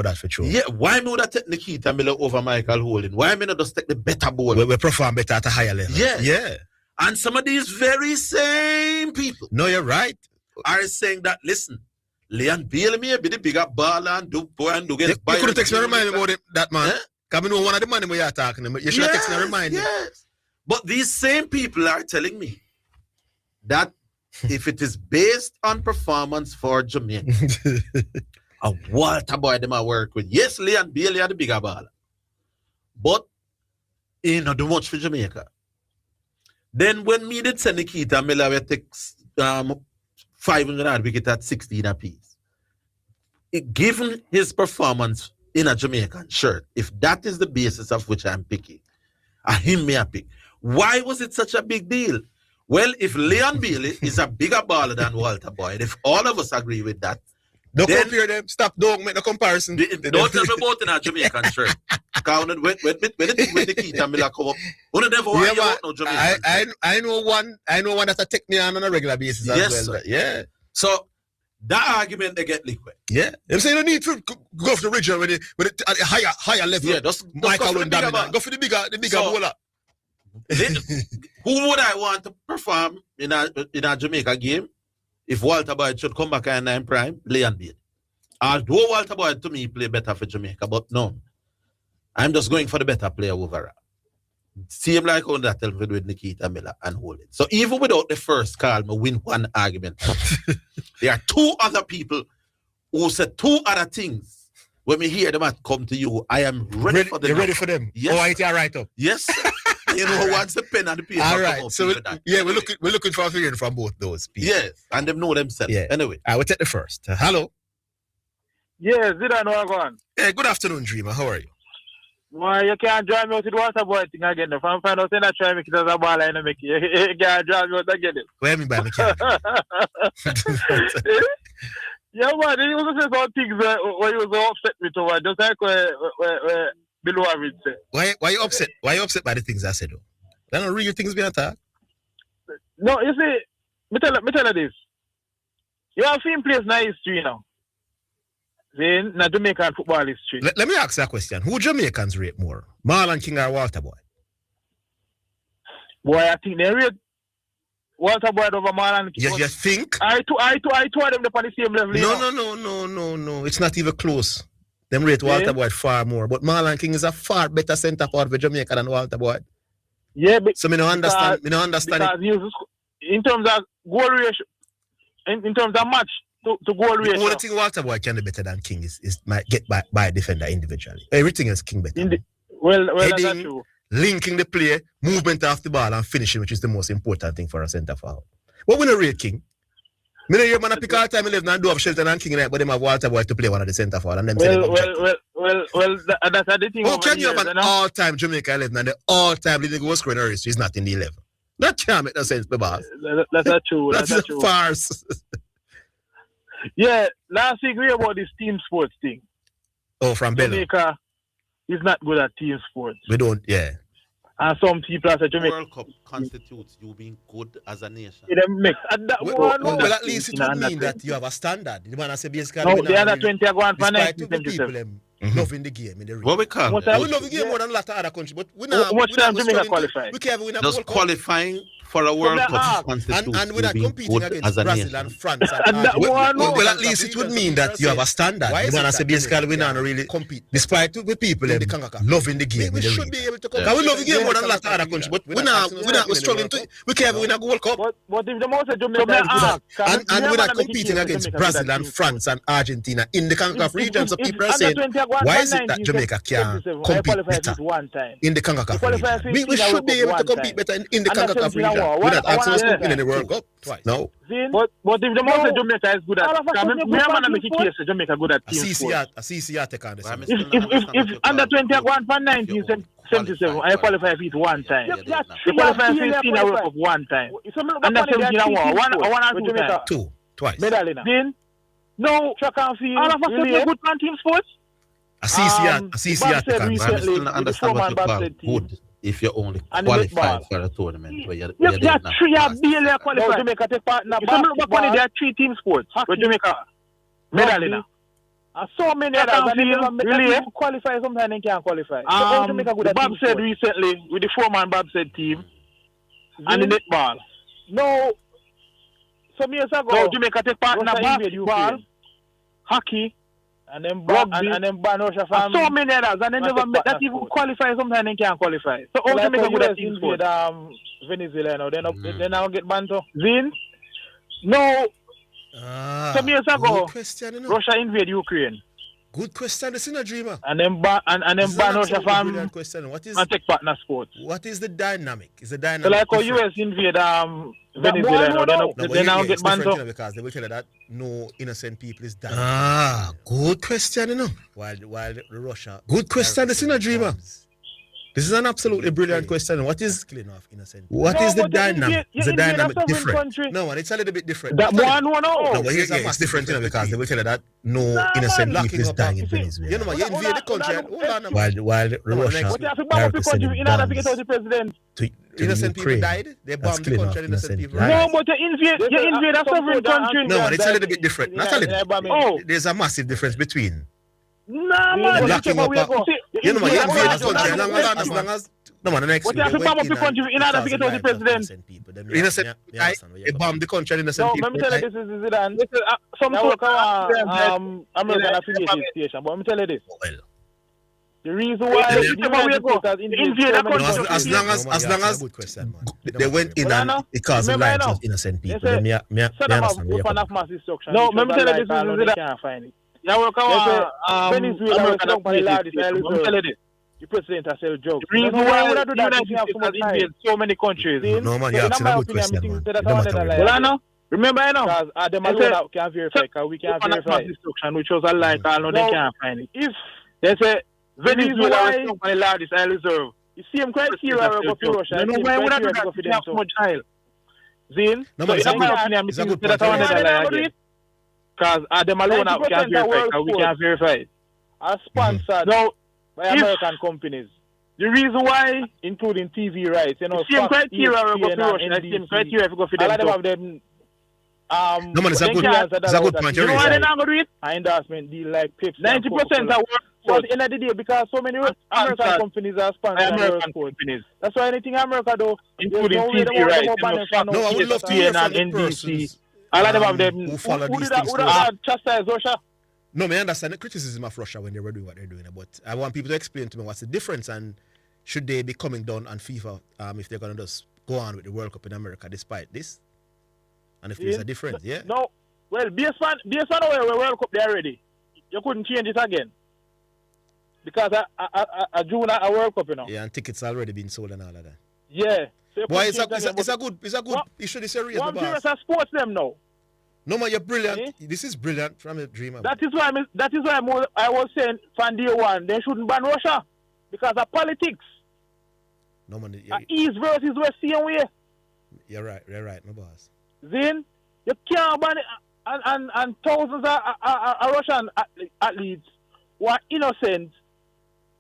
That's for sure. Yeah, why me would I take Nikita Miller over Michael Holding? Why me not just take the better ball? We perform better at a higher level. Yeah. And some of these very same people. No, you're right. Are saying that, listen, Leon Bailey may be the bigger baller and do get You could have texted me and remind me about that man. Because I know one of the money we are talking about. You should have texted me and remind me. Yes. But these same people are telling me that if it is based on performance for Jamaica, a Walter Boy them I work with. Yes, Leon Bailey are the bigger baller. But he not do much for Jamaica. Then when me did send Nikita Miller, we take 500 wicket at 16 apiece. Given his performance in a Jamaican shirt, if that is the basis of which I'm picking, him may I pick. Why was it such a big deal? Well, if Leon Bailey is a bigger baller than Walter Boyd, if all of us agree with that, don't compare them. Stop. Don't make no comparison. Don't tell me about in a Jamaican shirt. When Nikita Miller come up, one of them for no Jamaican. I know one that take me on a regular basis as well. Yeah. So that argument they get liquid. Yeah. They say you don't need to go for the regional with it at a higher level. Yeah, just Michael will dominate. Go for the bigger bowler. Who would I want to perform in a Jamaica game? If Walter Boyd should come back in 9 prime, Leon Bailey. Although Walter Boyd to me play better for Jamaica, but no. I'm just going for the better player overall. Same like on that with Nikita Miller and Holding. So even without the first call, I win one argument. There are 2 other people who said 2 other things. When we hear them come to you, I am ready for them. You're ready for them? Yes. Oh, I take a write-up? Yes. You know, once the pen and the paper. All right. So, we're looking for a figure from both those people. Yes. And them know themselves. Yeah. Anyway. I will take the first. Hello. Yes, did I know one? Hey, good afternoon, Dreamer. How are you? Why you can't drive me out to the water boy thing again. If I'm finding out that I try to make it as a ball, I make it. You can't drive me out again. What do you mean by mechanic? Yeah, man, he was saying some things where he was upset with over, just like where below average said. Why you upset? Why you upset by the things I said though? There are no real things being attacked. No, you see, me tell you this. You have seen players in history now. In Jamaican football history. Let me ask you a question. Who Jamaicans rate more? Marlon King or Walter Boyd? Boy, I think they rate Walter Boyd over Marlon King. Yes, you think? I two of them on the same level. No. It's not even close. Them rate Walter Boyd far more. But Marlon King is a far better centre forward for Jamaica than Walter Boyd. Yeah, but so I don't understand. Because in terms of goal ratio, in terms of match to goal ratio. The only thing Walter Boyd can do better than King is might get by a defender individually. Everything else King better. Heading, that's true. Linking the play, movement off the ball and finishing, which is the most important thing for a centre forward. What we rate King? Me know you man pick all time 11 and do up Shelton and King right, but them have Walter Boyd to play one of the centre forward and them that's the thing. How can you have an all-time Jamaica 11 and the all-time leading goal scorer in history is not in the 11? That can't make no sense, the boss. That's not true. That's a farce. Yeah, last week we heard about this team sports thing. Oh, from Bello. Jamaica is not good at team sports. We don't, yeah. And some people are saying Jamaica. World Cup constitutes you being good as a nation. Well, at least it would mean that you have a standard. The man I say basically. No, the other 20 are going for 1977. Loving the game in the region. What we call it? We love the game more than a lot of other countries, but we not. Much time Jamaica qualify. We can't win a just qualifying for a World Cup constitutes and we're not competing against Brazil and France. Well, at least it would mean that you have a standard. The man I say basically we not really compete. Despite the people loving the game. We should be able to compete. We love the game more than a lot of other countries, but we're struggling to. We can't win a World Cup. But if the most of Jamaica and we're not competing against Brazil and France and Argentina in the CONCACAF region, so people are saying, why is it that Jamaica can't compete better in the CONCACAF region? We should be able to compete better in the CONCACAF region. We're not asking us to compete in the World Cup twice. No. But if the most of Jamaica is good at Jamaica good at team sports. A CCR take on this. If under 20 are going for 1977, I qualify for it one time. You qualify for 15 World Cup one time. Under 17 one and two times. Two, twice. Then, no, track and field. All of us are good on team sports. A CCR take on this. I still not understand what you call good if you only qualify for a tournament where you're not barely qualified. Jamaica take part in a basketball. There are 3 team sports where Jamaica medal in. So many others, really qualify sometimes and can't qualify. Bob said recently with the 4-man Bob said team and the netball. No, some years ago, no, Jamaica take part in basketball, hockey, and then rugby, and then Russia and so many others, and then never that even qualify sometimes and can't qualify. So how Jamaica good at team sport? Venezuela now, they now get banned. Zin? No. Some years ago, Russia invade Ukraine. Good question. This is a dreamer. And then ban Russia from and take partner sports. What is the dynamic? Is the dynamic so like how US invade Venezuela now, they now get banned because they will tell you that no innocent people is dying. Good question, you know. While Russia. Good question. This is a dreamer. This is an absolutely brilliant question. What is the dynamic? Is the dynamic different? No, it's a little bit different. That one, no, but it's different, you know, because they will tell you that no innocent people is dying in Venezuela. You know, you invade the country. While Russia. Innocent people died. They bombed the country. Innocent people. No, but you invade a sovereign country. No, it's a little bit different. Not a little bit. Oh, there's a massive difference between. Nah, man. Locking up you know, you invade the country as long as no man, the next what you have to bomb up the country in order to get out the president? Innocent, they bomb the country, innocent people. No, let me tell you this is it, and some sort of American affiliated station, but let me tell you this. The reason why invade the country, as long as they went in and it caused the lives of innocent people. No, let me tell you this is it, can't find it. Yeah, Venezuela is the largest island. The president has said jokes. The reason why would I do that is you have so many countries. No, man, you have a good question, man. Remember, you know, because them alone can verify, because we can't verify. Which was a lie, because no, they can't find it. If they say Venezuela is the largest oil reserve, you see them criteria go to Russia. No, why would I do that? You have so much oil. Zin? No, man, it's a good point. Because them alone can verify, because we can't verify it. Are sponsored by American companies. The reason why, including TV rights, you know, same criteria go for Russia, same criteria go for them. A lot of them, no man, it's a good point. You know why they're not going to do it? An endorsement deal like Pepsi. 90% are work. So at the end of the day, because so many American companies are sponsored by American companies. That's why anything America do, including TV rights, no, I would love to hear from the persons a lot of them who follow these things. Chastise Russia. No, I understand the criticism of Russia when they were doing what they're doing, but I want people to explain to me what's the difference and should they be coming down on FIFA if they're going to just go on with the World Cup in America despite this? And if there's a difference, yeah? No. Well, based on the World Cup there already, you couldn't change it again. Because a June a World Cup, you know. Yeah, and tickets already been sold and all of that. Yeah. So boy, it's a good issue. This area. I'm serious as sports them now. No man, you're brilliant. Eh? This is brilliant from a dreamer. That is why I was saying from day one they shouldn't ban Russia because of politics. No man, East versus West, same way. You're right, my boss. Then you can't ban it, and thousands of Russian athletes who are innocent.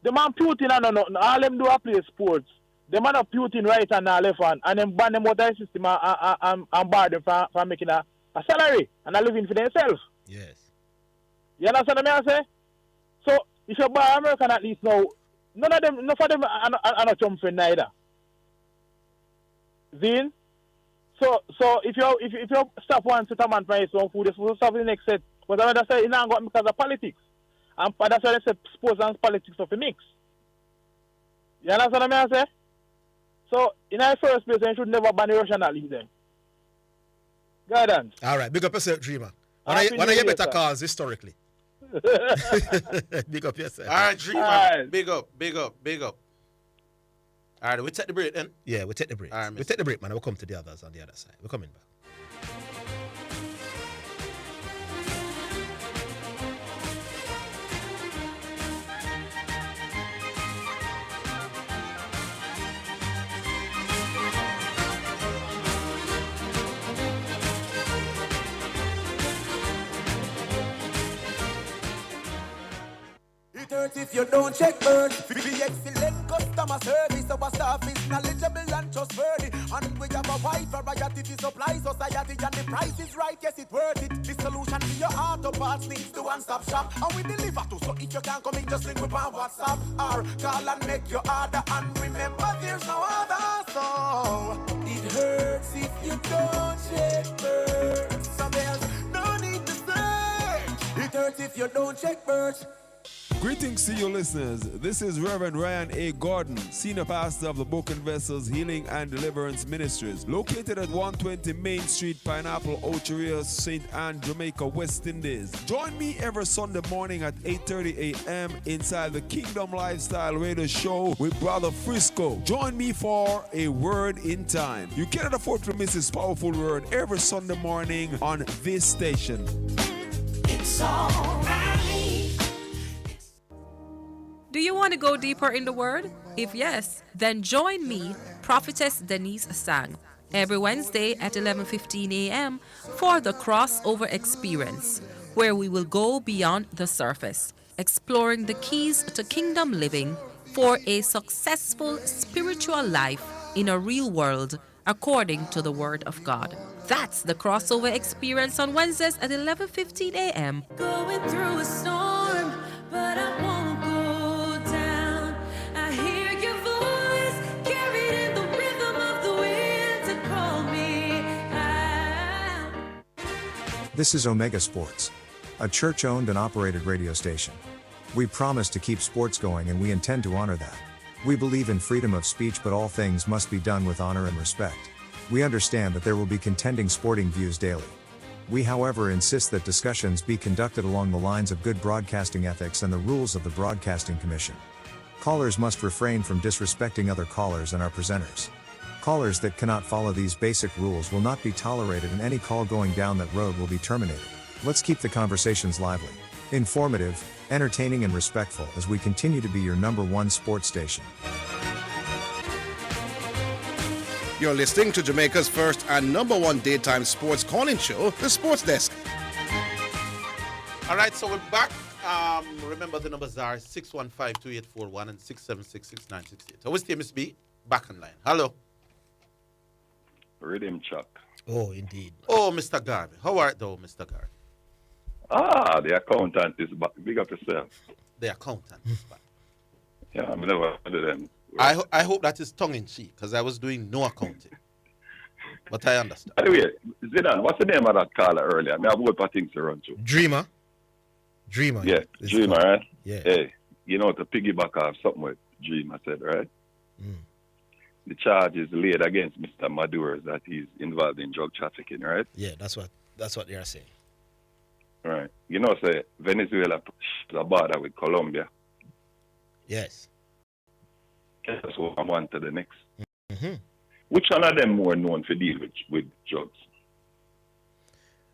The man Putin and nothing. All them do a play sports. The man of Putin right and left hand, and then ban them out of the system and bar them from making a salary and a living for themselves. Yes. You understand what I say? So if you buy American athletes now, none of them are not jumping neither. Then, so if you stop one set a man for his own food, you're supposed to stop the next set. But I say it's not because of politics. And that's why they say sports and politics of a mix. You understand what I say? So in the first place, you should never ban the Russian athletes then. Guidance. All right, big up yourself, dreamer. One of your better calls historically. Big up yourself. All right, dreamer. Right. Big up. All right, we take the break then. Yeah, we take the break. All right, we take the break, man. We'll come to the others on the other side. We're coming back. It hurts if you don't check bird. The excellent customer service. Our staff is knowledgeable and trustworthy. And we have a wide variety to supply society. And the price is right, yes, it's worth it. The solution to your auto parts needs to one-stop shop. And we deliver to, so if you can't come in, just link with on WhatsApp. Or call and make your order. And remember, there's no other. So it hurts if you don't check birds. So there's no need to search. It hurts if you don't check birds. Greetings to you listeners. This is Reverend Ryan A. Gordon, Senior Pastor of the Broken Vessels Healing and Deliverance Ministries, located at 120 Main Street, Pineapple, Ocheria, St. Anne, Jamaica, West Indies. Join me every Sunday morning at 8:30 a.m. inside the Kingdom Lifestyle Radio Show with Brother Frisco. Join me for a word in time. You cannot afford to miss this powerful word every Sunday morning on this station. It's all right. Do you want to go deeper in the Word? If yes, then join me, Prophetess Denise Sang, every Wednesday at 11:15 a.m. for the Crossover Experience, where we will go beyond the surface, exploring the keys to kingdom living for a successful spiritual life in a real world according to the Word of God. That's the Crossover Experience on Wednesdays at 11:15 a.m. Going through a storm, but I won't go down. I hear your voice carried in the rhythm of the wind to call me out. This is Omega Sports, a church-owned and operated radio station. We promise to keep sports going and we intend to honor that. We believe in freedom of speech, but all things must be done with honor and respect. We understand that there will be contending sporting views daily. We, however, insist that discussions be conducted along the lines of good broadcasting ethics and the rules of the Broadcasting Commission. Callers must refrain from disrespecting other callers and our presenters. Callers that cannot follow these basic rules will not be tolerated, and any call going down that road will be terminated. Let's keep the conversations lively, informative, entertaining, and respectful as we continue to be your #1 sports station. You're listening to Jamaica's first and #1 daytime sports calling show, The Sports Desk. All right, so we're back. Remember the numbers are 615-2841 and 676-6968. So what's the MSB? Back on line. Hello. Rhythm Chuck. Oh, indeed. Oh, Mr. Garvey. How are you, Mr. Garvey? The accountant is back. Big up yourself. The accountant is back. Yeah, I'm never under them. I hope that is tongue-in-cheek, because I was doing no accounting. But I understand. Anyway, Zidane, what's the name of that caller earlier? I have what things to run to. Dreamer. Yeah, Dreamer, right? Yeah. Hey, you know, to piggyback off something what Dreamer said, right? The charge is laid against Mr. Maduros that he's involved in drug trafficking, right? Yeah, that's what they are saying. Right. You know, say Venezuela is a border with Colombia. Yes. That's one to the next. Mm-hmm. Which one of them more known for deal with drugs?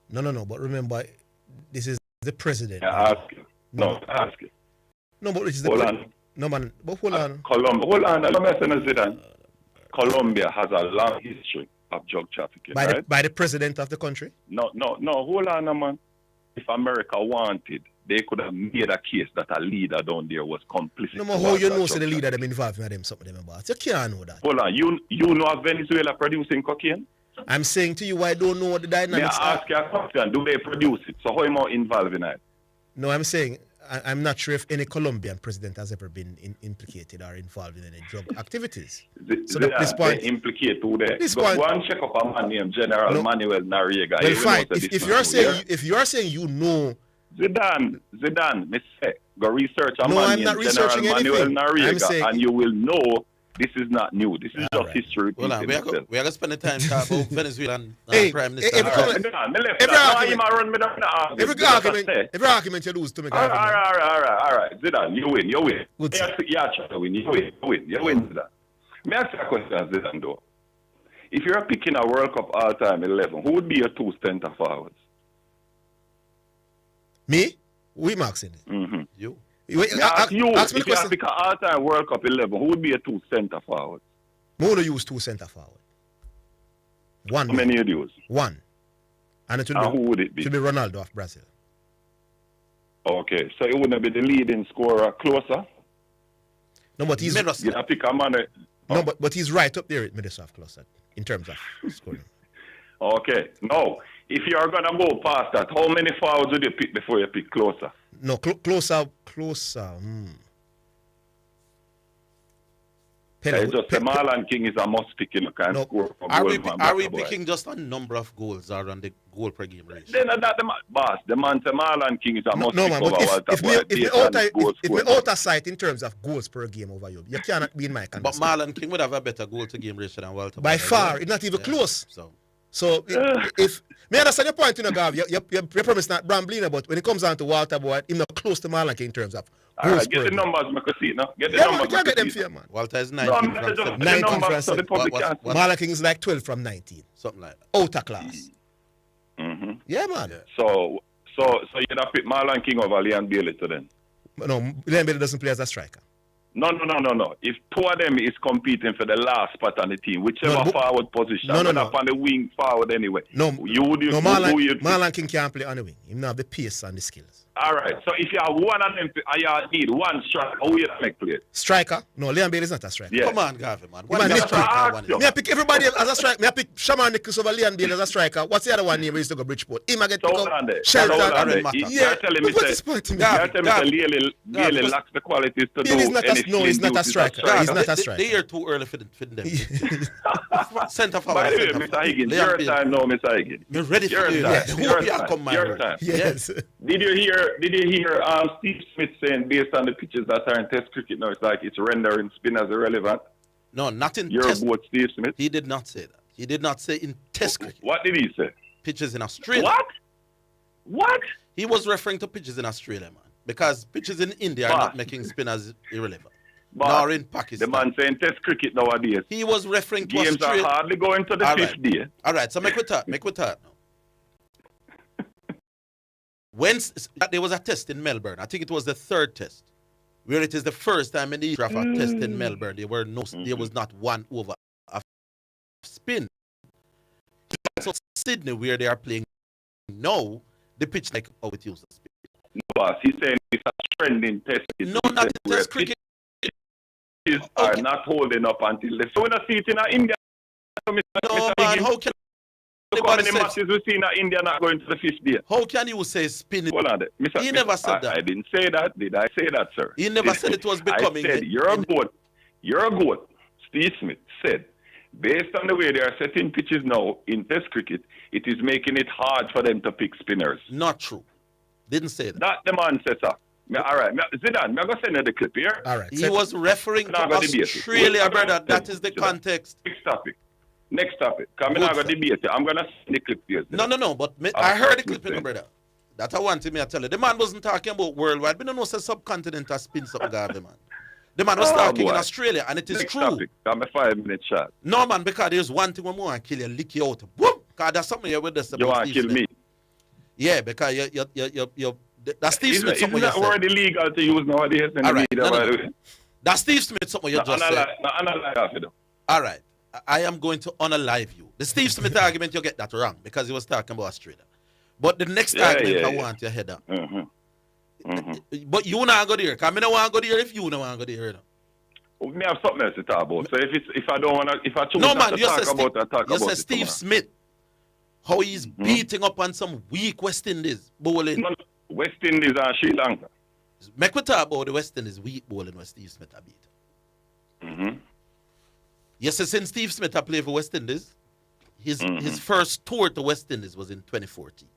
No. But remember, this is the president. Ask you. No, ask you. No, but which is the hold on. No, man. But hold on. Colombia has a long history of drug trafficking, right? By the president of the country? No. Hold on, man. If America wanted, they could have made a case that a leader down there was complicit. No, but how you know so the leader them involved in them something them about? You can't know that. Hold on, you know of Venezuela producing cocaine? I'm saying to you, I don't know what the dynamics are. Ask you a question, do they produce it? So how am I involved in it? No, I'm saying, I'm not sure if any Colombian president has ever been implicated or involved in any drug activities. So this point, they implicate who they? Go and check up a man named General Manuel Noriega. Well, fine. If you're saying you know, Zidane, me say, go research a no, man I'm not named General Manuel Noriega, and you will know this is not new. This is just history. Well, we are going to spend the time talking about Venezuela and Prime Minister. Every argument you lose to me. All right. Zidane, you win. You win, Zidane. May I ask you a question, Zidane, though? If you're picking a World Cup all-time 11, who would be your 2 center forwards? Me? We marking it. Mm-hmm. You. Ask me the if you pick an all-time World Cup 11, who would be your 2 center forwards? Who would use 2 center forwards? One. How many you use? One. And it will who would it be? It should be Ronaldo of Brazil. Okay, so it wouldn't be the leading scorer closer? No, but he's... You have pick a man. No, but he's right up there at Miroslav Klose in terms of scoring. Okay, no. If you're going to go past that, how many fouls would you pick before you pick Klose? No, Klose. Just the Marlon King is a must pick in the kind of score. Are we picking just a number of goals or on the goal per game ratio? Then that the man say Marlon King is a must pick man, over Walter Boyd. If we out of sight in terms of goals per game over you cannot be in my conversation. But Marlon King would have a better goal to game ratio than Walter Boyd. By far, it's not even close. So if me understand your point, Gav, you promise not Bramblina, but when it comes down to Walter Boyd, he's not close to Marlon King in terms of goals. Get the numbers, make us see now. Get the numbers. Man, can't get them for you, man. Walter is 19 from 17. Marlon King is like 12 from 19. Something like that. Outer class. Mm-hmm. Yeah, man. Yeah. So you'd have picked Marlon King over Leon Bailey to then? No, Leon Bailey doesn't play as a striker. No. If two of them is competing for the last spot on the team, whichever forward position, up on the wing forward anyway. Marlon King can't play on the wing. He doesn't have the pace and the skills. All right. So if you have one of them, you need one striker. How will you make play? Striker? No, Leon Bailey is not a striker. Yeah. Come on, Gavin, man. Me I pick everybody as a striker. Me I pick Shaman Nichols over Leon Bailey as a striker. What's the other one name where he used to go Bridgeport? Him I get Shelton. You're telling me that Bailey lacks the qualities to do anything. No, he's not a striker. He's not a striker. They are too early for them. Centre forward. By the way, Mr. Higgins, your time now, Mr. Higgins. You're ready for your time. Yes. Did you hear Steve Smith saying based on the pitches that are in Test cricket now, it's like it's rendering spinners irrelevant? No, not in Test. You're about Steve Smith? He did not say that. He did not say in Test cricket. What did he say? Pitches in Australia. What? He was referring to pitches in Australia, man. Because pitches in India are not making spinners irrelevant. Nor in Pakistan. The man saying Test cricket nowadays. He was referring to Games Australia. Are hardly going to the fifth day. All right, so make we talk now. When there was a test in Melbourne, I think it was the third test, where it is the first time in the history of a test in Melbourne, there was not one over a spin. So Sydney, where they are playing now, the pitch like how it used to spin. No, boss, he's saying it's a trend in test. No, not in test cricket. Are not holding up until the so in a seat in India. No, man, how can look how many matches we see in India not going to the fifth day? How can you say spinning? Hold on, he never said that. I didn't say that. Did I say that, sir? He never said it was becoming. I said you're a goat. Steve Smith said, based on the way they are setting pitches now in Test cricket, it is making it hard for them to pick spinners. Not true. Didn't say that. That the man says so. All right, Zidane, I'm going to send you the clip here. All right. He was referring to Australia, brother. That is the context. Next topic. I'm going to debate it. I'm going to send the clip here. No. But I heard the clip, brother. That's I wanted me to tell you. The man wasn't talking about worldwide. We don't know say subcontinent has spin something, man. The man was talking in Australia, and it is true. Topic. I'm a 5-minute shot. No, man, because there's one thing we want to kill you, lick you out. Boom! Because there's something you're with us. You want to kill me? Yeah, because you're that's Steve Smith. Isn't that already legal to use nowadays? All right. That's Steve Smith. Something you just said. All right. I am going to unalive you. The Steve Smith argument, you get that wrong because he was talking about Australia. But the next argument I want your head on. But you not go there. Because I don't want to go there if you don't want to go there. Me have something else to talk about. So if I don't want to, if I choose not to talk about it, talk about it. You say Steve Smith, how he's beating up on some weak West Indies bowling. No, West Indies and Sri Lanka. Make we talk about the West Indies weak bowling where Steve Smith beat. Yes, since Steve Smith played for West Indies, his first tour to West Indies was in 2014.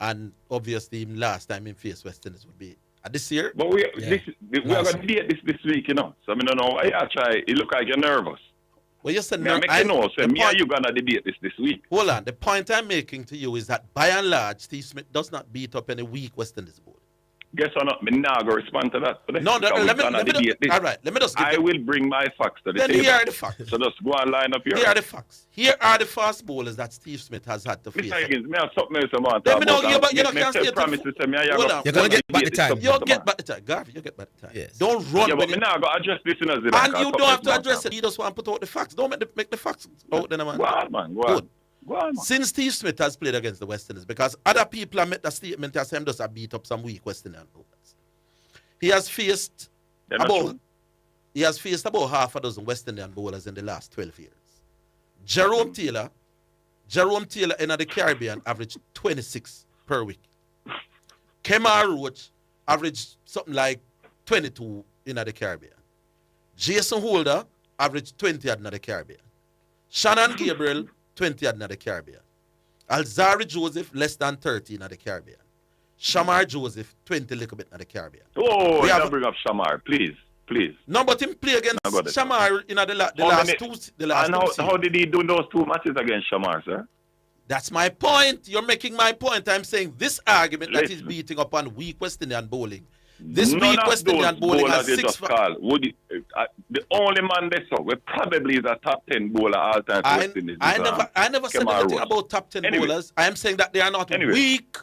And obviously, last time in face West Indies would be this year. But we are going to debate this week, you know. So I don't know. I try. You look like you're nervous. Well, you said me and you going to debate this week. Hold on. The point I'm making to you is that by and large, Steve Smith does not beat up any weak West Indies bowler. Guess or not, me now go respond to that. No, let me just give I will bring my facts to the table. Then here are the facts. So just go and line up your... Here are the facts. Here are the fast bowlers that Steve Smith has had to face. Mr. Higgins, me have something else I want to talk about. You're not going to promises to me. You're going to get back the time. You'll get back the time. Garvey, you'll get back the time. Yes. Don't run. Yeah, but me now go address this in a zero. And you don't have to address it. You just want to put out the facts. Don't make the facts out there, man. Go on, man. Go on. Go on, man. Since Steve Smith has played against the West Indies, because other people have made the statement as him just a beat up some weak West Indian bowlers. He has faced about half a dozen West Indian bowlers in the last 12 years. Jerome Taylor in the Caribbean averaged 26 per week. Kemar Roach averaged something like 22 in the Caribbean. Jason Holder averaged 20 in the Caribbean. Shannon Gabriel, 20 in the Caribbean. Alzari Joseph, less than 30 in the Caribbean. Shamar Joseph, 20 little bit in the Caribbean. Oh, we have bring up Shamar, please. No, but him play against Shamar in the last two seasons. How did he do those 2 matches against Shamar, sir? That's my point. You're making my point. I'm saying this argument that he's beating up on weak West Indian bowling. This weak West Indian bowling has 6... the only man they saw probably is a top 10 bowler all time. I never said anything about top 10 bowlers. I am saying that they are not weak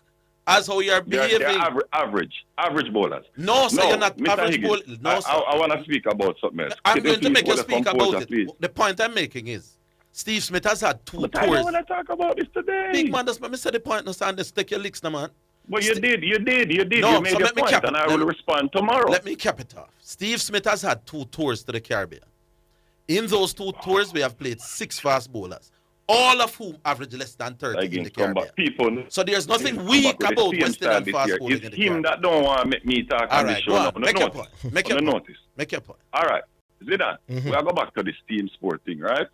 as how you are behaving. They're average bowlers. No, sir, you're not Mr. average bowler. No, sir. I want to speak about something else. I'm going to make you speak about it. Please. The point I'm making is Steve Smith has had 2 tours. I don't want to talk about this today. Big man, let me say the point. No, sir, just take your licks now, man. Well, you did. No, you made your point, and I will respond tomorrow. Let me cap it off. Steve Smith has had 2 tours to the Caribbean. In those 2 tours, we have played 6 fast bowlers, all of whom average less than 30 in the Caribbean. So there's nothing weak about West Indian fast bowling in the Caribbean. It's him that don't want to make me talk on the show. All right, make your point. Make your point. All right, Zidane, we are go back to this team sport thing, right?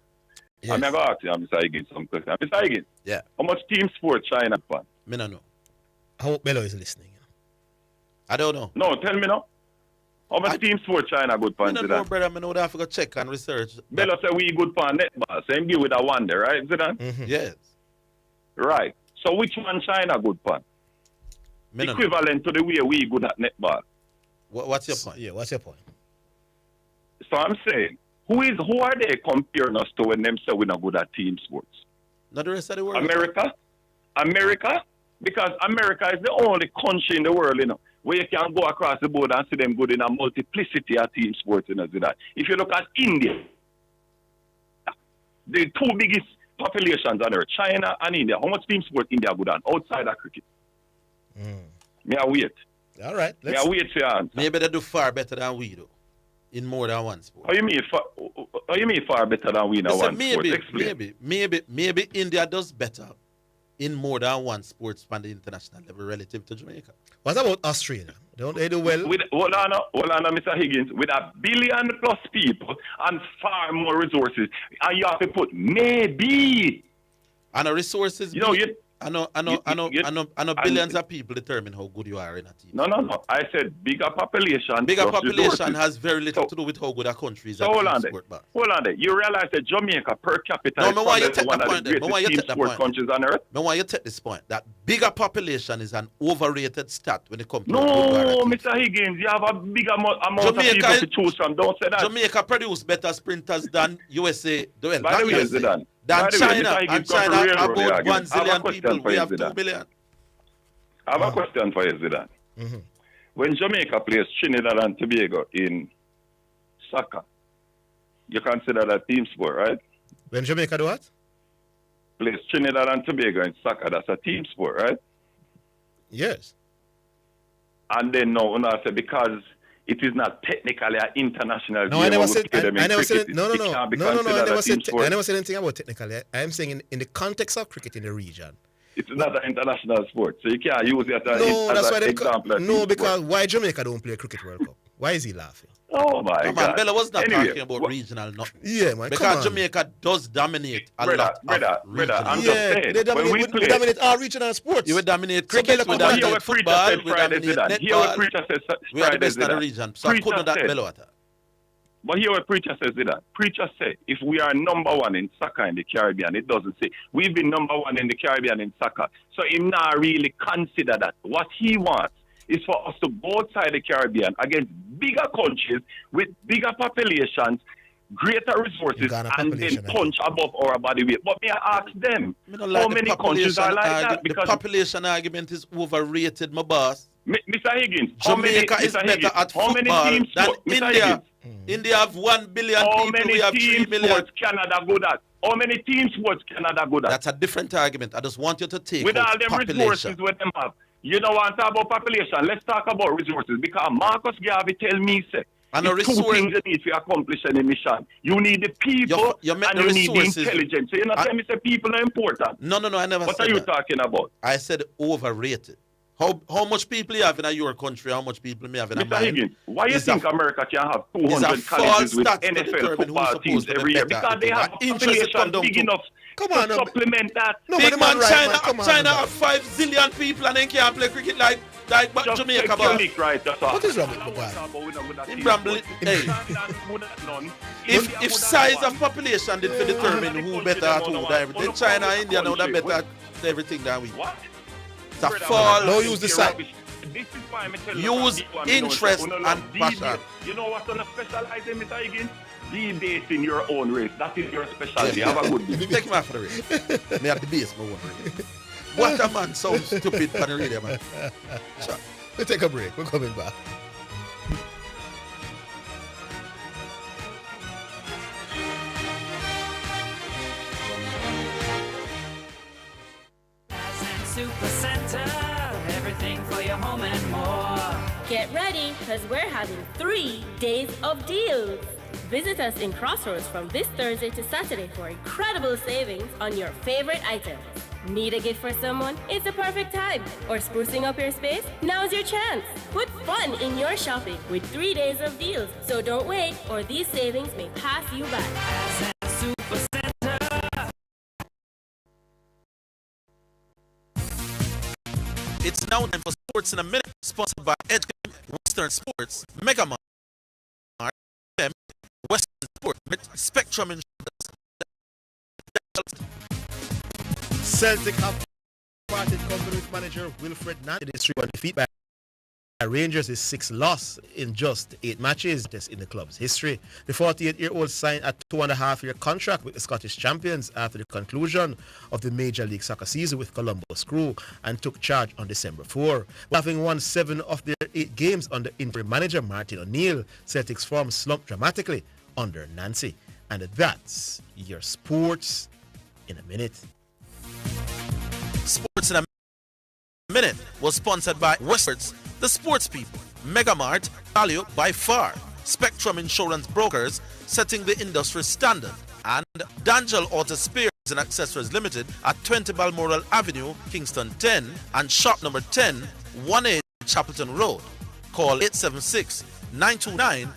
Yes. I'm going to ask you, Mr. Higgins, some question. Mr. Higgins, how much team sport China fan? Me no know. I hope Bello is listening. I don't know. No, tell me now. How much team sport China good fan? I don't know, brother. I know that I have to check and research. Bello say we good fan netball. So him give with a wonder, right, Zidane? Yes. Right. So which one China good fan? Equivalent to the way we good at netball. What's your point? Yeah, what's your point? So I'm saying, who are they comparing us to when them say we're not good at team sports? Not the rest of the world. America? Because America is the only country in the world, where you can go across the board and see them good in a multiplicity of team sports, If you look at India, the 2 biggest populations on earth, China and India, how much team sport India good on outside of cricket? May I wait? All right. May I wait for your answer? Maybe they do far better than we do in more than one sport. How you mean far better than we in one sport? Maybe India does better in more than one sports on the international level relative to Jamaica. What about Australia? Don't they do well? Hold on, Mr. Higgins. With 1 billion plus people and far more resources, and you have to put maybe. And the resources. I know billions of people determine how good you are in a team. No. I said bigger population. Bigger population has very little to do with how good a country is. So hold on there. You realize that Jamaica per capita is one of the greatest team sport countries on earth? I want you to take this point. That bigger population is an overrated stat when it comes to No, Mr. Higgins, you have a big amount of people to choose from. Don't say that. Jamaica produce better sprinters than USA. By the way, Zidane. Than China, and China about 1 zillion people, we have 2 billion. I have a question for you, Zidane. When Jamaica plays Trinidad and Tobago in soccer, you consider that team sport, right? When Jamaica do what? Plays Trinidad and Tobago in soccer, that's a team sport, right? Yes. And then no, I say because it is not technically an international game. I never said anything about technically. I am saying in the context of cricket in the region. It's not an international sport, so you can't use it as an example. No, because why Jamaica don't play Cricket World Cup? Why is he laughing? Oh my God! Bella was not talking about regional, nothing. Yeah, man. Because Jamaica does dominate a lot. Brother, I'm just saying. They dominate all regional sports. You would dominate cricket, we dominate football, we dominate netball. We are the best in the region. So I couldn't that Bello at. But here what Preacher says that. Preacher say if we are number 1 in soccer in the Caribbean, it doesn't say we've been number 1 in the Caribbean in soccer. So he not really consider that. What he wants is for us to go outside the Caribbean against bigger countries with bigger populations, greater resources, and then punch above our body weight. But may I ask them, how many countries are like that? Because the population argument is overrated, my boss. Mr. Higgins, Jamaica is better at football than India. India have 1 billion people, we have 3 million. Canada good at? How many team sports Canada good at? That's a different argument. I just want you to take with out all them population. resources with them have. You know what I'm talking about population? Let's talk about resources because Marcus Garvey tell me say and two things you need to accomplish any mission. You need the people you and you need the intelligence. So you're not telling me say people are important. No, I never what said are you that. talking about? I said overrated. How much people you have in your country, how much people may have in a Mr. Higgins, why you think America can have 200 colleges with NFL football teams every year? Because they have a population big enough to supplement that. No, big man, China have 5 zillion people and they can't play cricket like Jamaica. What is wrong with If size of population did determine who better at who, then China and India know that better at everything than we. What? The fall. Don't use the side. Use interest and passion. You know what's on a specialize in, Mr. Higgins? Be based in your own race. That is your specialty. Have a good day. Take me out for the race. Me at the base, my own race. What a man sounds stupid on the radio, man. Sure. We'll take a break. We're coming back. Super Center, everything for your home and more. Get ready, because we're having 3 days of deals. Visit us in Crossroads from this Thursday to Saturday for incredible savings on your favorite items. Need a gift for someone? It's the perfect time. Or sprucing up your space? Now's your chance. Put fun in your shopping with 3 days of deals. So don't wait, or these savings may pass you by. Super Center. It's now time for Sports in a Minute, sponsored by Edgecombe, Western Sports, Megamart, Western Sports, Spectrum Insurance. Celtic have parted company with manager Wilfred Nant. It is 3-1 defeat by Rangers is 6th loss in just 8 matches in the club's history. The 48-year-old signed a 2.5-year contract with the Scottish champions after the conclusion of the Major League Soccer season with Columbus Crew and took charge on December 4. Having won 7 of their 8 games under interim manager Martin O'Neill, Celtic's form slumped dramatically under Nancy. And that's your Sports in a Minute. Sports in a Minute was sponsored by Westwards, the Sports People, Megamart, value by far, Spectrum Insurance Brokers, setting the industry standard, and Danjel Auto Spares and Accessories Limited at 20 Balmoral Avenue, Kingston 10, and shop number 10, 1A Chapelton Road. Call 876-929-9146.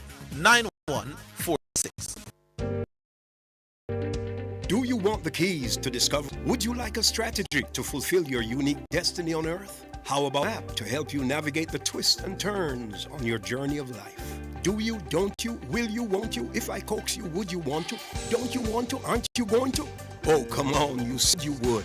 Do you want the keys to discover? Would you like a strategy to fulfill your unique destiny on Earth? How about an app to help you navigate the twists and turns on your journey of life? Do you, don't you, will you, won't you? If I coax you, would you want to? Don't you want to? Aren't you going to? Oh, come on, you said you would.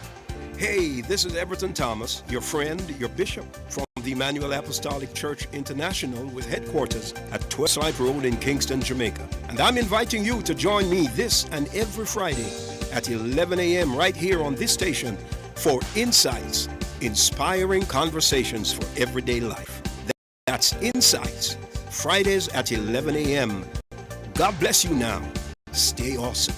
Hey, this is Everton Thomas, your friend, your bishop, from the Emmanuel Apostolic Church International with headquarters at 12 Side Road in Kingston, Jamaica. And I'm inviting you to join me this and every Friday at 11 a.m. right here on this station for Insights, inspiring conversations for everyday life. That's Insights, Fridays at 11 a.m. God bless you now. Stay awesome.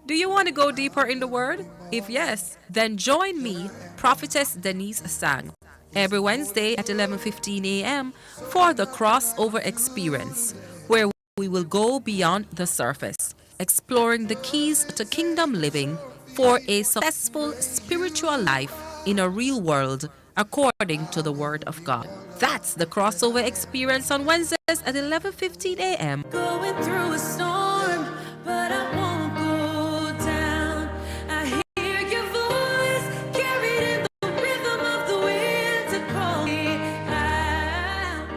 Do you want to go deeper in the Word? If yes, then join me, Prophetess Denise Sang, every Wednesday at 11:15 a.m. for the Crossover Experience, where we will go beyond the surface, exploring the keys to kingdom living for a successful spiritual life in a real world according to the Word of God. That's the Crossover Experience on Wednesdays at 11:15 a.m. Going through a storm, but I won't go down. I hear your voice carried in the rhythm of the wind to call me out.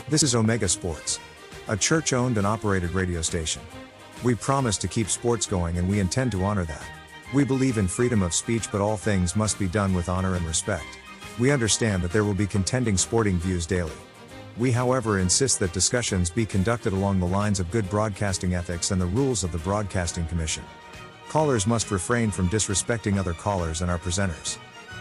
This is Omega Sports, a church-owned and operated radio station. We promise to keep sports going and we intend to honor that. We believe in freedom of speech, but all things must be done with honor and respect. We understand that there will be contending sporting views daily. We, however, insist that discussions be conducted along the lines of good broadcasting ethics and the rules of the Broadcasting Commission. Callers must refrain from disrespecting other callers and our presenters.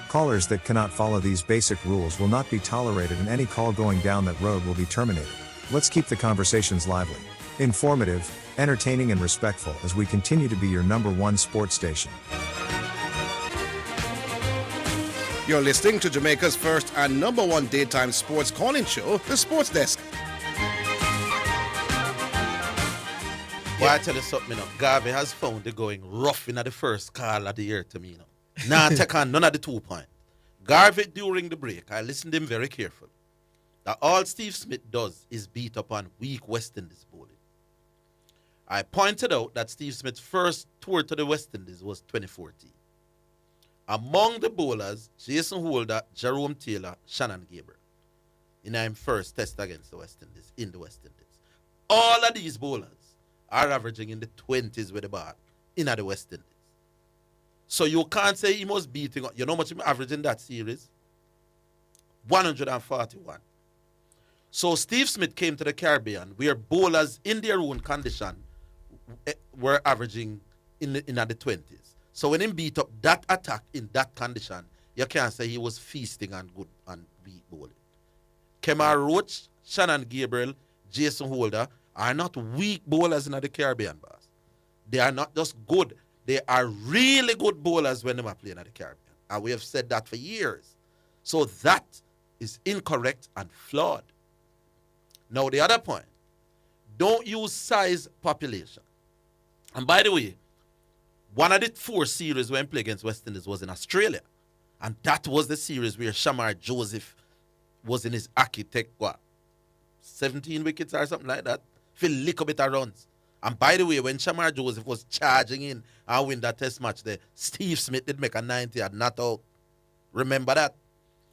Callers that cannot follow these basic rules will not be tolerated, and any call going down that road will be terminated. Let's keep the conversations lively. Informative, entertaining, and respectful as we continue to be your #1 sports station. You're listening to Jamaica's first and #1 daytime sports calling show, The Sports Desk. Well, I tell you something, Garvey has found the going rough in the first call of the year to me. Now take on none of the 2 points. Garvey, during the break, I listened to him very carefully. That all Steve Smith does is beat up on weak West Indies bowling. I pointed out that Steve Smith's first tour to the West Indies was 2014. Among the bowlers, Jason Holder, Jerome Taylor, Shannon Gabriel, in his first test against the West Indies, in the West Indies. All of these bowlers are averaging in the 20s with the ball in the West Indies. So you can't say he was beating up. You know how much he averaged in that series? 141. So Steve Smith came to the Caribbean where bowlers in their own condition were averaging in the 20s. So when he beat up that attack in that condition, you can't say he was feasting on good and weak bowling. Kemar Roach, Shannon Gabriel, Jason Holder are not weak bowlers in the Caribbean, boss. They are not just good. They are really good bowlers when they are playing in the Caribbean. And we have said that for years. So that is incorrect and flawed. Now, the other point, don't use size population. And by the way, one of the 4 series when played against West Indies was in Australia. And that was the series where Shamar Joseph was in his architect, 17 wickets or something like that. Feel lick a bit of runs. And by the way, when Shamar Joseph was charging in and win that test match there, Steve Smith did make a 90 and not out. Remember that?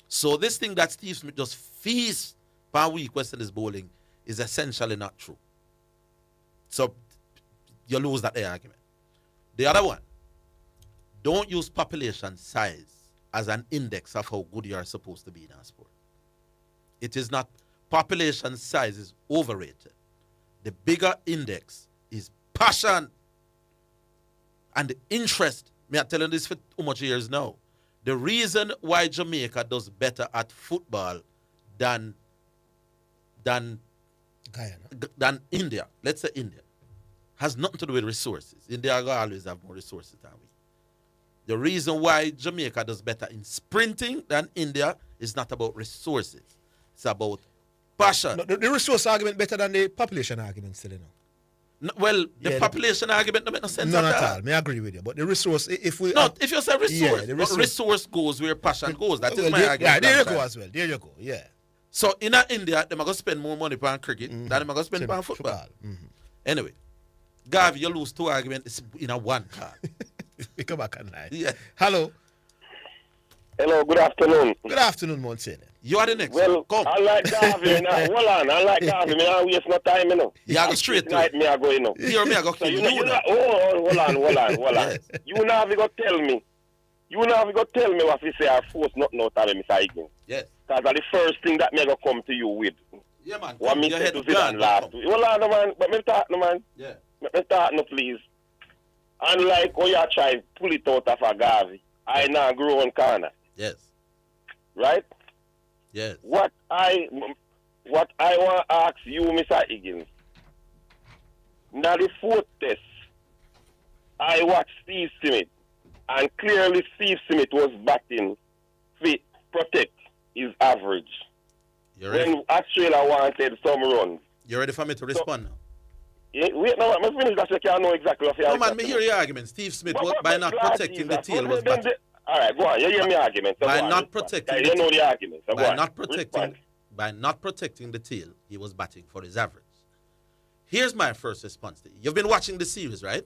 So this thing that Steve Smith just feasts per week West Indies bowling is essentially not true. So you lose that argument. The other one, don't use population size as an index of how good you are supposed to be in our sport. It is not. Population size is overrated. The bigger index is passion and the interest. Me, I'm telling this for too much years now. The reason why Jamaica does better at football than India, let's say India, has nothing to do with resources. India will always have more resources than we. The reason why Jamaica does better in sprinting than India is not about resources. It's about passion. No, the resource argument better than the population argument still, No, well, the population argument don't make no sense at all. I agree with you. But the resource, if we... No, if you say resource, resource goes where passion goes. That is my argument. Yeah, there you go as well. There you go, yeah. So in India, they're going to spend more money on cricket than they're going to spend on football. Anyway, Gav, you lose 2 arguments in a 1 card. We come back at 9. Yeah. Hello. Hello, good afternoon. Good afternoon, Monsignor. You are the next one. Well, come. I like Garvey now. Hold on, I like Garvey. Me not waste no time, you know. You go straight to it. Me I go, you know. Here, me I go kill you. Hold on. Yes. You now have to go tell me. What you say I force nothing out of me, Mr. Higgins. Yes. Because that's the first thing that me I go come to you with. Yeah, man. What me say to Zidane last week. Hold on, man. But me talk, no, man. Yeah. Me talk, no, please. Unlike how you try to pull it out of a Garvey, I now grow on corner. Yes. Right? Yes. What I want to ask you, Mr. Higgins, now the 4th test, I watched Steve Smith, and clearly Steve Smith was batting to protect his average. When Australia wanted some runs. You ready for me to respond now? Wait, no, I'm finished that so I know exactly what you're No, man, me hear your argument. Steve Smith, by not protecting the tail, was batting. All right, go on. You hear me argument. So by not protecting, you know the argument. So by not protecting the tail, he was batting for his average. Here's my first response to you. You've been watching the series, right?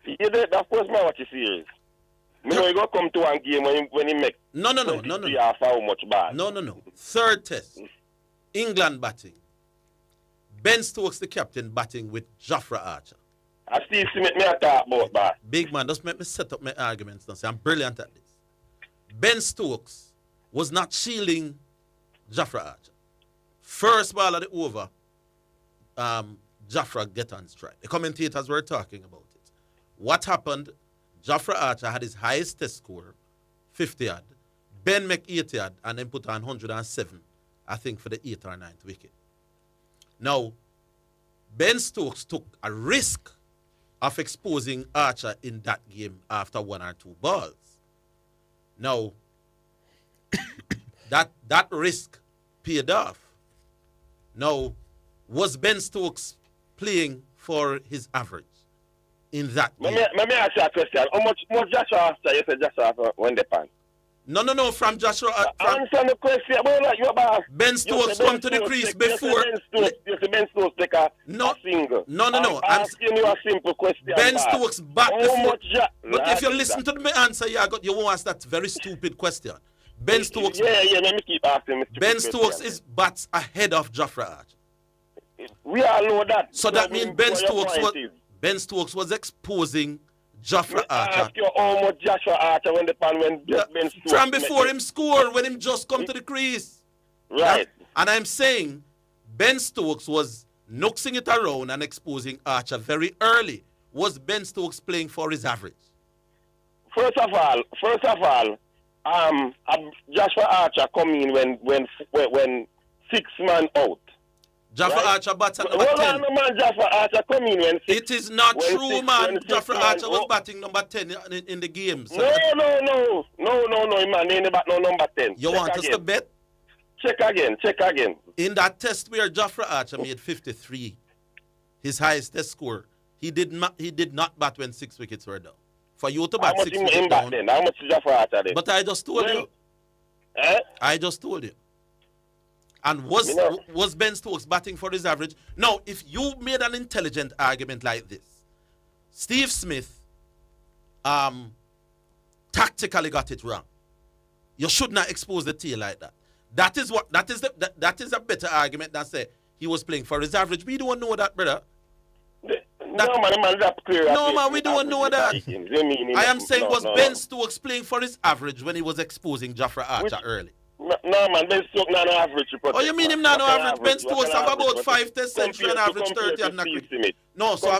Yeah, of course, I watch the series. Me know you go come to one game when he make. No. How much bad? No. 3rd test, England batting. Ben Stokes, the captain, batting with Jofra Archer. I Steve Smith me talk about that. Big man, just make me set up my arguments now. See, I'm brilliant at this. Ben Stokes was not shielding Jofra Archer. First ball of the over, Jofra get on strike. The commentators were talking about it. What happened? Jofra Archer had his highest test score, 50 odd. Ben make 80 odd and then put on 107, I think, for the 8th or 9th wicket. Now, Ben Stokes took a risk of exposing Archer in that game after 1 or 2 balls. Now, that risk paid off. Now, was Ben Stokes playing for his average in that game? Let me ask you a question. How much Joshua Archer you said Joshua when they pan? No, from Joshua. Answer the question. Ben Stokes come to the crease before. Ben Stokes take a single. No. I'm asking you a simple question. Ben Stokes back before. But if you listen to my answer, you won't ask that very stupid question. Ben Stokes. Yeah, let me keep asking. Ben Stokes is bats ahead of Jafra Archer. We all know that. So that means Ben Stokes was exposing Jafra Archer. Ask you how much Joshua Archer when Ben Stokes. From before him score, when him just come to the crease. Right. And I'm saying Ben Stokes was noxing it around and exposing Archer very early. Was Ben Stokes playing for his average? First of all, Joshua Archer come in when 6 man out. Jafra Archer bats at number 10. Hold on, man, Jafra Archer come in when 6. It is not true, man. Jafra Archer was batting number 10 in the game. So no, man. He ain't bat no number 10. You want us to bet? Check again. In that test where Jafra Archer made 53, his highest test score, he did not bat when 6 wickets were down. For you to bat 6 wickets down. How much is Jafra Archer then? But I just told you. I just told you. And was Ben Stokes batting for his average? Now, if you made an intelligent argument like this, Steve Smith tactically got it wrong. You should not expose the tail like that. That is a better argument than say he was playing for his average. We don't know that, brother. That's clear. No, man, we don't know that. I am saying was Ben Stokes playing for his average when he was exposing Jafra Archer early? No, man, Ben Stokes not no average. Oh, you mean him not no average? Ben Stokes have about 5 test century and average 30 and not. No, so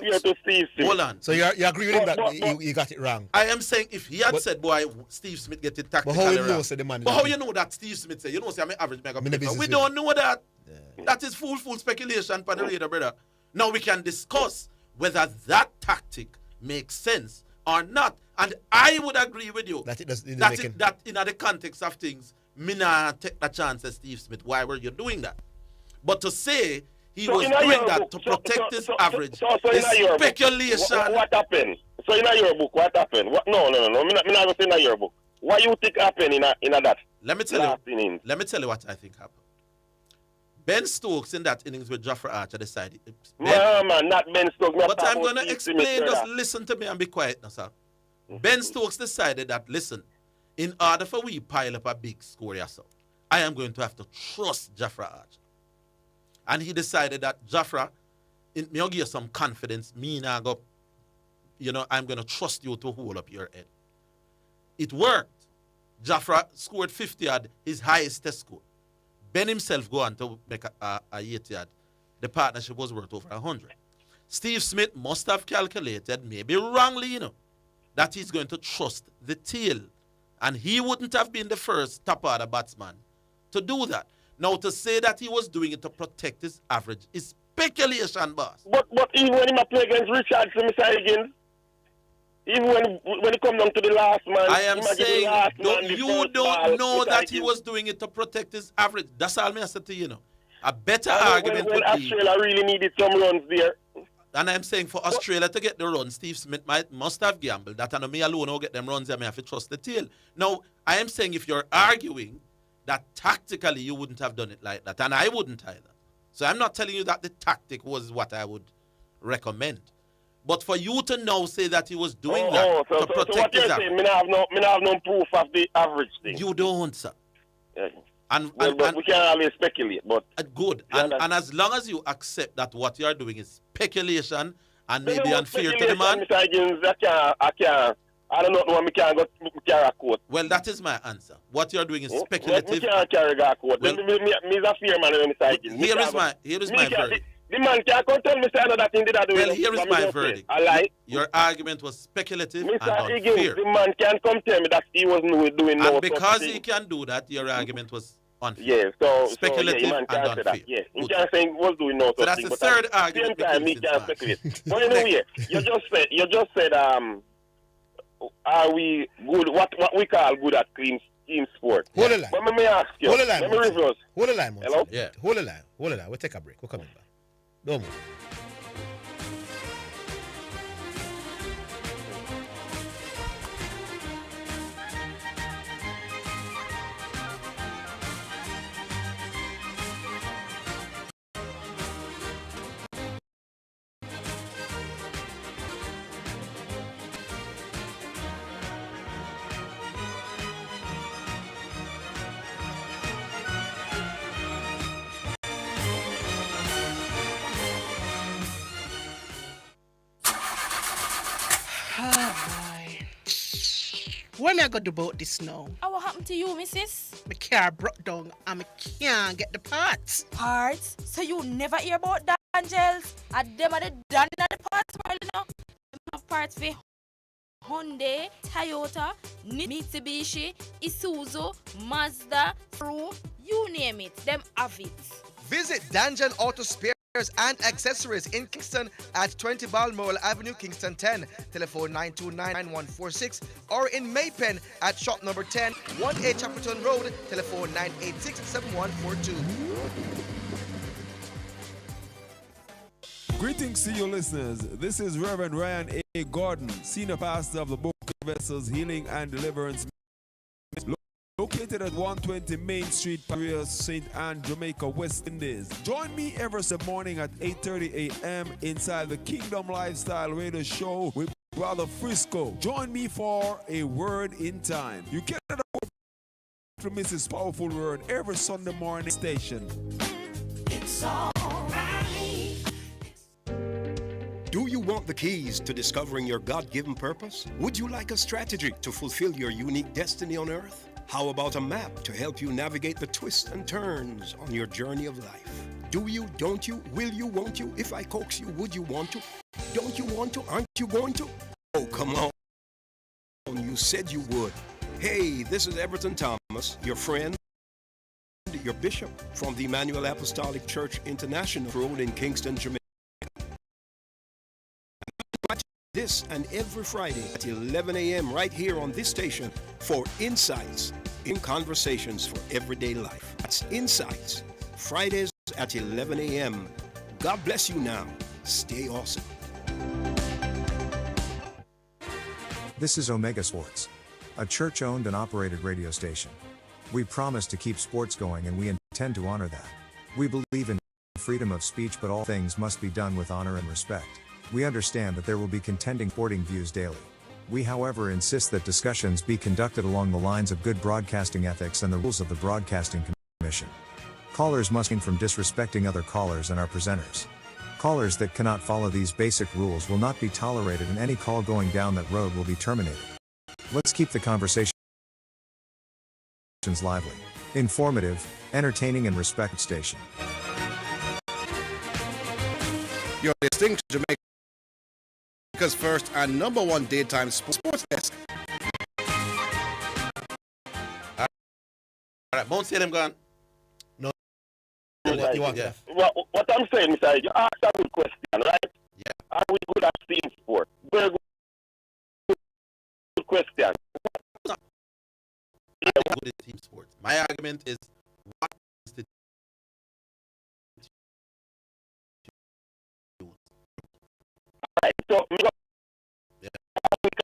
hold on. So you agree with him that he got it wrong? I am saying if he had said, boy, Steve Smith get it tactically wrong. But how you know that Steve Smith say? You know, say I'm an average mega player. We don't know that. Yeah. That is full speculation for the radar, brother. Now we can discuss whether that tactic makes sense or not. And I would agree with you that in the context of things, me not take the chance as Steve Smith. Why were you doing that? But to say he was doing that to protect his average is speculation. What happened? So in your book, what happened? No. Me not going to say in your book. What you think happened in that? Let me tell you what I think happened. Ben Stokes in that innings with Jafra Archer decided. No, man, not Ben Stokes. But I'm going to explain. Just listen to me and be quiet now, sir. Ben Stokes decided that, listen, in order for we pile up a big score yourself, I am going to have to trust Jafra Archer. And he decided that Jafra, me give you some confidence, me now go, I'm going to trust you to hold up your head. It worked. Jafra scored 50 at his highest test score. Ben himself go on to make a 80 yard. The partnership was worth over 100. Steve Smith must have calculated, maybe wrongly, that he's going to trust the tail. And he wouldn't have been the first top order batsman to do that. Now, to say that he was doing it to protect his average is speculation, boss. But even when he play against Richardson, Mr. Higgins, even when he come down to the last man, I am saying you don't know that he was doing it to protect his average. That's all I said to you. A better argument would be Australia really needed some runs there. And I'm saying for Australia to get the run, Steve Smith must have gambled that, and me alone will get them runs. I may have to trust the tail. Now, I am saying if you're arguing that tactically you wouldn't have done it like that, and I wouldn't either. So I'm not telling you that the tactic was what I would recommend. But for you to now say that he was doing that to protect his average. Me have no proof of the average thing. You don't, sir. Yeah. But we can't always speculate. But good. And as long as you accept that what you are doing is speculation and maybe unfair to the man. I don't know me can't go carry a quote. Well, that is my answer. What you are doing is speculative. Me can't carry a quote. Well, me is a fear man, Mr. Higgins. Here is my verdict. The man can't come tell me that thing did I do. Well, here is my verdict. I lie. Your argument was speculative Mr. and unfair. Higgins, the man can't come tell me that he wasn't doing no. And because he can do that, your argument was Yeah, so speculative yeah, man and can't say that. unfair. Yeah, he can't say he was doing no So such that's thing. the But third at the argument. same time, he can't speculate. But anyway, you just said are we good? What we call good at team sport? Hold the line. But let me ask you. Hold the line. Let me reverse. Hold the line, Monty. Hello? Yeah. Hold the line. Hold the line. We'll take a break. We're coming back. Don't move. What am I going to do about this now? What happened to you, missus? My car broke down and I can't get the parts. Parts? So you never hear about Dangels? And them are the done in the parts world, you know? Them have parts for Hyundai, Toyota, Mitsubishi, Isuzu, Mazda, Subaru, you name it. Them have it. Visit Danjan Auto Spares and Accessories in Kingston at 20 Balmoral Avenue, Kingston 10. Telephone 929-9146, or in Maypen at shop number 10, 1A Chapperton Road. Telephone 986-7142. Greetings to you listeners. This is Reverend Ryan A. Gordon, Senior Pastor of the Book of Vessels Healing and Deliverance Ministry, located at 120 Main Street, Paris, St. Anne, Jamaica, West Indies. Join me every Sunday morning at 8:30 a.m. inside the Kingdom Lifestyle Radio Show with Brother Frisco. Join me for a word in time. You get a word to miss this powerful word every Sunday morning station. It's all right. Do you want the keys to discovering your God-given purpose? Would you like a strategy to fulfill your unique destiny on earth? How about a map to help you navigate the twists and turns on your journey of life? Do you, don't you, will you, won't you? If I coax you, would you want to? Don't you want to? Aren't you going to? Oh, come on. You said you would. Hey, this is Everton Thomas, your friend, your bishop from the Emmanuel Apostolic Church International Road in Kingston, Jamaica. This and every Friday at 11 a.m. right here on this station for Insights in Conversations for Everyday Life. That's Insights, Fridays at 11 a.m. God bless you now. Stay awesome. This is Omega Sports, a church-owned and operated radio station. We promise to keep sports going and we intend to honor that. We believe in freedom of speech, but all things must be done with honor and respect. We understand that there will be contending sporting views daily. We, however, insist that discussions be conducted along the lines of good broadcasting ethics and the rules of the Broadcasting Commission. Callers must refrain from disrespecting other callers and our presenters. Callers that cannot follow these basic rules will not be tolerated, and any call going down that road will be terminated. Let's keep the conversations lively, informative, entertaining, and respected station. You're listening to Jamaica's first and number one daytime sports desk. All right, Mount Salem gone. No. You want what I'm saying is you asked a good question, right? Yeah. Are we good at team sport? Very good question. Yeah, good at team sports. My argument is what is the right, so yeah.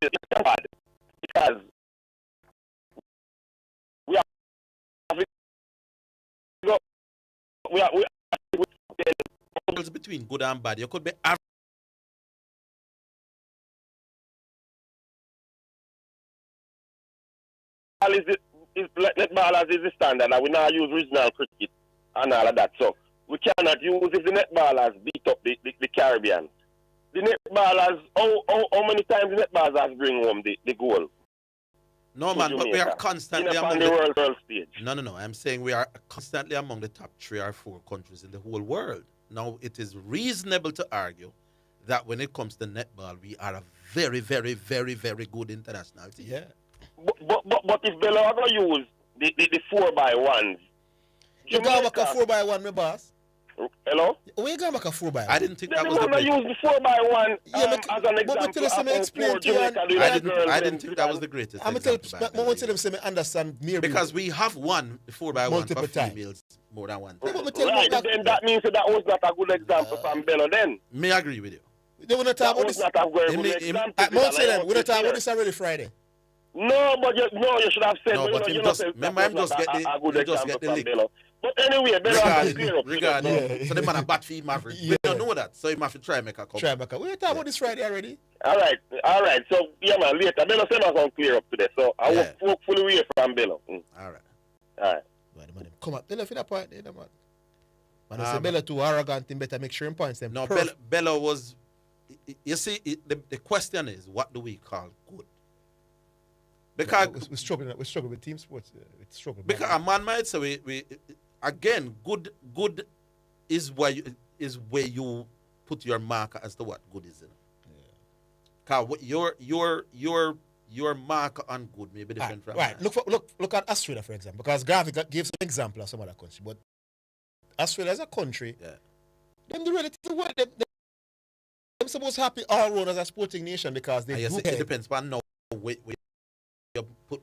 Because we are between good and bad. You could be average. Netball is the standard, and we now use regional cricket and all of that. So we cannot use if the netballers beat up the Caribbean. The netballers, how many times the netballers bring home the goal? No, man, but we are constantly among the world stage. No. I'm saying we are constantly among the top 3 or 4 countries in the whole world. Now, it is reasonable to argue that when it comes to netball, we are a very, very, very, very good international team. Yeah. But if they are going to use the 4x1s You got back a 4x1, my boss. Hello? Where you going back a 4x1? I didn't think that was the greatest. Use the 4x1 as an example. But tell us, explain to you. I didn't think that was the greatest. I'm going to tell them, say, understand me. Because we have one 4x1 multiple for females more than one time. Right, then that means that was not a good example from Bello then. May I agree with you. They want to talk about this. Not a very good example. At Mount Salem, we're not talking about this already Friday. No, but you should have said. No, but him just get the lick. But anyway, Bello has to clear up. Regarding, so the man a bat feed Maverick. We don't know that, so he must try make a come. We're talking about this Friday already. All right. So yeah, man. Later, Bello said I'm gonna clear up today. So I will walk fully away from Bello. All right. Come on, tell us that point, man. Man, I say Bello too arrogant. Him better make sure him points them. No, Bello was. You see, the question is, what do we call good? Because we struggle with team sports. It's struggle. Because a man might say we again good is where you put your marker as to what good is. Because your marker on good may be different from right. Look at Australia, for example. Because Graphic gives an example of some other country, but Australia as a country, them the relative well, them supposed happy all round as a sporting nation because they do it depends on now where you put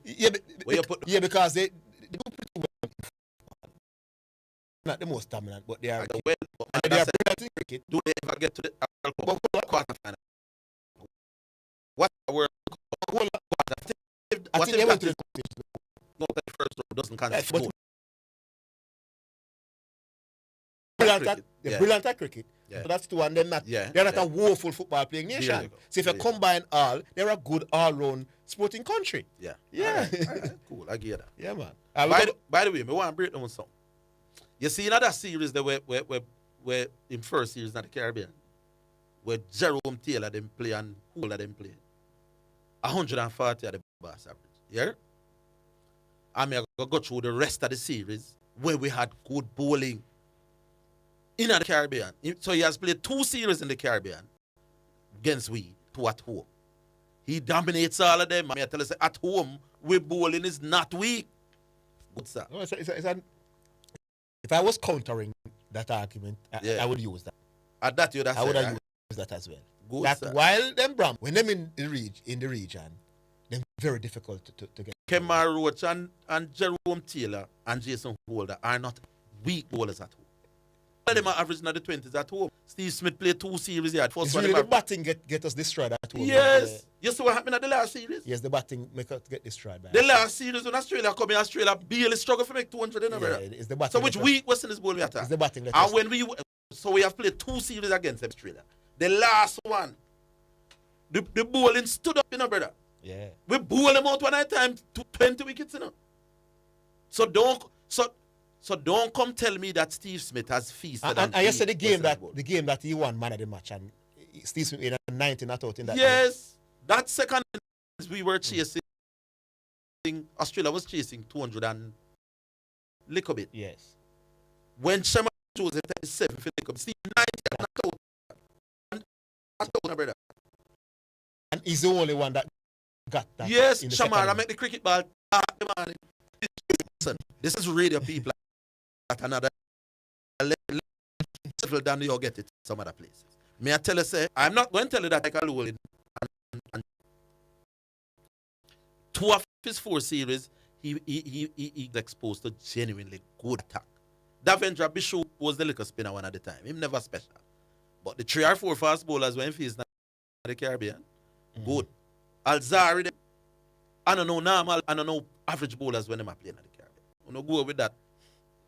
because they do pretty well. Not the most dominant, but they are well. They are brilliant in cricket. Do they ever get to the quarterfinal? What World Cup? I think they went to the no, the first round doesn't count. Brilliant at cricket. So that's two, and they're not a woeful football playing nation. So if you combine all, they're a good all-round sporting country. Yeah. Right. Cool, I get that. Yeah, man. By the way, I want to break down something. You see another series that where in first series in the Caribbean, where Jerome Taylor them play and who them play. 140 at the boss average. Yeah? I'm going to go through the rest of the series where we had good bowling in the Caribbean. So he has played 2 series in the Caribbean against we, 2 at home. He dominates all of them. I tell you, at home, we bowling is not weak. Good sir. No, if I was countering that argument, I would use that. At that you I would have used that as well. Good, that sir. While them when them in the region, they're very difficult to get. Kemar Roach and Jerome Taylor and Jason Holder are not weak bowlers at home. All of them are averaging at the 20s at home. Steve Smith played 2 series here. It's really the batting get us destroyed at home. Yes. You see what happened at the last series? Yes, the batting make us get destroyed. The last series when Australia come in, Australia barely struggle to make 200 in it's the batting. So which week was in this bowl we attack? It's the batting. And when we have played 2 series against Australia. The last one, the bowling stood up, brother. Yeah. We bowl them out one at a time, 20 wickets, So don't come tell me that Steve Smith has feasted. And I said the game that he won man of the match, and Steve Smith in 19 not out in that. Yes, that second we were chasing. Australia was chasing 200 and little bit. Yes. When Shema Joseph 37 for little bit, Steve 90 and not out, brother. And he's the only one that got that. Yes, Shamara make the cricket ball. Listen, this is radio people at another level than you get it some other places. May I tell you, say, I'm not going to tell you that I can roll in. And 2 of his 4 series, he exposed to genuinely good attack. Davendra Bishop was the little spinner one at the time. Him never special. But the 3 or 4 fast bowlers when he's in the Caribbean, good. Alzari, I don't know normal, I don't know average bowlers when they are playing in the Caribbean. I'm not go with that.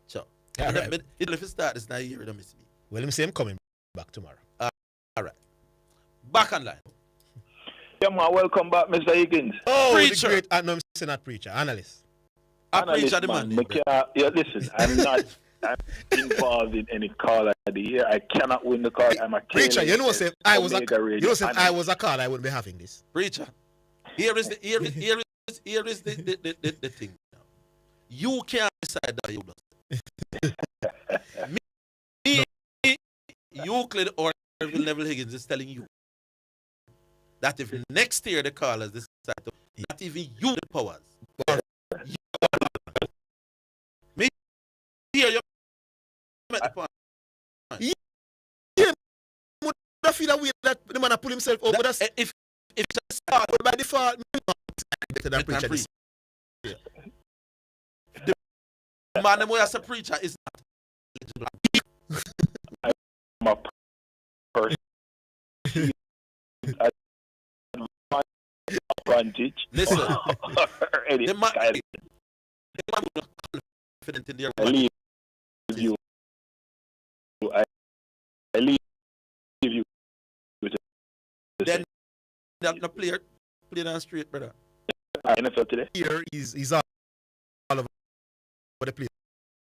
Sure. Right. If you start this now, you don't miss me. Well, let me say I'm coming back tomorrow. All right. Back online. Yeah, man, welcome back, Mr. Higgins. Oh, preacher. The great, no, I'm saying not preacher, analyst. Preacher, the man. Yeah, listen, I'm not involved in any call of the year. I cannot win the call. I'm a preacher. You know, if I was a call, I wouldn't be having this. Preacher. Here is the thing. You can't decide that you lost. Me, Euclid or Neville Higgins is telling you that if next year the callers decide to, not even you the powers. Me here, Yeah, I feel that way that the man pull himself over. That's if start by default, better than preacher. This. Yeah. The man who has a preacher is not I'm a person. Advantage. Listen, the man confident in their I leave you. I leave you. Then the player playing on straight, brother. NFL today. Here he's all over the place.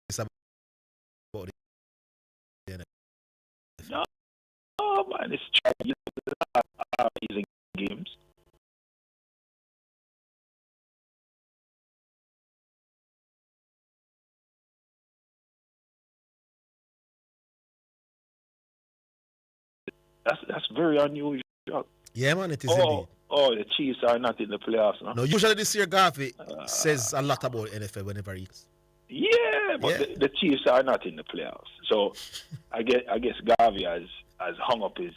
It's about the NFL. No, man, it's amazing games. That's very unusual. Yeah, man, it is indeed. Oh, the Chiefs are not in the playoffs now. No, usually this year, Garvey says a lot about NFL whenever he's. Yeah, but yeah. The Chiefs are not in the playoffs. So I guess Garvey has hung up his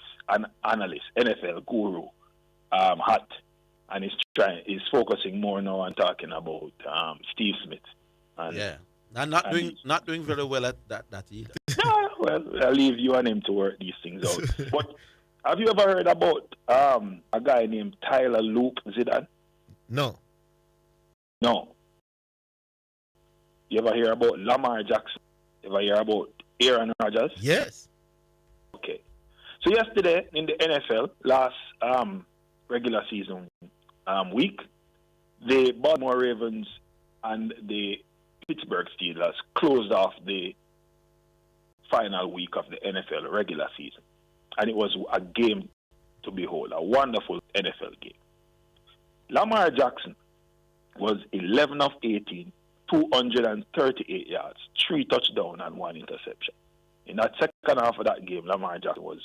analyst, NFL guru, hat, and he's focusing more now on talking about Steve Smith. And, yeah, and not doing very well at that either. No, well, I'll leave you and him to work these things out. But have you ever heard about a guy named Tyler Luke Zidane? No. You ever hear about Lamar Jackson? You ever hear about Aaron Rodgers? Yes. Okay. So yesterday in the NFL, last regular season week, the Baltimore Ravens and the Pittsburgh Steelers closed off the final week of the NFL regular season. And it was a game to behold, a wonderful NFL game. Lamar Jackson was 11 of 18, 238 yards, 3 touchdowns and 1 interception. In that second half of that game, Lamar Jackson was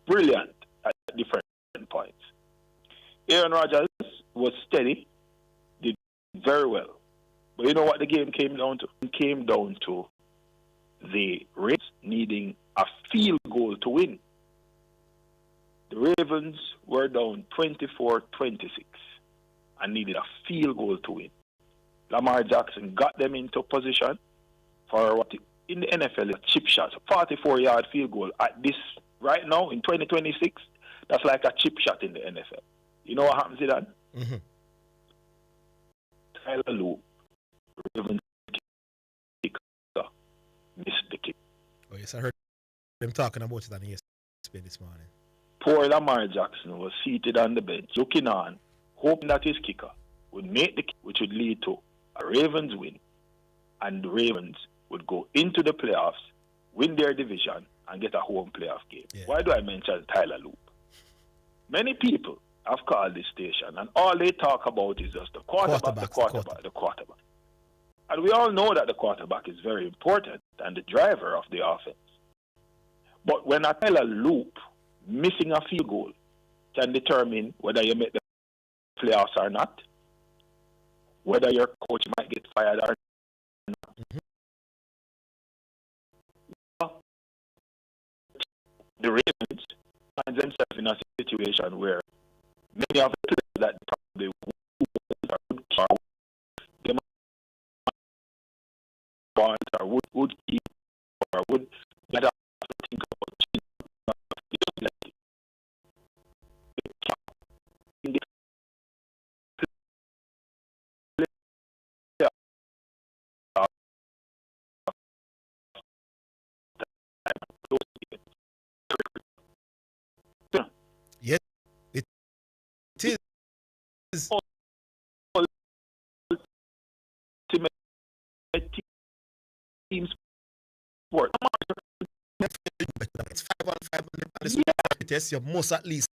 brilliant at different points. Aaron Rodgers was steady, did very well. But you know what the game came down to? It came down to the Ravens needing a field goal to win. The Ravens were down 24-26 and needed a field goal to win. Lamar Jackson got them into position for what in the NFL is a chip shot, a 44-yard field goal. At this right now in 2026, that's like a chip shot in the NFL. You know what happens to that? Mm-hmm. Tyler Luke, Ravens kicker, missed the kick. Oh yes, I heard them talking about it on ESPN this morning. Poor Lamar Jackson was seated on the bench, looking on, hoping that his kicker would make the kick, which would lead to a Ravens win, and the Ravens would go into the playoffs, win their division, and get a home playoff game. Yeah. Why do I mention Tyler Luke? Many people have called this station, and all they talk about is just the quarterback. And we all know that the quarterback is very important and the driver of the offense. But when a Tyler Luke missing a field goal can determine whether you make the playoffs or not, whether your coach might get fired or not. Mm-hmm. The Ravens find themselves in a situation where many of the players that probably would keep or would get up to think about Yes, it is. Team sport. It's 5-on-5 test. You must at least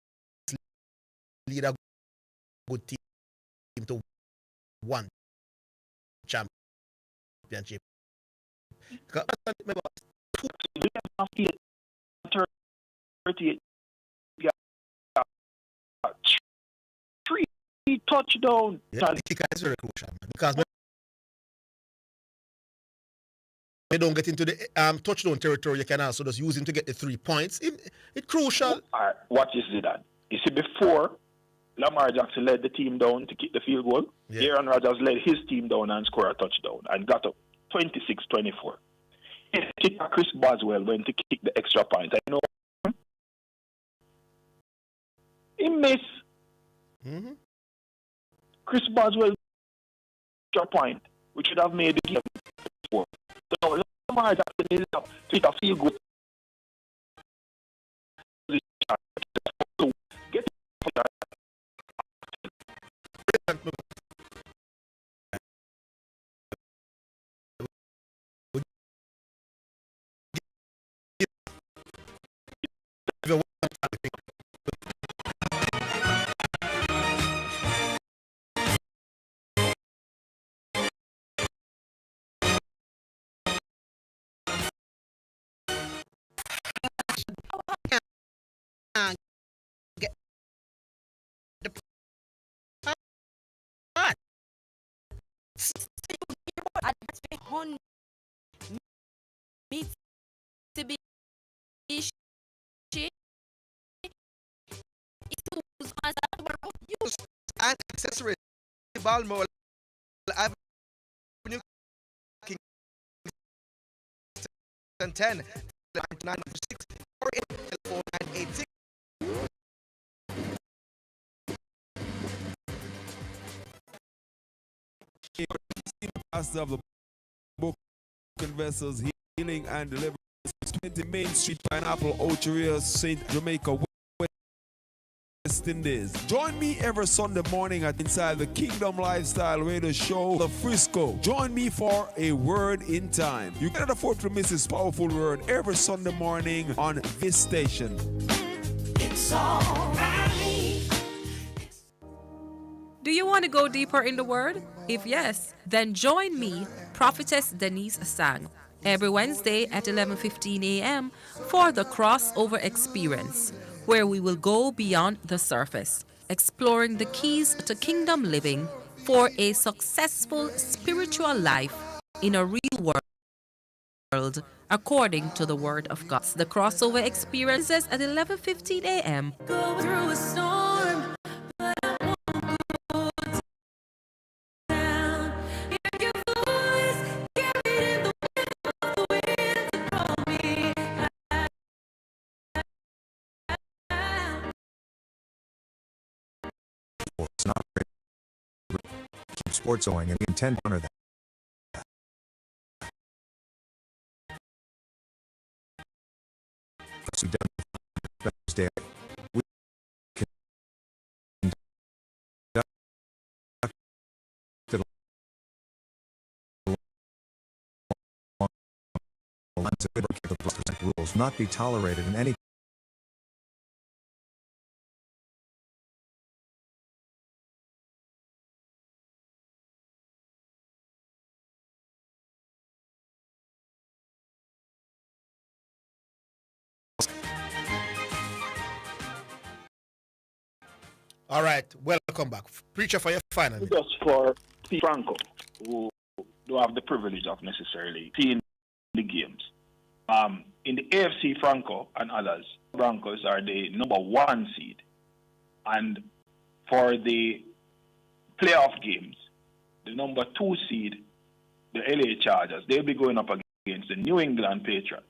lead a good team to one championship. 38 3 touchdown. Yeah, the kicker is very crucial, man, because they don't get into the touchdown territory, you can also just use him to get the 3 points. It's crucial. All right, what is it that? You see, before Lamar Jackson led the team down to kick the field goal, Aaron Rodgers led his team down and scored a touchdown and got up 26-24. Chris Boswell went to kick the extra point. I know he missed. Chris Boswell extra point, which should have made the game before. So Lamar Jackson is up to hit a field goal. Get And accessories. Balmoral Avenue, Kingston 10, 996, or in telephone 986. Pastor of the Book and Vessels Healing and Deliverance, 20 Main Street, Pineapple, Ochoria, St. Jamaica, West Indies. Join me every Sunday morning at Inside the Kingdom Lifestyle Radio Show, The Frisco. Join me for a Word in Time. You cannot afford to miss this powerful word every Sunday morning on this station. It's alright. Do you want to go deeper in the Word? If yes, then join me, Prophetess Denise Sang, every Wednesday at 11:15 a.m. for the Crossover Experience, where we will go beyond the surface, exploring the keys to kingdom living for a successful spiritual life in a real world, according to the Word of God. The Crossover Experiences at 11:15 a.m. Go through a storm, but I won't go down. Hear your voice carried in the wind of the wind to call me out. It's not keep sports going, and we intend to honor that. So Thursday, we conducted rules not be tolerated in any. All right, welcome back. Preacher for your final. Just for P. Franco, who don't have the privilege of necessarily seeing the games. In the AFC, Franco and others, Broncos are the #1 seed. And for the playoff games, the #2 seed, the LA Chargers, they'll be going up against the New England Patriots.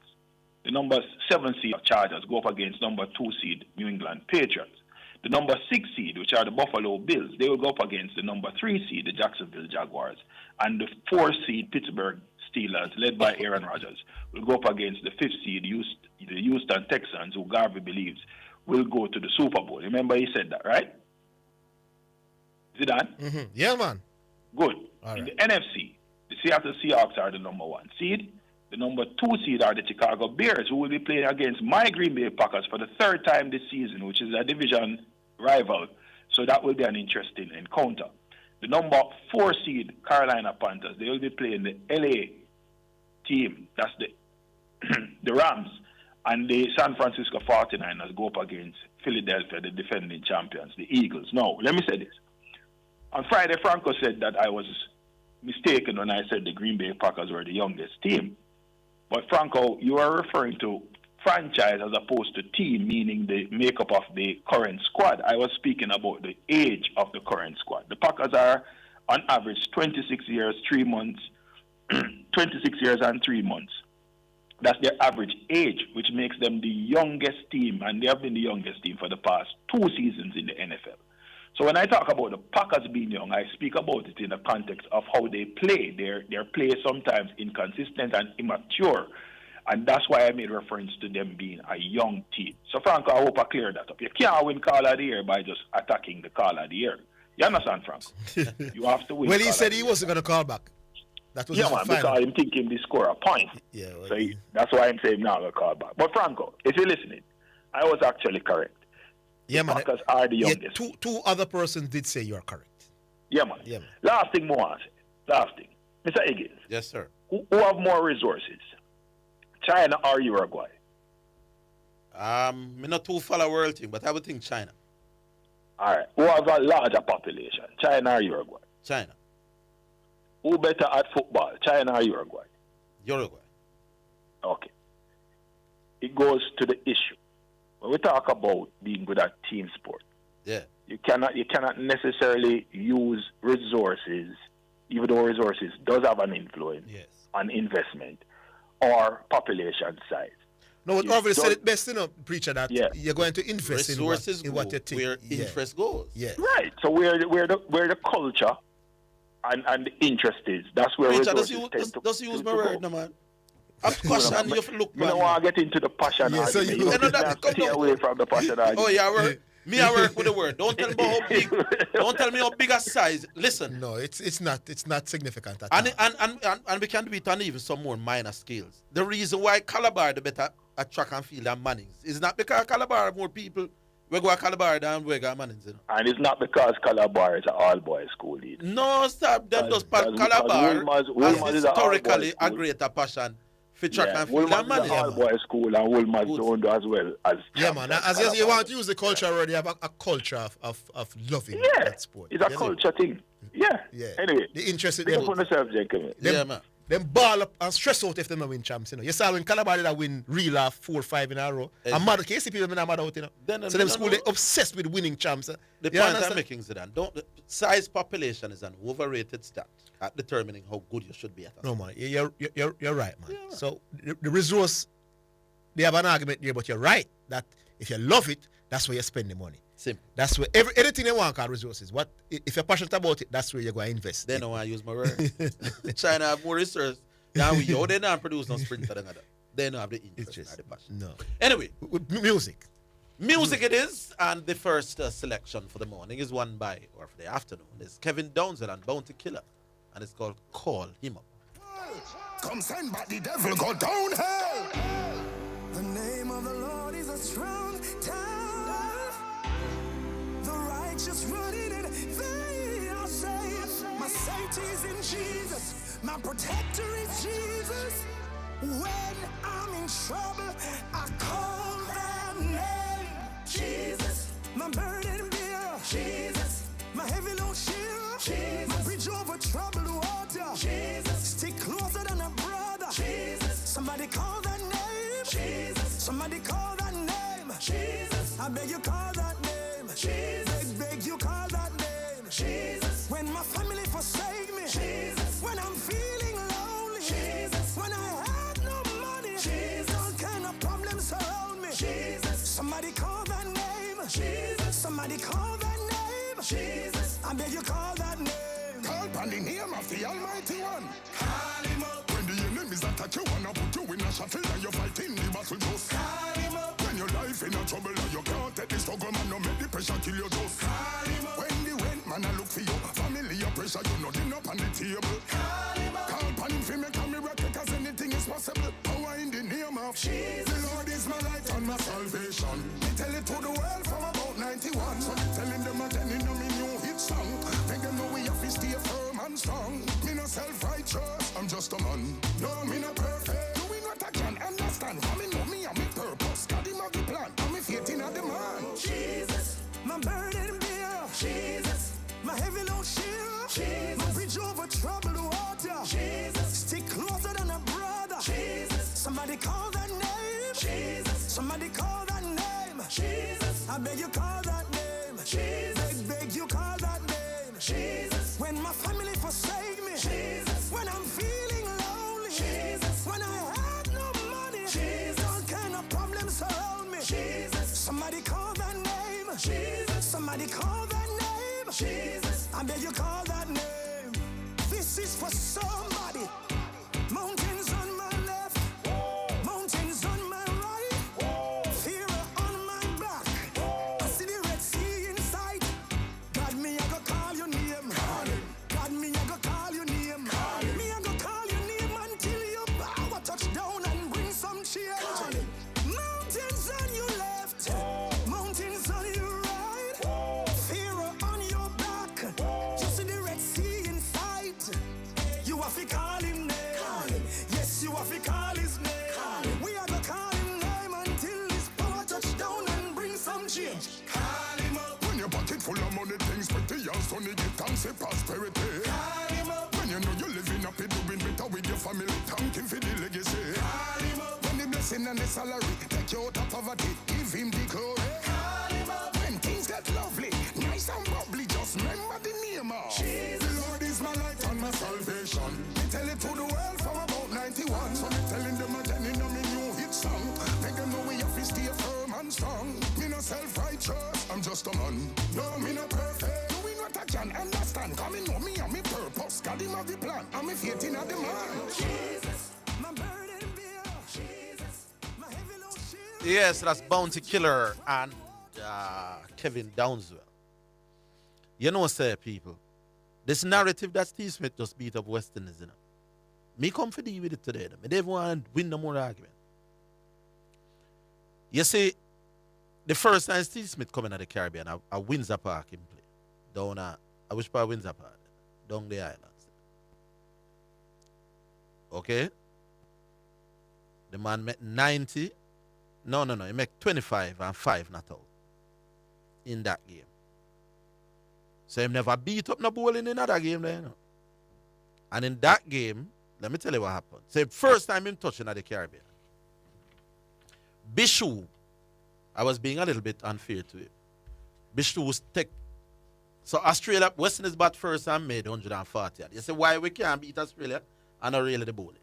The #7 seed Chargers go up against #2 seed New England Patriots. The #6 seed, which are the Buffalo Bills, they will go up against the #3 seed, the Jacksonville Jaguars. And the 4 seed Pittsburgh Steelers, led by Aaron Rodgers, will go up against the 5th seed, the Houston Texans, who Garvey believes will go to the Super Bowl. Remember he said that, right? Is it done? Mm-hmm. Yeah, man. Good. All In right. the NFC, the Seattle Seahawks are the #1 seed. The #2 seed are the Chicago Bears, who will be playing against my Green Bay Packers for the 3rd time this season, which is a division rival. So that will be an interesting encounter. The #4 seed Carolina Panthers, they will be playing the LA team, that's the Rams, and the San Francisco 49ers go up against Philadelphia, the defending champions, the Eagles. Now, let me say this. On Friday, Franco said that I was mistaken when I said the Green Bay Packers were the youngest team. But Franco, you are referring to franchise as opposed to team, meaning the makeup of the current squad. I was speaking about the age of the current squad. The Packers are on average 26 years, 3 months, 26 years and 3 months. That's their average age, which makes them the youngest team, and they have been the youngest team for the past 2 seasons in the NFL. So when I talk about the Packers being young, I speak about it in the context of how they play. Their play is sometimes inconsistent and immature, and that's why I made reference to them being a young team. So Franco, I hope I clear that up. You can't win Call of the Year by just attacking the Call of the Year. You understand, Franco? You have to win. Well, he said he wasn't going to call back. That was man, because I'm thinking they score a point. Yeah, well, so that's why I'm saying now I'll call back. But Franco, if you're listening, I was actually correct. Yeah, man. Packers are the youngest. Two other persons did say you are correct. Yeah, man. Last thing, last thing. Mr. Higgins. Yes, sir. Who have more resources, China or Uruguay? Me not too follow world thing, but I would think China. All right. Who have a larger population, China or Uruguay? China. Who better at football, China or Uruguay? Uruguay. Okay. It goes to the issue. When we talk about being good at team sport, you cannot necessarily use resources, even though resources does have an influence on investment or population size. No, what Orville said it best, preacher, that you're going to invest in what you think. Where interest goes. Yeah. Right. So where the culture and the interest is, that's where preacher, resources does use my word, no, man. A passion, you have to look, man. You don't want to get into the passion argument. So you stay away from the passion argument. Oh, yeah, I work with the word. Don't tell me how big. Don't tell me how big a size. Listen. No, it's not significant at all. And we can do it on even some more minor scales. The reason why Calabar the better at track and field than Mannings is not because Calabar have more people. We go to Calabar than we go to Mannings. And it's not because Calabar is an all-boys school either. No, stop. Them does Calabar has historically a greater passion. Wolmer's is a all-boys school, and Wolmer's don't do as well as. Yeah, man. As you want to use the culture already, you have a culture of loving that sport. It's a culture thing. Yeah. Anyway, the interest in them. On the subject, man. Them ball up and stress out if them win champs. You saw when Calabar did win real 4-5 in a row. And mad, can you see people mad out? So them school they obsessed with winning champs. The point I'm making is that size population is an overrated stat at determining how good you should be at. No man, you're right, man. Yeah. So the resource, they have an argument there, but you're right that if you love it, that's where you spend the money. Simple. That's where anything they want called resources. What if you're passionate about it? That's where you're going to invest. They know I use my word. China have more research than we. They don't produce no sprinter than that. They don't have the interest. The passion. No. Anyway, music it is, and the first selection for the morning is one by, or for the afternoon, is Kevin Downsell and Bounty Killer, and it's called "Call Him Up." Come send back the devil, go down hell. The name of the Lord is a strong tower. The righteous run in it, they are safe. My safety is in Jesus. My protector is Jesus. When I'm in trouble, I call that name. Jesus. My burden bearer. Jesus. My heavy load shield. Jesus. My bridge over troubled water. Jesus. Stick closer than a brother. Jesus. Somebody call that name. Jesus. Somebody call that name. Jesus. I beg you call that name. Jesus. Beg you call that name. Jesus. When my family forsake me. Jesus. When I'm feeling lonely. Jesus. When I have no money. Jesus. All kind of problems surround me. Jesus. Somebody call that name. Jesus. Somebody call that name. Jesus. I beg you call that name. Call upon the name of the Almighty One. Call him up. When the enemies attack you, wanna put you in a shuttle and you're fighting the battle just. Call him up. When your life in a trouble and you can't take the struggle, man, no make the pressure kill you just. Call him up. When the rent man I look for you, family your pressure, you know dinner up on the table. Call him up. Call upon him for make a miracle, cause anything is possible. Power in the name of Jesus. The Lord is my light and my salvation. Me tell it to the world from about 91. So me telling them again in me new hit song. Make them know we have to stay firm and strong. Me no self-righteous, I'm just a man. No, me not perfect. Doing what I can understand. For me know me and me purpose. God him have the plan. And me faith in the man. Jesus. My burden bearer. Jesus. My heavy load shield. Jesus. My bridge over troubled water. Jesus. Stick closer than a brother. Jesus. Somebody call that name. Jesus. I beg you call that name. Jesus. Beg you call that name. Jesus. When my family forsake me. Jesus. When I'm feeling lonely. Jesus. When I have no money. Jesus. All kind of problems surround me. Jesus. Somebody call that name. Jesus. Somebody call that name. Jesus. I beg you call that name. This is for somebody. Mountains on my left. Mountains on my right. Fear on my back. I see the Red Sea inside. God, me, I go call your name. God, me, I go call your name. Me, I go call your name until your power touch down and bring some change. Mountains on your left. Mountains on your right. Fear on your back. You see the Red Sea inside. You have to call him name. Yes, you have to call his name. We are going to call him name until his power touch down and bring some change. Call him up. When your pocket full of money, things pretty and sunny, give thanks for prosperity. Call him up. When you know you're living happy, doing better with your family, thank him for the legacy. Call him up. When the blessing and the salary, take you out of poverty, give him the glory. Call him up. When things get lovely, nice and bubbly, just remember the name of Jesus. The Lord is my light and my salvation. Me tell it to the world from about 91. So me telling them again in a me new hit song. Make them know we have to stay firm and strong. Me no self-righteous, I'm just a man. No, me no perfect. Doing what I can understand. Come in know me and me purpose. God him have the plan. And me faith in a the man. Jesus. My burden bear. Jesus. My heavy load shield. Yes, that's Bounty Killer and Kevin Downswell. You know, sir, people, this narrative that Steve Smith just beat up Westerners, you know, me come for deal with it today. Me don't want to win no more argument. You see, the first time Steve Smith coming at the Caribbean, at Windsor Park in play. Down I wish part Windsor Park, down the islands. Okay? The man met 90. No, he make 25 and 5 not out in that game. So he never beat up no bowling in another game there, you know. And in that game, let me tell you what happened. So first time him touching at the Caribbean. Bishu, I was being a little bit unfair to him. Bishu was take. So Australia, Western is bat first and made 140. You say why we can't beat Australia and not really the bowling.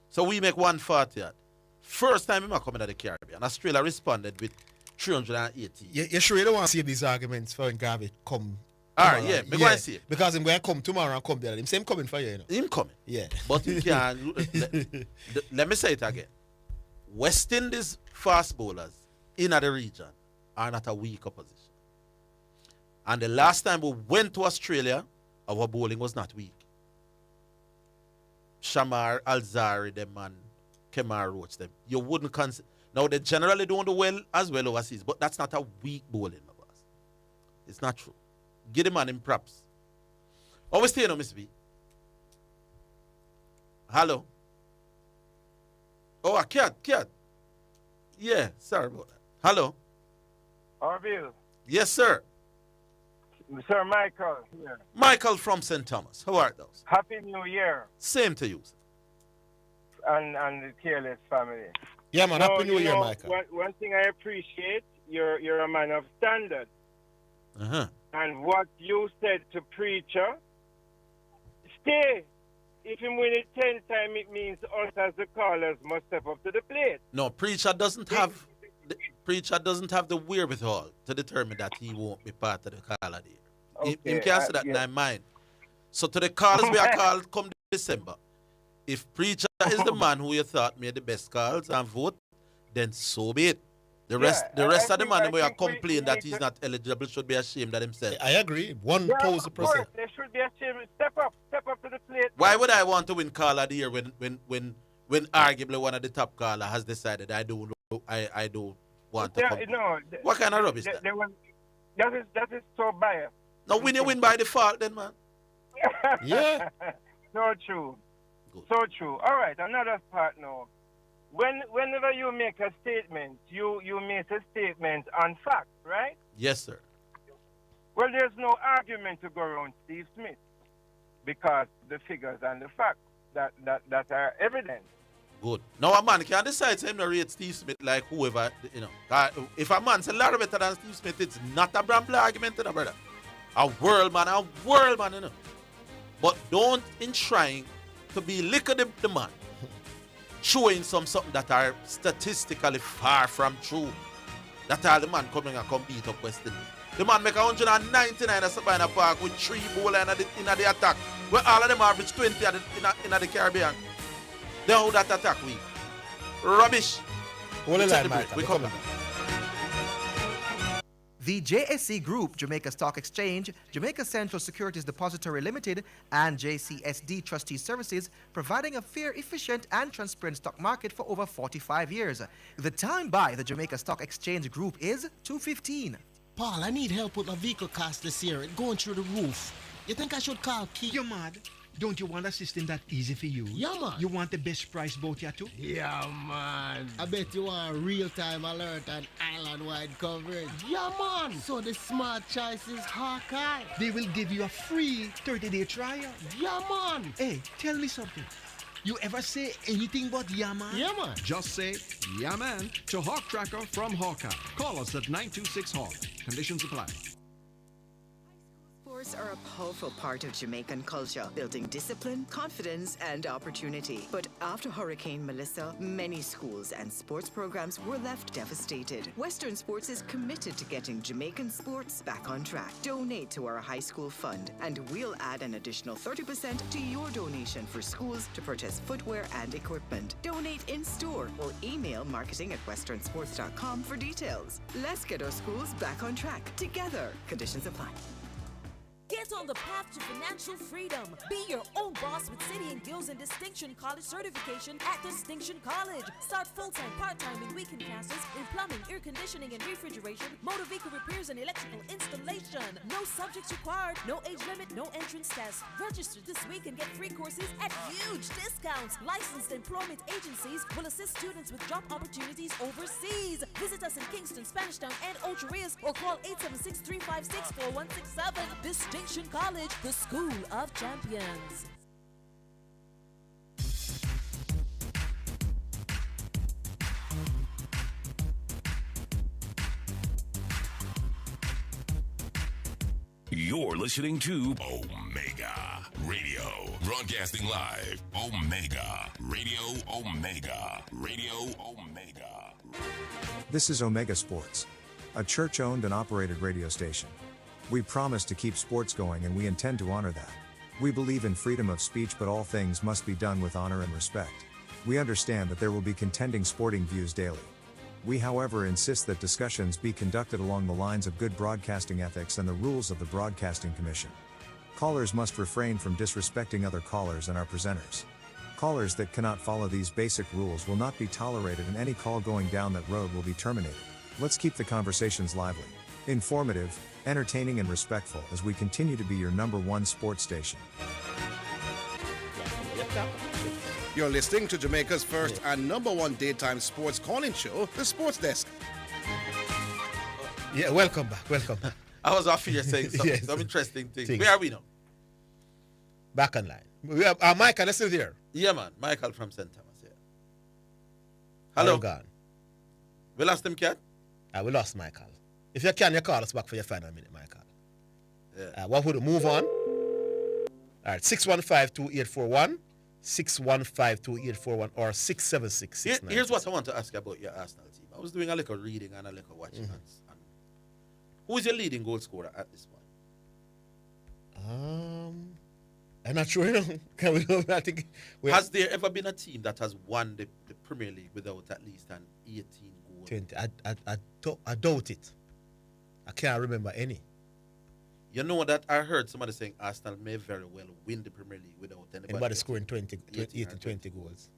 So we make 140. First time him coming at the Caribbean. Australia responded with 380. You sure you don't want to see these arguments for when Garvey come? All right, yeah, me going to see it. Because him going to come tomorrow and come there. Him same coming for you, you know. Him coming. Yeah. But he can let me say it again. West Indies fast bowlers in the region are not a weak opposition. And the last time we went to Australia, our bowling was not weak. Shamar, Alzari, them and Kemar Roach, them. You wouldn't consider. Now, they generally don't do well as well overseas, but that's not a weak bowling, my boss. It's not true. Give the man in props. Always stay on, Miss B. Hello. Oh, a cat. Yeah, sorry about that. Hello. Orville. Yes, sir. Sir Michael here. Michael from St. Thomas. How are those? Happy New Year. Same to you, sir. And the Careless family. Yeah, man. Happy New Year, Michael. One thing I appreciate, you're a man of standard. Uh-huh. And what you said to Preacher, stay. If he win it 10 times, it means us as the callers must step up to the plate. No, Preacher doesn't have the wherewithal to determine that he won't be part of the caller there. Okay, Him can't say that in my mind. So to the callers we are called come December. If Preacher is the man who you thought made the best calls and vote, then so be it. The rest of the man who are complaining that he's not eligible should be ashamed of himself. I agree. 1,000%. They should be ashamed. Step up to the plate. Why would I want to win caller of the year when arguably one of the top caller has decided I don't want to come? No, what kind of rubbish that? That is so biased. Now when you win by default then, man. Yeah. So true. Good. So true. All right, another part now. Whenever you make a statement, you make a statement on fact, right? Yes, sir. Well, there's no argument to go around Steve Smith because the figures and the facts that are evident. Good. Now a man can decide to him to rate Steve Smith like whoever, you know. If a man's a lot better than Steve Smith, it's not a Bramble argument, you know, brother. A world man, you know. But don't in trying to be liquor the man, showing something that are statistically far from true. That all the man coming and come beat up West Indies. The man make 199 at Sabina Park with 3 bowlers in the attack. Where all of them average 20 in the Caribbean. Then how that attack we? Rubbish. Hold the line, Mike. We come back. The JSC Group, Jamaica Stock Exchange, Jamaica Central Securities Depository Limited, and JCSD Trustee Services, providing a fair, efficient, and transparent stock market for over 45 years. The time by the Jamaica Stock Exchange Group is 2:15. Paul, I need help with my vehicle cost this year, going through the roof. You think I should call Keith? You're mad. Don't you want a system that easy for you? Yeah, man. You want the best price boat here too? Yeah, man. I bet you want real-time alert and island-wide coverage. Yeah, man. So the smart choice is Hawkeye. They will give you a free 30-day trial. Yeah, man. Hey, tell me something. You ever say anything but yeah, man? Yeah, man. Just say yeah, man to Hawk Tracker from Hawkeye. Call us at 926-HAWK. Conditions apply. Sports are a powerful part of Jamaican culture, building discipline, confidence, and opportunity. But after Hurricane Melissa, many schools and sports programs were left devastated. Western Sports is committed to getting Jamaican sports back on track. Donate to our high school fund, and we'll add an additional 30% to your donation for schools to purchase footwear and equipment. Donate in store or email marketing@westernsports.com for details. Let's get our schools back on track together. Conditions apply. Get on the path to financial freedom. Be your own boss with City and Guilds and Distinction College certification at Distinction College. Start full-time, part-time, and weekend classes in plumbing, air conditioning, and refrigeration, motor vehicle repairs, and electrical installation. No subjects required, no age limit, no entrance test. Register this week and get free courses at huge discounts. Licensed employment agencies will assist students with job opportunities overseas. Visit us in Kingston, Spanish Town, and Ocho Rios, or call 876-356-4167. Distinction College, the school of champions. You're listening to Omega Radio, broadcasting live. Omega Radio, Omega Radio, Omega. This is Omega Sports, a church-owned and operated radio station. We promise to keep sports going, and we intend to honor that. We believe in freedom of speech, but all things must be done with honor and respect. We understand that there will be contending sporting views daily. We, however, insist that discussions be conducted along the lines of good broadcasting ethics and the rules of the Broadcasting Commission. Callers must refrain from disrespecting other callers and our presenters. Callers that cannot follow these basic rules will not be tolerated, and any call going down that road will be terminated. Let's keep the conversations lively, informative, entertaining, and respectful as we continue to be your #1 sports station. You're listening to Jamaica's first and #1 daytime sports calling show, The Sports Desk. Yeah, welcome back. I was off here saying something, Yes. some interesting things. Where are we now? Back online. We have Michael is still there. Yeah, man. Michael from St. Thomas here. Hello. Gone. We lost him, Cat? We lost Michael. If you can, you call us back for your final minute, Michael. Yeah. What would move on? All right, 615-2841, 615-2841, or 676-69. Here's what I want to ask you about your Arsenal team. I was doing a little reading and a little watching. And who is your leading goal scorer at this point? I'm not sure. I think has there ever been a team that has won the Premier League without at least an 18 goal? 20. I doubt it. I can't remember any. You know that I heard somebody saying Arsenal may very well win the Premier League without anybody scoring 20 goals.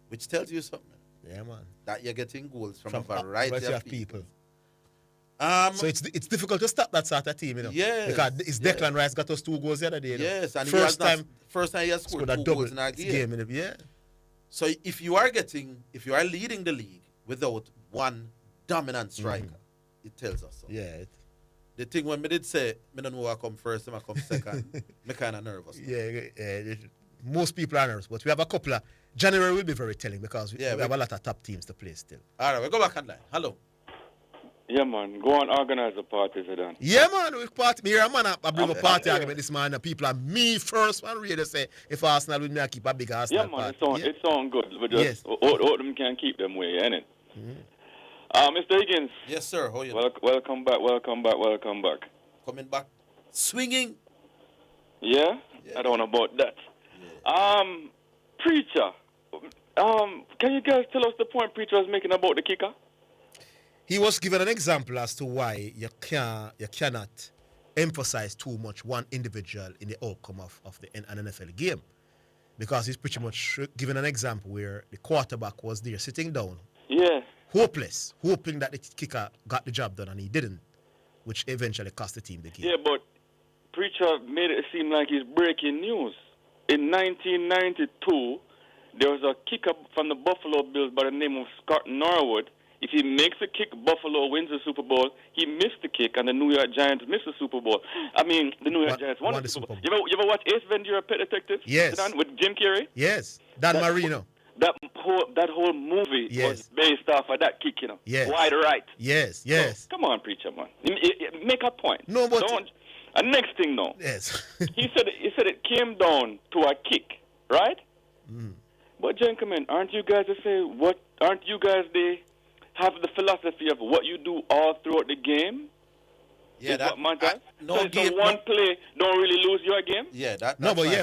Which tells you something. Yeah, man. That you're getting goals from a variety of people. So it's difficult to stop that sort of team, you know. Yes. Because it's Declan Rice got us 2 goals the other day. You know? Yes, and first time he has scored 2 goals in a game. Yeah. So if you are leading the league without one dominant striker, it tells us so. Yeah. The thing when me did say, me don't know who come first, I come second, me kind of nervous. Yeah, most people are nervous, but we have a couple of January will be very telling because we have a lot of top teams to play still. All right, we go back online. Hello. Yeah, man. Go and organize a party, Zidane. Yeah, man. We party. Me here, man. I bring a party argument this man. People are me first. One really say if Arsenal with me, I keep a big Arsenal party. It sound good. But just all them can keep them way, innit? Mr. Higgins. Yes, sir. How you? Welcome back. Coming back. Swinging. Yeah? I don't know about that. Preacher. Can you guys tell us the point Preacher was making about the kicker? He was given an example as to why you cannot emphasize too much one individual in the outcome of an NFL game. Because he's pretty much given an example where the quarterback was there sitting down. Yeah. Hopeless, hoping that the kicker got the job done, and he didn't, which eventually cost the team the game. Yeah, but Preacher made it seem like he's breaking news. In 1992, there was a kicker from the Buffalo Bills by the name of Scott Norwood. If he makes a kick, Buffalo wins the Super Bowl. He missed the kick, and the New York Giants missed the Super Bowl. I mean, the New York Giants won the Super Bowl. You ever watch Ace Ventura, Pet Detective? Yes. With Jim Carrey? Yes. Dan Marino. That whole movie was based off of that kick, Yes. Wide right. Yes. So, come on, Preacher, man. Make a point. No, but... And next thing, no. Yes. he said it came down to a kick, right? But gentlemen, aren't you guys they have the philosophy of what you do all throughout the game? Yeah, so one play don't really lose your game? Yeah,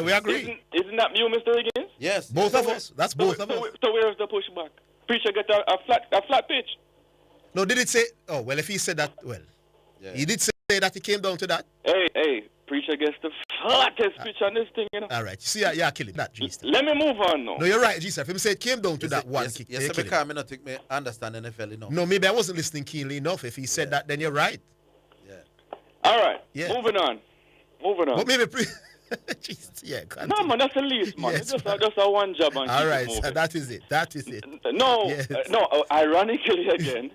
we agree. Isn't that you, Mr. Higgins? Yes. Both of us. That's both of us. So where's the pushback? Preacher get a flat pitch. No, did it say? Oh, well, if he said that, he did say that it came down to that. Hey, Preacher gets the flattest pitch on this thing, All right. See, you're killing that, Jesus. Let me move on now. No, you're right, Jesus. If him say it came down to that one kick, yes, because I not think me understand NFL enough. No, maybe I wasn't listening keenly enough. If he said that, then you're right. All right. Yeah. Moving on. But maybe no, man, that's the least, man. Yes, it's just a one job. And all right, that is it. No, ironically again,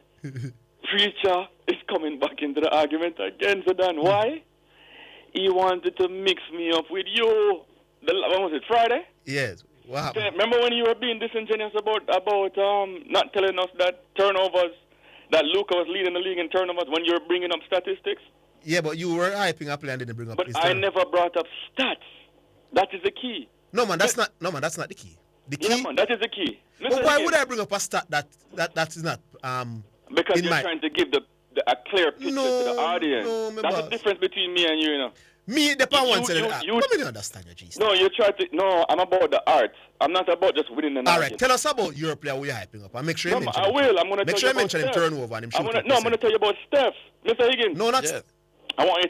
Preacher is coming back into the argument again, Zidane. Why? He wanted to mix me up with you. When was it, Friday? Yes. What happened? Remember when you were being disingenuous about not telling us that turnovers, that Luka was leading the league in turnovers when you were bringing up statistics? Yeah, but you were hyping up and didn't bring up. But I never brought up stats. That is the key. No man, that's not the key. The key. Yeah, man, that is the key. But why would I bring up a stat that is not Because you're trying to give a clear picture to the audience. That's the difference between me and you, Me, the power one said that. You don't understand your Jesus. No, you try to. No, I'm about the art. I'm not about just winning an All right, tell us about your player who you're hyping up. And make sure you mention him. I will. I'm going to make sure you mention him turnover and him shooting. I'm going to tell you about Steph. Mr. Higgins. No, not Steph. I want you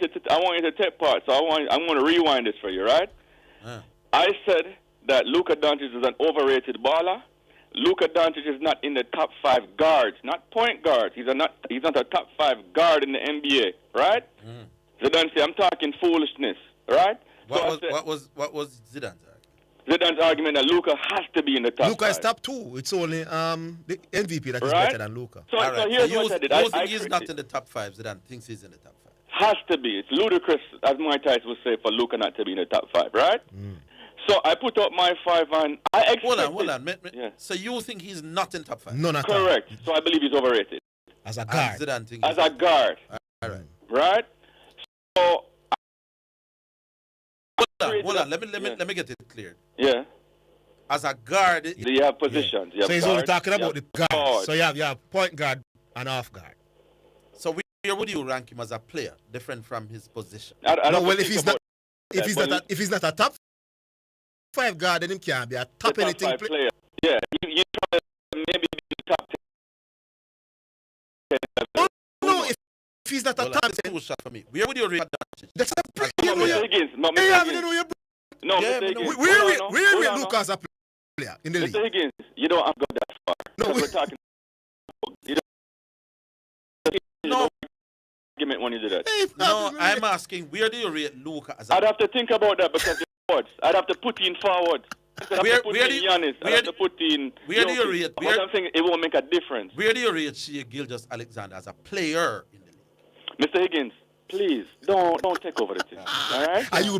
to take part. So I'm going to rewind this for you, right? I said that Luka Doncic is an overrated baller. Luka Doncic is not in the top 5 guards, not point guards. He's not a top 5 guard in the NBA, right? Zidane said, I'm talking foolishness, right? What was Zidane's argument? Zidane's argument that Luka has to be in the top 5. Luka is top 2. It's only the MVP that is better than Luka. So here's what I did. You think he's not in the top 5? Zidane thinks he's in the top 5. Has to be. It's ludicrous, as my Tyson would say, for Luka not to be in the top 5, right? So I put up my 5 and I expected... Hold on. So you think he's not in top 5? No, not correct. So I believe he's overrated. As a guard. As a guard. All right. Right? So... Hold on. Let me get it clear. Yeah. As a guard... You have positions. Yeah. So he's only talking about the guard. So you have point guard and off guard. So where would you rank him as a player, different from his position? If he's not a top 5 guard, then him can't be a top anything player. Yeah, you try to maybe be top 10. No, if he's not a top 10. Shot for me. Where would you rate Doncic? That's a pretty Mr. Higgins. No, where Luka as a player in the league? Mr. Higgins, you don't have to go that far. No, we're talking. No. When you do that. No, I'm asking, where do you rate Luka as a... I'd have to think about that because I'd have to put in forward. Where do you rate? I'm saying it won't make a difference. Where do you rate Shea Gilgeous-Alexander as a player in the league? Mr. Higgins, please, don't take over the thing. All right? Are you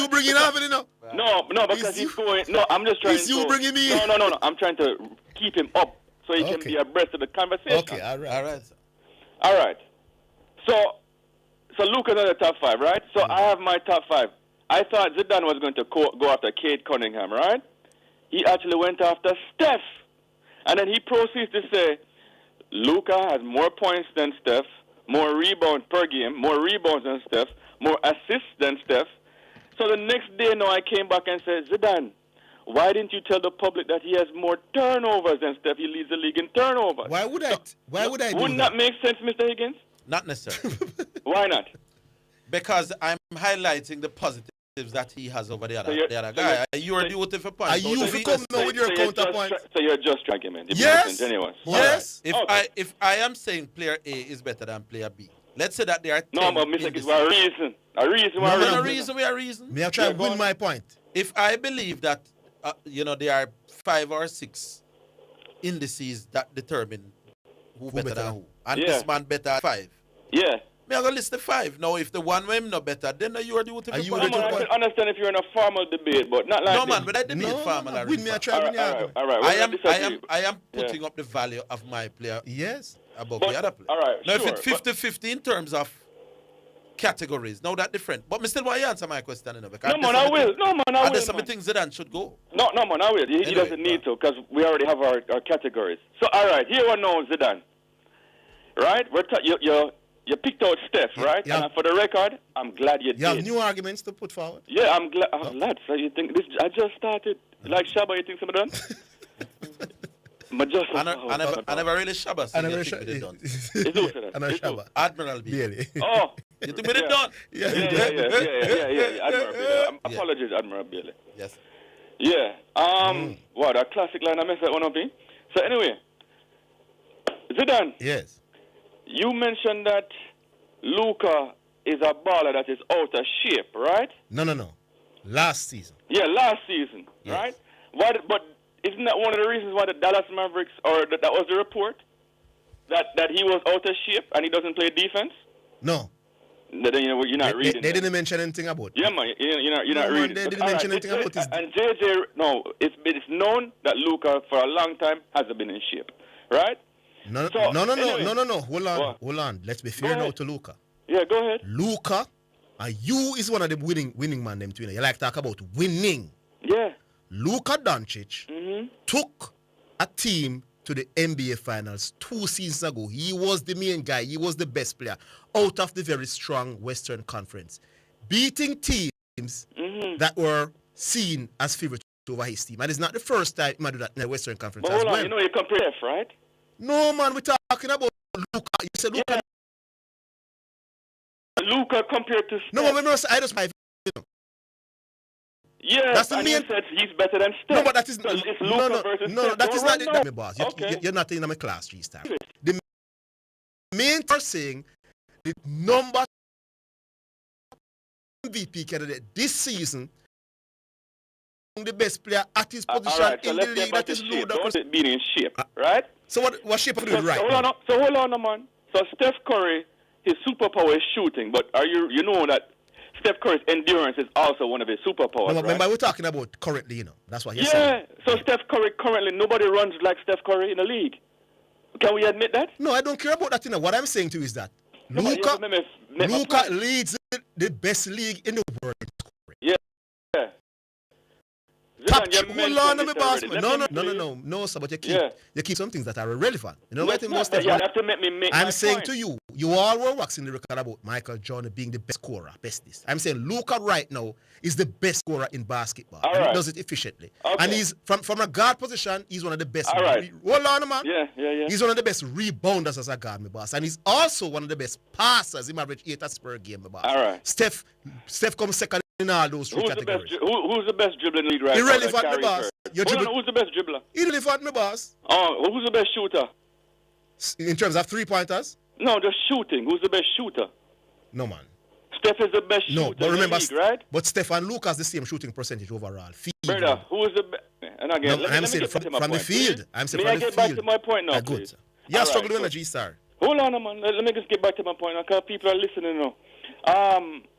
bringing Harvey now? No, because he's going. No, I'm just trying. Is you bringing me? No. I'm trying to keep him up so he can be abreast of the conversation. Okay, all right. So Luka's in the top 5, right? So I have my top 5. I thought Zidane was going to go after Cade Cunningham, right? He actually went after Steph. And then he proceeds to say, Luka has more points than Steph, more rebounds per game, more rebounds than Steph, more assists than Steph. So the next day, I came back and said, Zidane, why didn't you tell the public that he has more turnovers than Steph? He leads the league in turnovers. Why would I do Wouldn't that make sense, Mr. Higgins? Not necessarily. Why not? Because I'm highlighting the positives that he has over the other guy. You're duty for points. Are you come now with your counterpoint? So you're just tracking him. Yes. Yes. If I am saying player A is better than player B, let's say that they are 10. No, but Mr. Higgins, a reason. A reason. Me I try to win my point. If I believe that there are 5 or 6 indices that determine who better than who, and this man better at 5. Yeah. Me I go list the 5. Now if the one way no better, then you are the duty. I can understand if you're in a formal debate, but not like no man, but I debate formal. With me I try all right. I am putting up the value of my player. Yes. Above the other player. All right. Now if it's 50-50 in terms of categories, now that different. But me still want to answer my question, because I will. There's some things Zidane should go. No, I will. He doesn't need to, because we already have our categories. So all right, here we know Zidane. Right? You picked out Steph, right? Yeah. And for the record, I'm glad you did. You have new arguments to put forward? Yeah, I'm glad. Oh, lad, so you think this? I just started. Like Shabba, you think some of them? I never really Shabba. I never Shabba. Admiral Bailey. Oh, you think we did done? Yeah. Admiral Bailey. Apologies, Admiral Bailey. Yes. Yeah. What a classic line I messed that one up in. So anyway, Zidane. Yes. You mentioned that Luka is a baller that is out of shape, right? No. Last season. Yeah, last season, right? But isn't that one of the reasons why the Dallas Mavericks, or that was the report, that he was out of shape and he doesn't play defense? No. Then you're not reading. They didn't mention anything about it. Yeah, man, you're not reading. They didn't mention anything about it. And JJ, no, it's known that Luka for a long time hasn't been in shape, right? No. Hold on. Let's be fair now to Luka. Yeah, go ahead. Luka, you is one of the winning man. Them two. You like talk about winning. Yeah. Luka Doncic took a team to the NBA Finals 2 seasons ago. He was the main guy. He was the best player out of the very strong Western Conference, beating teams that were seen as favorites over his team. And it's not the first time he do that in the Western Conference. But hold on, you compare F, right? No, man, we're talking about Luka. You said Luka. Luka compared to Steph. No, I just my. Yeah, that's the main. You said he's better than Steph. No, but that is it's Luka versus Steph. That is not the boss. Okay. You're not in my class 3 star. The main person, the number MVP candidate this season, the best player at his position in the league. That is Luka being in shape, right? So what shape are you right? Hold on, man. So Steph Curry, his superpower is shooting, but you know that Steph Curry's endurance is also one of his superpowers, no, right? Remember, we're talking about currently, That's what you're saying. Yeah, so Steph Curry currently, nobody runs like Steph Curry in the league. Can we admit that? No, I don't care about that, What I'm saying to you is that Luka leads the best league in the world. Yeah. Hold on, my boss. No, sir, but you keep some things that are irrelevant. You know what? I'm saying to you, you all were waxing the record about Michael Jordan being the best scorer, bestest. I'm saying Luka right now is the best scorer in basketball. And he does it efficiently. Okay. And he's from a guard position, he's one of the best. All right. Hold on, man. Yeah. He's one of the best rebounders as a guard, my boss. And he's also one of the best passers. He average 8 assists per game, my boss. All right. Steph comes second in all those 3 categories. Who's the best dribbling league right now? Irrelevant, my boss. Who's the best dribbler? Irrelevant, my boss. Oh, who's the best shooter? In terms of 3-pointers? No, just shooting. Who's the best shooter? No, man. Steph is the best shooter. No, but remember, in the league, right? But Steph and Luka has the same shooting percentage overall. Brother, who is the best? And again, I'm saying from the field. I'm saying from the field. May I get back to my point now, please? Good. Yeah, struggle with energy, sir. Hold on, man. Let me just get back to my point because people are listening now.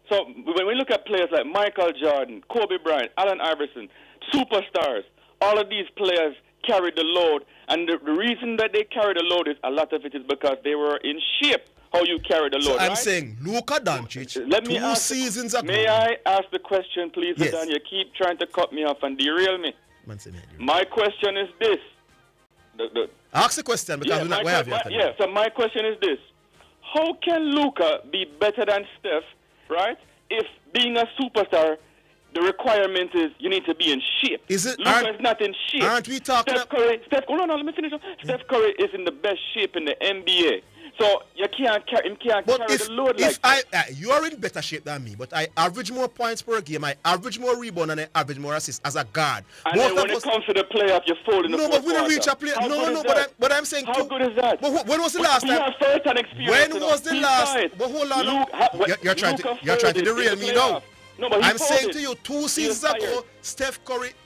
So when we look at players like Michael Jordan, Kobe Bryant, Allen Iverson, superstars, all of these players carried the load. And the reason that they carry the load is a lot of it is because they were in shape. How you carry the load, So I'm right? saying Luka Doncic, Let me 2 ask, seasons ago. May I ask the question, please, Yes. Dan? You keep trying to cut me off and derail me. Man, say me, My question is this. Ask the question because we have you. So my question is this. How can Luka be better than Steph, right? If being a superstar, the requirement is you need to be in shape. Is it? Luka is not in shape. Aren't we talking Steph Curry, hold on, let me finish. Steph Curry is in the best shape in the NBA. So you can't carry the load like that. You are in better shape than me, but I average more points per game, I average more rebound, and I average more assists as a guard. And then when it comes to the playoff, you fold in the No, fourth but we don't quarter. reach a play. How good is that? But I'm saying. How good is that? But when was the last We time? have first-hand experience. When was the last? But hold on. You're trying to derail me now. No, but I'm saying to you, 2 seasons ago,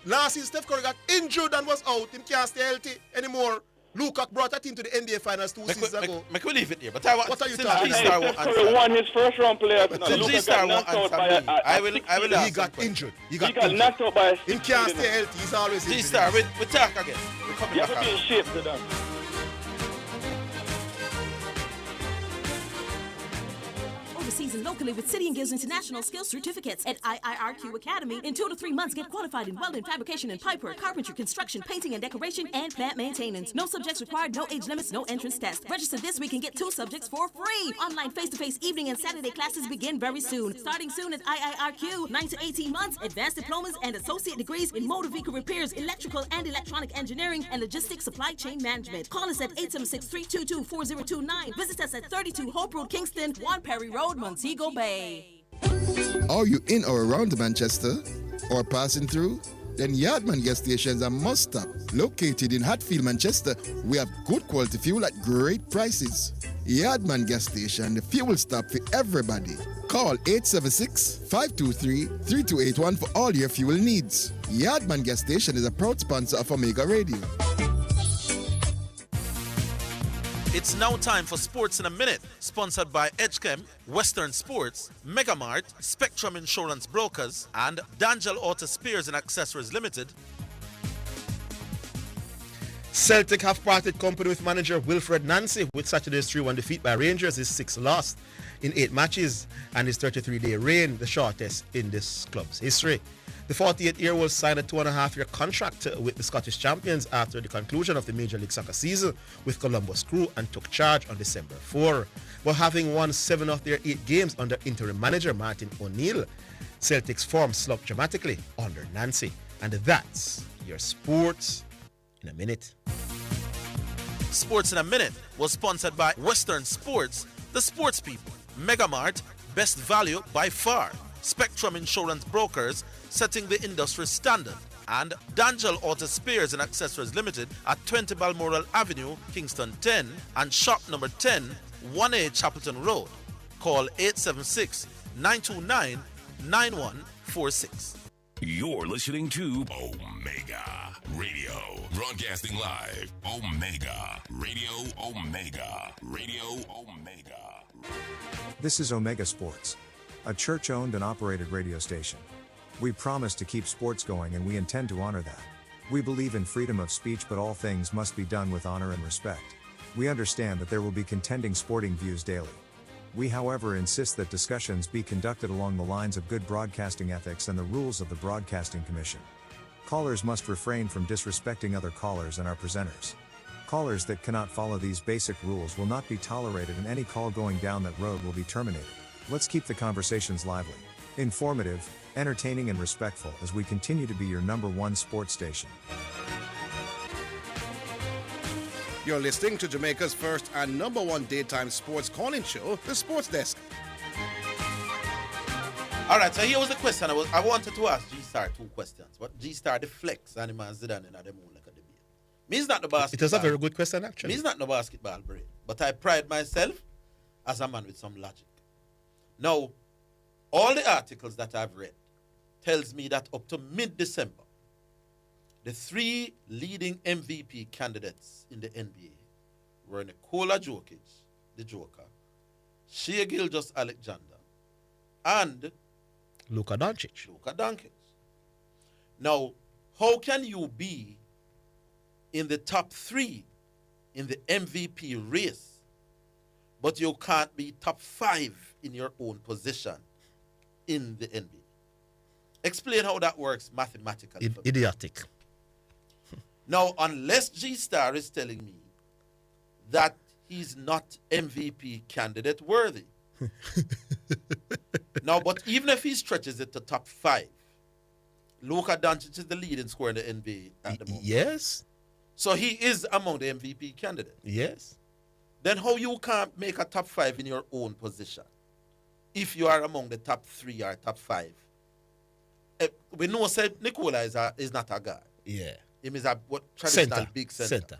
last season Steph Curry got injured and was out. He can't stay healthy anymore. Luka brought that team to the NBA Finals 2 seasons ago. Make we leave it here. But I want. What are you talking about? Steph Curry won his first-round player. G-Star won't answer me. I will. He got injured. He got knocked out by a He can't stay healthy. He's always injured. G-Star, we talk again. We're coming You back. have to be in shape to that. Overseas and locally with City and Guilds International Skills Certificates at IIRQ Academy. In 2 to 3 months, get qualified in welding, fabrication, and pipework, carpentry, construction, painting and decoration, and plant maintenance. No subjects required, no age limits, no entrance test. Register this week and get 2 subjects for free. Online face-to-face evening and Saturday classes begin very soon. Starting soon at IIRQ, 9 to 18 months, advanced diplomas and associate degrees in motor vehicle repairs, electrical and electronic engineering, and logistics supply chain management. Call us at 876-322-4029. Visit us at 32 Hope Road, Kingston, 1 Perry Road, Montego Bay. Are you in or around Manchester or passing through? Then Yardman gas stations are must stop. Located in Hatfield, Manchester, we have good quality fuel at great prices. Yardman gas station, the fuel stop for everybody. Call 876-523-3281 for all your fuel needs. Yardman gas station is a proud sponsor of Omega Radio. It's now time for Sports in a Minute, sponsored by Edgechem, Western Sports, Megamart, Spectrum Insurance Brokers, and Dangel Auto Spares and Accessories Limited. Celtic have parted company with manager Wilfred Nancy with Saturday's 3-1 defeat by Rangers, his 6th loss in 8 matches and his 33-day reign, the shortest in this club's history. The 48-year-old signed a 2.5-year contract with the Scottish champions after the conclusion of the Major League Soccer season with Columbus Crew and took charge on December 4. But having won 7 of their 8 games under interim manager Martin O'Neill, Celtic's form slumped dramatically under Nancy. And that's your Sports in a Minute. Sports in a Minute was sponsored by Western Sports, the sports people, Megamart, best value by far, Spectrum Insurance Brokers, setting the industry standard, and Dangel Auto Spares and Accessories Limited at 20 Balmoral Avenue, Kingston 10, and shop number 10, 1A Chapelton Road. Call 876-929-9146. You're listening to Omega Radio, broadcasting live. Omega Radio, Omega Radio, Omega. This is Omega Sports, a church-owned and operated radio station. We promise to keep sports going and we intend to honor that. We believe in freedom of speech, but all things must be done with honor and respect. We understand that there will be contending sporting views daily. We, however, insist that discussions be conducted along the lines of good broadcasting ethics and the rules of the Broadcasting Commission. Callers must refrain from disrespecting other callers and our presenters. Callers that cannot follow these basic rules will not be tolerated, and any call going down that road will be terminated. Let's keep the conversations lively, informative, entertaining, and respectful as we continue to be your #1 sports station. You're listening to Jamaica's first and #1 daytime sports calling show, The Sports Desk. All right, so here was the question. I wanted to ask G-Star 2 questions. But G-Star deflects and the man sit down in the moon like a debate. Me's not the basketball. It was a very good question, actually. Me's not the basketball brain. But I pride myself as a man with some logic. Now, all the articles that I've read tells me that up to mid-December, the 3 leading MVP candidates in the NBA were Nikola Jokic, the Joker, Shea Gilgeous-Alexander, and Luka Doncic. Now, how can you be in the top 3 in the MVP race, but you can't be top 5 in your own position in the NBA? Explain how that works mathematically. Idiotic. Now, unless G-Star is telling me that he's not MVP candidate worthy. Now, but even if he stretches it to top 5, Luka Doncic is the leading scorer in the NBA at the moment. Yes. So he is among the MVP candidates. Yes. Then how you can't make a top 5 in your own position if you are among the top 3 or top 5? We know said Nikola is not a guy. Yeah. He is a traditional Center. big center. Center.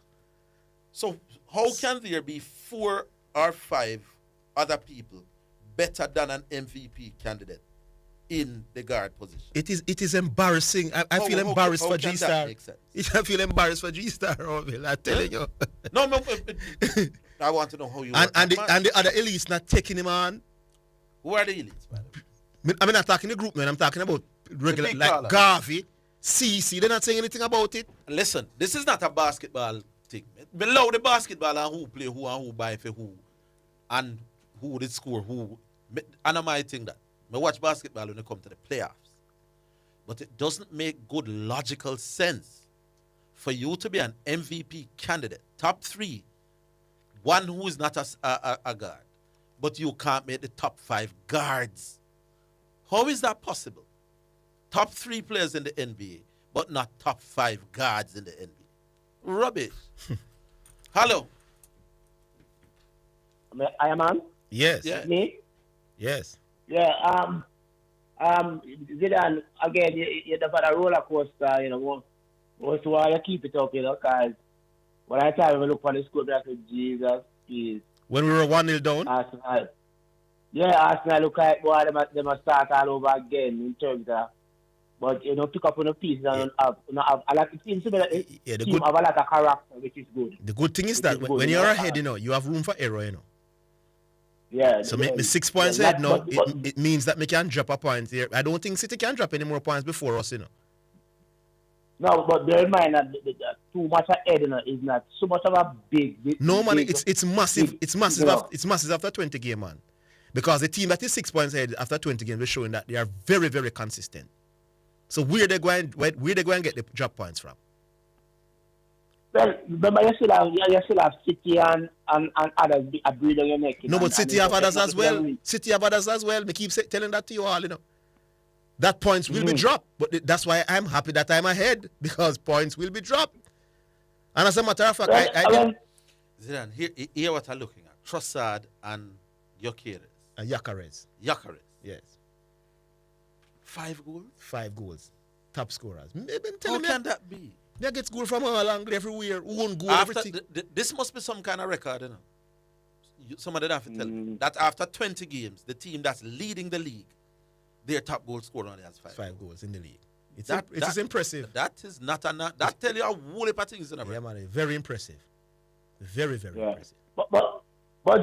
So how can there be 4 or 5 other people better than an MVP candidate in the guard position? It is embarrassing. I feel embarrassed for G-Star. I feel embarrassed for G-Star, I'm telling you. No, I want to know how you and the other elites not taking him on. Who are the elites, by the way? I'm not talking the group, man. I'm talking about regular like Garvey, CC. They're not saying anything about it. Listen, this is not a basketball thing. Below the basketball and who play who and who buy for who and who did score who. And I might think that. I watch basketball when it comes to the playoffs. But it doesn't make good logical sense for you to be an MVP candidate, top 3, one who is not a guard, but you can't make the top 5 guards. How is that possible? Top 3 players in the NBA, but not top 5 guards in the NBA. Rubbish. Hello. I am on? Yes. Yeah. Me? Yes. Yeah, Zidane, again, you're a roller coaster, you know, most while you keep it up, you know, because when I time we look on the score, I said, Jesus, please. When we were 1-0 down? Arsenal. Yeah, Arsenal look like, boy, they must start all over again in terms of, but, you know, pick up on the pieces and have, I like it seems to me that the team have a lot of character, which is good. The good thing is that when you're ahead, you know, you have room for error, you know. Yeah. So me 6 points ahead now, it means that me can drop a point here. I don't think City can drop any more points before us, you know. No, but bear in mind that too much ahead, you know, is not so much of a big. No, man, it's massive. It's massive. No. It's massive after 20 games, man. Because the team that is 6 points ahead after 20 games is showing that they are very, very consistent. So where they going to get the drop points from? Well, remember you still have City and others breathing on your neck. No, but City have others as well. City have others as well. We keep telling that to you all, you know. That points will be dropped. But that's why I'm happy that I'm ahead, because points will be dropped. And as a matter of fact, Zidane, here what I'm looking at. Trossard and Gyökeres. And Gyökeres. Yes. 5 goals? 5 goals. Top scorers. How can that be? They get goal from all angles everywhere. One goal, After everything. This must be some kind of record, you know. Somebody have to tell me that after 20 games, the team that's leading the league, their top goal scorer only has 5. 5 goals in the league. It's impressive. That is not that tell you a whole heap of things in a Yeah, man, very impressive. Very, very impressive. But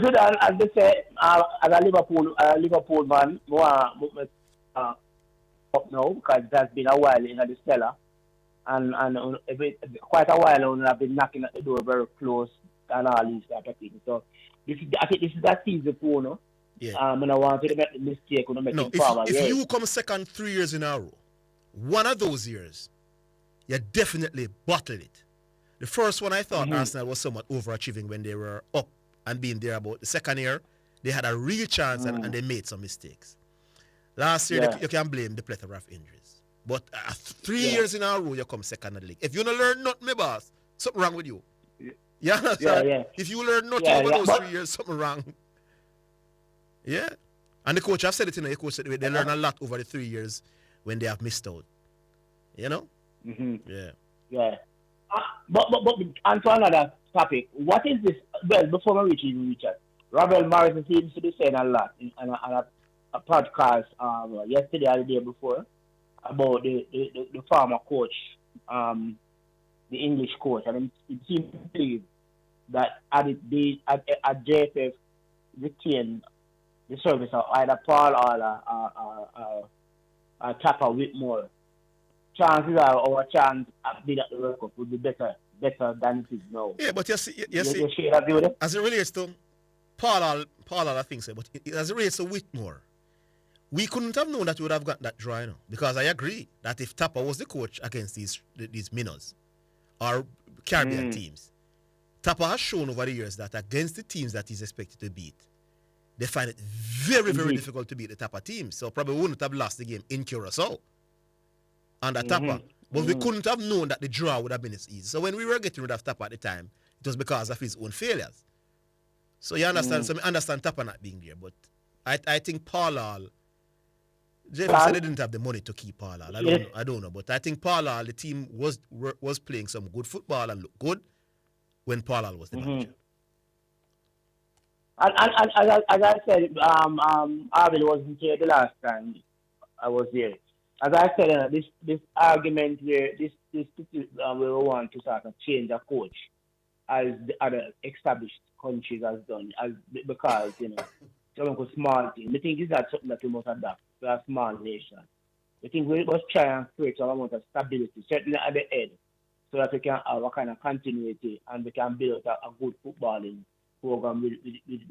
Zidane, as they say, as a Liverpool man, up now, because it has been a while in the Stella. And quite a while now, I've been knocking at the door very close and all these type of things. So I think this is that season for, no? Yeah. And I wanted to make the mistake when I make No, it forward. if you come second 3 years in a row, one of those years, you definitely bottled it. The first one, I thought Arsenal was somewhat overachieving when they were up and being there about. The second year, they had a real chance and they made some mistakes. Last year, you can blame the plethora of injuries. But 3 years in a row, you come second in the league. If you don't learn nothing, my boss, something wrong with you. You understand? Yeah. If you learn nothing over those 3 years, something wrong. Yeah. And the coach, I've said it, you know, the coach said they learn a lot over the 3 years when they have missed out. You know? Yeah. Yeah. But on to another topic, what is this? Well, before we reach it, Ravel Morrison seems to be saying a lot on a podcast yesterday or the day before about the former coach, the English coach, and it seems to believe that at JFF retain the service of either Paul or Tapper Whitmore, chances are our chance at being at the World Cup would be better than it is now. Yeah, but you see, agree with it? as it relates to Paul, I think so, but as it relates to Whitmore, we couldn't have known that we would have got that draw, you know, because I agree that if Tapper was the coach against these minnows or Caribbean teams, Tapper has shown over the years that against the teams that he's expected to beat, they find it very, very difficult to beat the Tapper teams. So probably wouldn't have lost the game in Curacao under Tapper. But we couldn't have known that the draw would have been as easy. So when we were getting rid of Tapper at the time, it was because of his own failures. So you understand, so I understand Tapper not being there. But I think Paul Hall, Jeff said they didn't have the money to keep Paul Hall. I don't know. But I think Paul Hall, the team was playing some good football and looked good when Paul Hall was the manager. And as I said, Arvin wasn't here the last time I was here. As I said, this argument where this we want to sort of change a coach, as the other established countries has done, because Jamaica small team. I think it's not something that we must adapt to a small nation. I think we must try and create some amount of stability, certainly at the end, so that we can have a kind of continuity and we can build a good footballing program with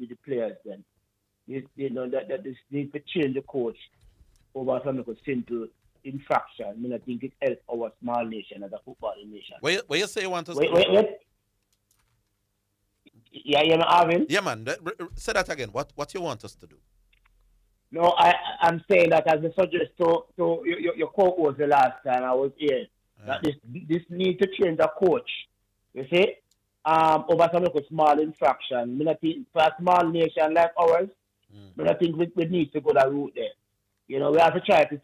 the players. Then, that this need to change the coach over some simple infraction. I think it helps our small nation as a footballing nation. What you say you want us to do? Yeah, Arvin? Yeah, man. Say that again. What you want us to do? No, I'm saying that as a suggest to your quote was the last time I was here, that this need to change the coach. You see? Over some small infraction. For a small nation like ours, I think we need to go that route there. We have to try to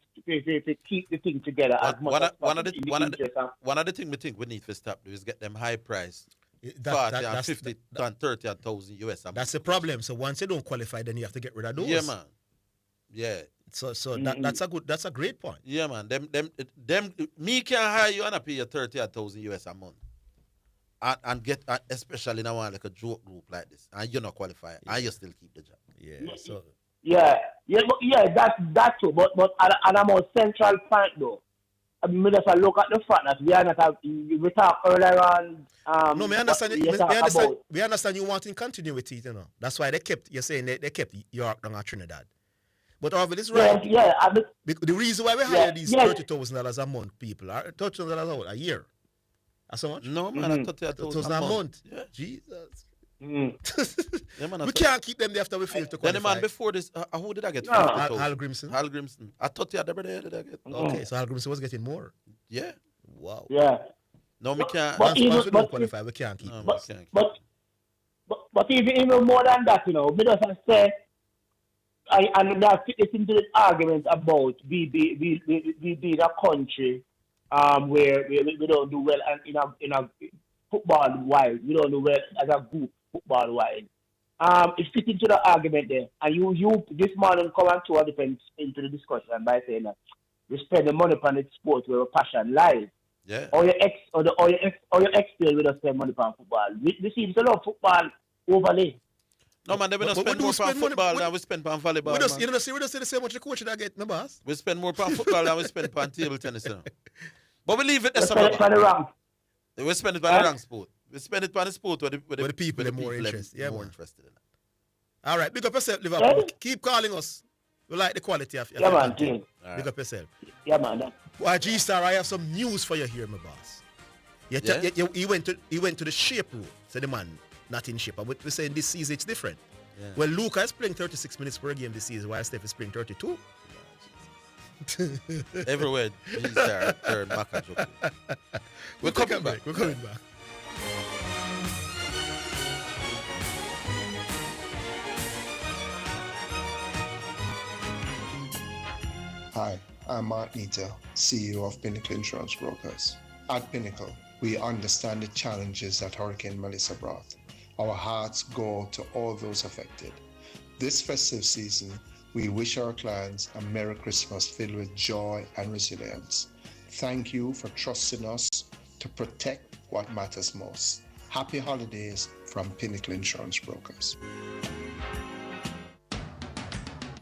keep the thing together as much as possible. One of the things we think we need to stop is get them high price. 40 and 50 and 30,000 US. That's the problem. So once you don't qualify, then you have to get rid of those. Yeah, man. Yeah. So that's a great point. Yeah, man. Them me can hire you and I pay you 30,000 US a month. And get especially now like a joke group like this. And you're not qualified. And you still keep the job. Yeah. So that's true. But at a more central point though. I mean, just look at the fact that we are not we talk earlier on. No, we understand. We understand you wanting continuity, That's why you're saying they kept York down at Trinidad. But Arvin is right. The reason why we hire these $30,000 a month people, $30,000 a year. That's how much? No, man, $30,000 a month. Yeah. Jesus. Yeah, man, we can't keep them there after we fail to qualify. Then the man before this, who did I get? Hal Grimson. Hal Grimson. I thought you had every day. Did I get? Okay, so Hal Grimson was getting more. Yeah. Wow. Yeah. No, we can't. Once we don't qualify, we can't keep. But even more than that, we just say, and that fits into the argument about we being a country where we don't do well in a football wise. We don't do well as a group football wise. It fits into the argument there. And you this morning come and throw a defense into the discussion by saying that we spend the money on the sport where our passion lies. Yeah. Or your ex player will spend money on football. We see a lot of football overlay. No man, they will not spend more on football than we spend on volleyball. We just say the same much the coach that get, my boss. We spend more on football than we spend on table tennis. But we leave it there. We spend it on we spend it on the wrong sport. We spend it on the sport where the people are more interested. Yeah, more interested in it. All right, big up yourself, Liverpool. Yeah. Keep calling us. We like the quality of your content. Big up yourself. Yeah, man. Well, G-Star, I have some news for you here, my boss. He went to the shape room. So the man not in shape. But we're saying this season it's different. Yeah. Well, Luka is playing 36 minutes per game this season, while Steph is playing 32. Everywhere, G-Star turned back at you. We're coming back. We're coming back. Hi, I'm Mark Nita, CEO of Pinnacle Insurance Brokers. At Pinnacle, we understand the challenges that Hurricane Melissa brought. Our hearts go to all those affected. This festive season, we wish our clients a Merry Christmas filled with joy and resilience. Thank you for trusting us to protect what matters most. Happy holidays from Pinnacle Insurance Brokers.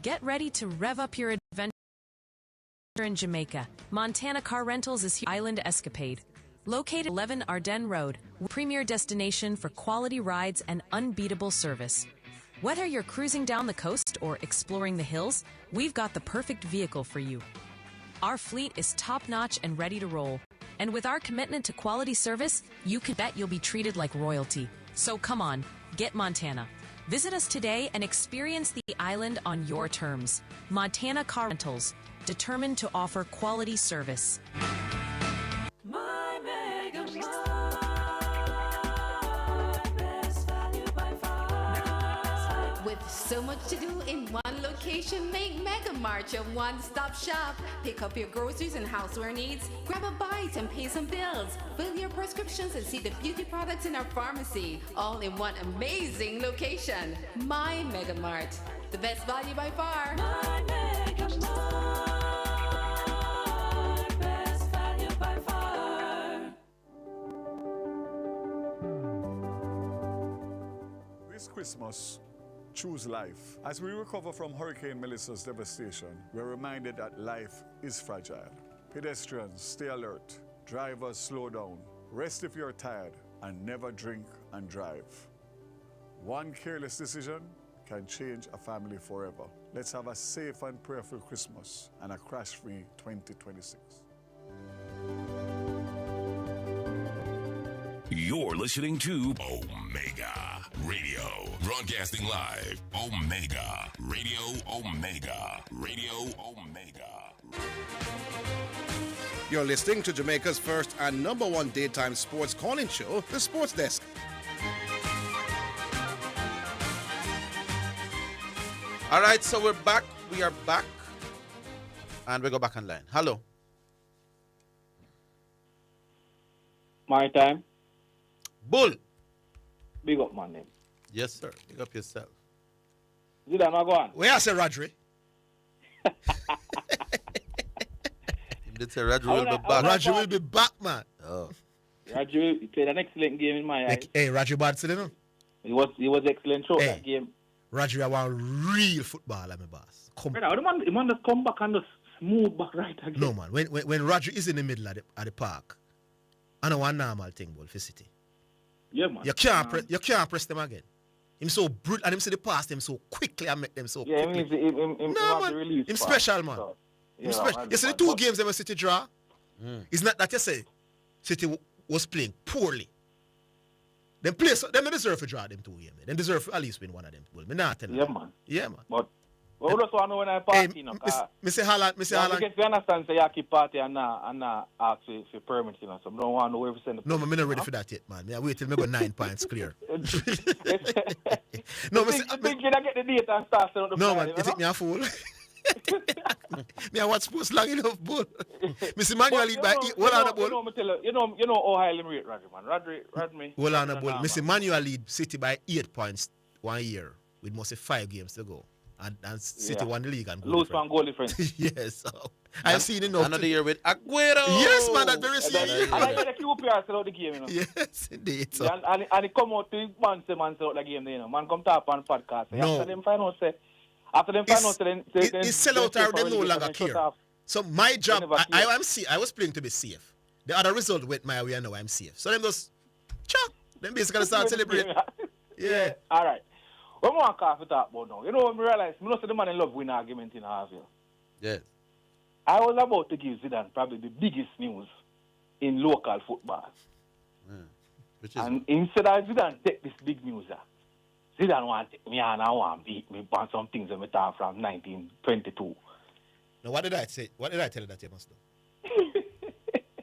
Get ready to rev up your adventure in Jamaica. Montana Car Rentals is your island escapade. Located 11 Ardennes Road, premier destination for quality rides and unbeatable service. Whether you're cruising down the coast or exploring the hills, we've got the perfect vehicle for you. Our fleet is top-notch and ready to roll. And with our commitment to quality service, you can bet you'll be treated like royalty. So come on, get Montana. Visit us today and experience the island on your terms. Montana Car Rentals, determined to offer quality service. With so much to do in one location, make Mega Mart your one-stop shop. Pick up your groceries and houseware needs, grab a bite and pay some bills, fill your prescriptions and see the beauty products in our pharmacy, all in one amazing location. My Mega Mart, the best value by far. My Mega Mart, best value by far. This Christmas, choose life. As we recover from Hurricane Melissa's devastation, we're reminded that life is fragile. Pedestrians, stay alert. Drivers, slow down. Rest if you're tired, and never drink and drive. One careless decision can change a family forever. Let's have a safe and prayerful Christmas and a crash-free 2026. You're listening to Omega Radio. Broadcasting live. Omega Radio. Omega Radio. Omega. You're listening to Jamaica's first and number one daytime sports calling show, The Sports Desk. All right, so we're back. We are back. And we go back online. Hello. My time. Bull. Big up, man. Yes, sir. Big up yourself. Zidane, go on. Where I say Rodri? Did say Rodri will be back. Rodri will be back, man. Oh. Rodri played an excellent game in my eyes. Hey, Rodri bad today, no? He was excellent through that game. Rodri, I want real footballer, my boss. Brother, the man just come back and just smooth back right again. No, man. When Rodri is in the middle of the park, I know one normal thing, ball for City. Yeah, man. You can't press them again. Him so brutal, and him see the pass them so quickly and make them so quickly. Him special, man. So, him special. You see the two games that City draw? It's not that you say City was playing poorly. Them deserve to draw them two games. They deserve to at least win one of them. Well, me not telling you. Man. Yeah, man. But we just want to know when I party, Mr. Haaland. Because we understand say you keep party and not ask for permits, So I don't want to know where we send the I'm not ready for that yet, man. I wait till I go 9 points clear. No, you think you get the data and start selling the No, man, you think me a fool? Me I watch sports long enough, bull. Mr. Manuel lead by what on the ball? You know how highly rate Rodri, man. Rodri. Well on the ball. Mr. Manuel lead City by 8 points 1 year with most of 5 games to go. And City won the league and lose from goal difference. Yes. So I've seen enough. Another year with Aguero. Yes, man, that very same year. And I get the QPR sell out the game, Yes, indeed. So. And he come out to man sell out the game, Man come talk on podcast. No. After them find out, then it's sell out or they no longer care. So my job, I was playing to be safe. The other result went my way and now I'm safe. So them just, them basically start celebrating. Yeah. All right. What more can I talk about now? When we realize, I know the man in love win argument in Harville. Yes. I was about to give Zidane probably the biggest news in local football. And instead of Zidane take this big news, Zidane want to take me and I want to beat me on some things that we talk from 1922. Now, what did I say? What did I tell you that you must do?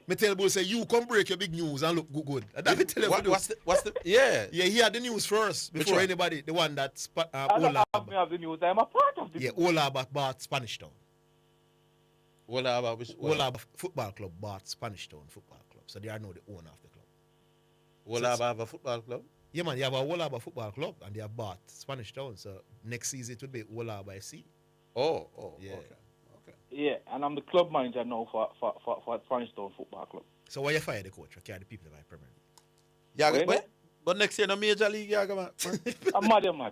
Me tell Bull say you come break your big news and look good. That me tell you what's the yeah he had the news first before anybody. The one that Olab have the news. I'm a part of the news. Olab bought Spanish Town. Olab Football Club bought Spanish Town Football Club, so they are now the owner of the club. Olab have a football club. Yeah, man, you have a Olab Football Club and they have bought Spanish Town. So next season it would be Olab FC. Oh, yeah. Okay. Yeah, and I'm the club manager now for Spanish Town Football Club. So why you fire the coach? I carry the people in my Premier League. Yeah, but next year no Major League, man. I'm mad, man.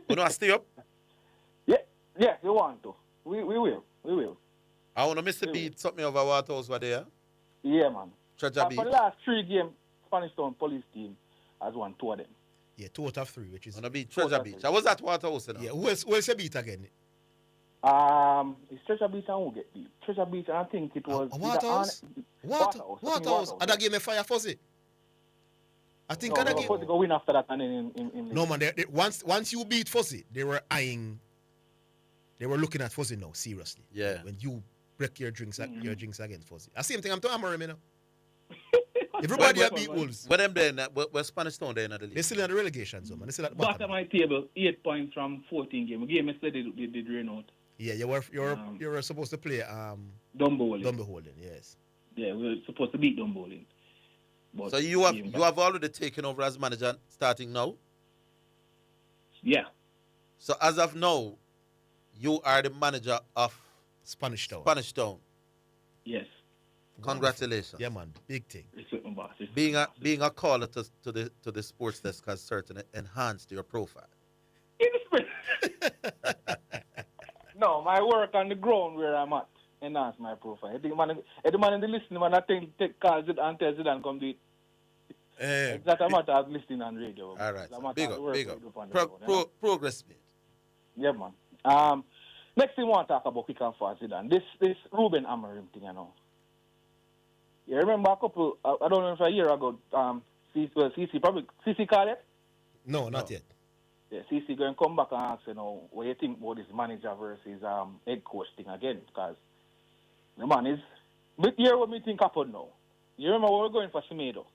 You know I stay up? Yeah, Yes, we want to. We will. We will. I want to miss the beat something over Waterhouse over there. Yeah, man. Treasure Beach. For the last 3 games, Spanish Town police team has won 2 of them. Yeah, 2 out of 3, which is... On the beach, Treasure Beach. I was at Waterhouse now. Yeah, who else you beat again? It's Treasure Beach and who get beat? Treasure Beach, and I think it was... Waterhouse? Waterhouse. And that game a fire fuzzy. I think that game... Fuzzy go win after that and then in No, man, once you beat Fuzzy, they were looking at Fuzzy now, seriously. Yeah. When you break your drinks against Fuzzy. The same thing I'm to Amarim, you know. Everybody have beat Wolves. Where them there? Where Spanish Town there in the league? They're still in the relegation zone, man. They're still at the bottom of my table, 8 points from 14 games. The game yesterday they did rain out. Yeah, you were supposed to play Dunboyne, yes. Yeah, we were supposed to beat Dunboyne. So you have already taken over as manager starting now? Yeah. So as of now, you are the manager of Spanish Town. Yes. Congratulations. Yeah, man. Big thing. Being a caller to the sports desk has certainly enhanced your profile. No, my work on the ground where I'm at enhance my profile. I think the man in the listening, man, I think take calls it and tells it and come do it. It's not a matter of listening on radio. All right. Big up. Progress made. Yeah, man. Next thing I want to talk about quick and fast, Zidane. This Ruben Amorim thing, you know. You remember a couple, I don't know if a year ago, CC called it? No, not yet. Yeah, CC going to come back and ask, you know, what you think about this manager versus head coach thing again, because the man is, but here what me think happened now. You remember we're going for Semedo.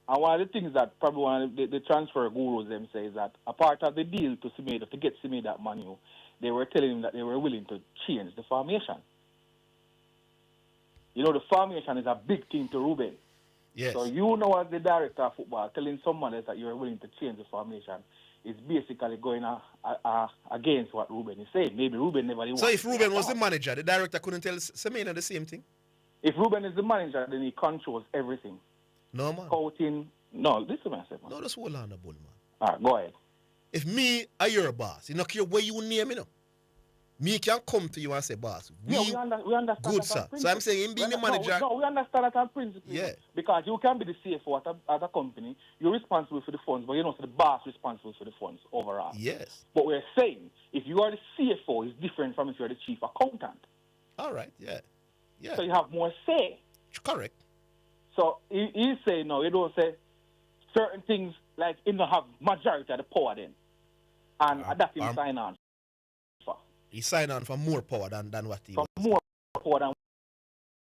And one of the things that probably one of the transfer gurus them say is that a part of the deal to Semedo, to get Semedo that money, they were telling him that they were willing to change the formation. You know, the formation is a big thing to Ruben. Yes. So you know, as the director of football, telling someone else that you're willing to change the formation is basically going against what Ruben is saying. Maybe Ruben never... So if Ruben was the manager, the director couldn't tell Semedo the same thing? If Ruben is the manager, then he controls everything. No, man. Scouting... No, this is what I said, man. No, that's hold on the bull, man. All right, go ahead. If me are your boss, you don't care where you name me, no. Me can come to you and say, boss, we understand good, sir. So I'm saying him being the manager... No, we understand that on principle. Yeah. Because you can be the CFO at a company, you're responsible for the funds, but you're not the boss responsible for the funds overall. Yes. But we're saying, if you are the CFO, it's different from if you're the chief accountant. All right, yeah. Yeah. So you have more say. Correct. So he's saying, no, you don't say certain things, like, you don't have majority of the power then. And that's him sign on. He signed on for more power than what he was. More power than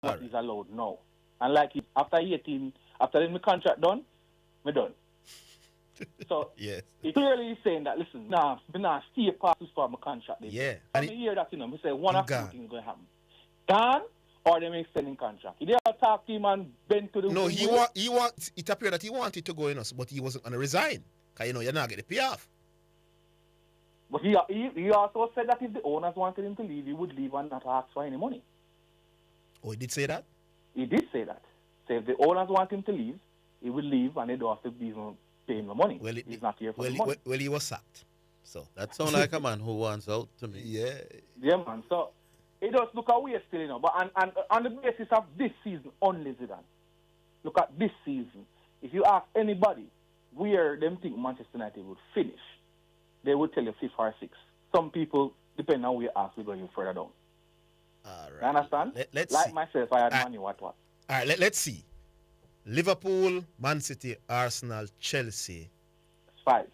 what is allowed now. And like after my contract done, me done. So yes. He clearly is saying that, listen, me not stay past this for my contract. Yeah. And I hear that, me say one of two things is going to happen. Gone or them extending contract. He did talk to him and bend to the... No, it appeared that he wanted to go in us, but he wasn't going to resign. Because, you're not going to pay off. But he also said that if the owners wanted him to leave, he would leave and not ask for any money. Oh, he did say that? He did say that. So if the owners want him to leave, he would leave and they don't have to be even paying the money. Well, he's not here for the money. Well, he was sacked. So that sounds like a man who wants out to me. Yeah. Yeah, man. So it does look away still, But on the basis of this season only, Zidane, look at this season. If you ask anybody where them think Manchester United would finish, they would tell you 5th or 6th. Some people, depending on where you ask, we're going further down. All right. You understand? Let's like see. Myself, I had money, what. All right, let's see. Liverpool, Man City, Arsenal, Chelsea. 5.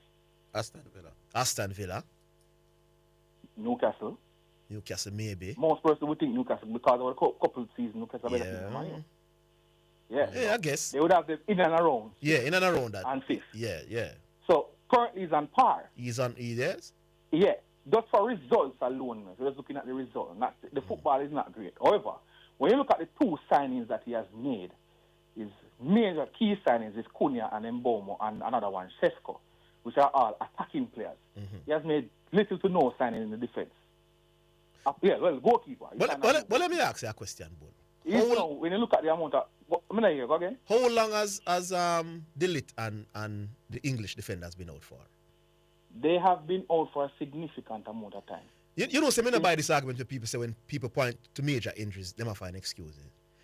Aston Villa. Newcastle, maybe. Most person would think Newcastle because of a couple of seasons, Newcastle better than money. Yeah, I guess. They would have them in and around. Yeah, in and around that. And 5th. Yeah. So currently he's on par. He is? Yeah. Just for results alone, so just looking at the result, the football is not great. However, when you look at the 2 signings that he has made, his major key signings is Cunha and Mbeumo and another one, Sesko, which are all attacking players. Mm-hmm. He has made little to no signing in the defense. Goalkeeper. But let me ask you a question, Bull. When you look at the amount of... go again. How long has De Ligt and the English defenders been out for? They have been out for a significant amount of time. You know, say me not buy this argument when people say when people point to major injuries, they might find excuses.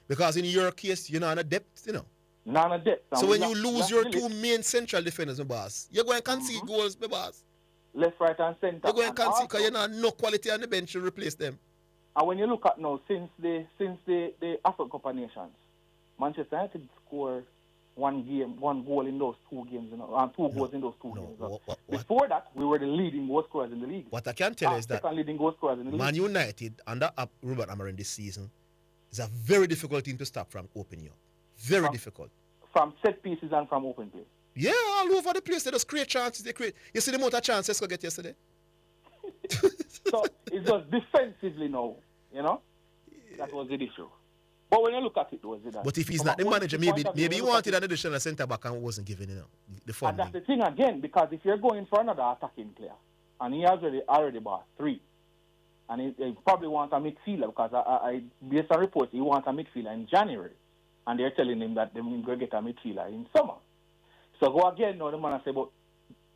Because in your case, you're not on a depth, you know. Not on a depth. So when you lose your two main central defenders, my boss, you're going to concede goals, my boss. Left, right, and centre. You're going to concede because you're not no quality on the bench to replace them. And when you look at now, since the African Cup of Nations, Manchester United score one goal in those 2 games, you know, and 2 goals in those 2 games. What? Before that, we were the leading goal scorers in the league. What I can tell you is that leading goal scorers in the Man league. United under Robert Amorim this season is a very difficult team to stop from opening up. Very difficult. From set pieces and from open play. Yeah, all over the place. They just create chances. They create. You see the amount of chances they get yesterday? So it's just defensively now, you know? That was the issue. But when you look at it, was it that? But if he's not the manager, maybe he wanted an additional centre back and wasn't giving it. The and that's the thing again, because if you're going for another attacking player, and he has already bought 3, and he probably wants a midfielder, because I based on reports, he wants a midfielder in January, and they're telling him that they're going to get a midfielder in summer. So go again now, the man and say, but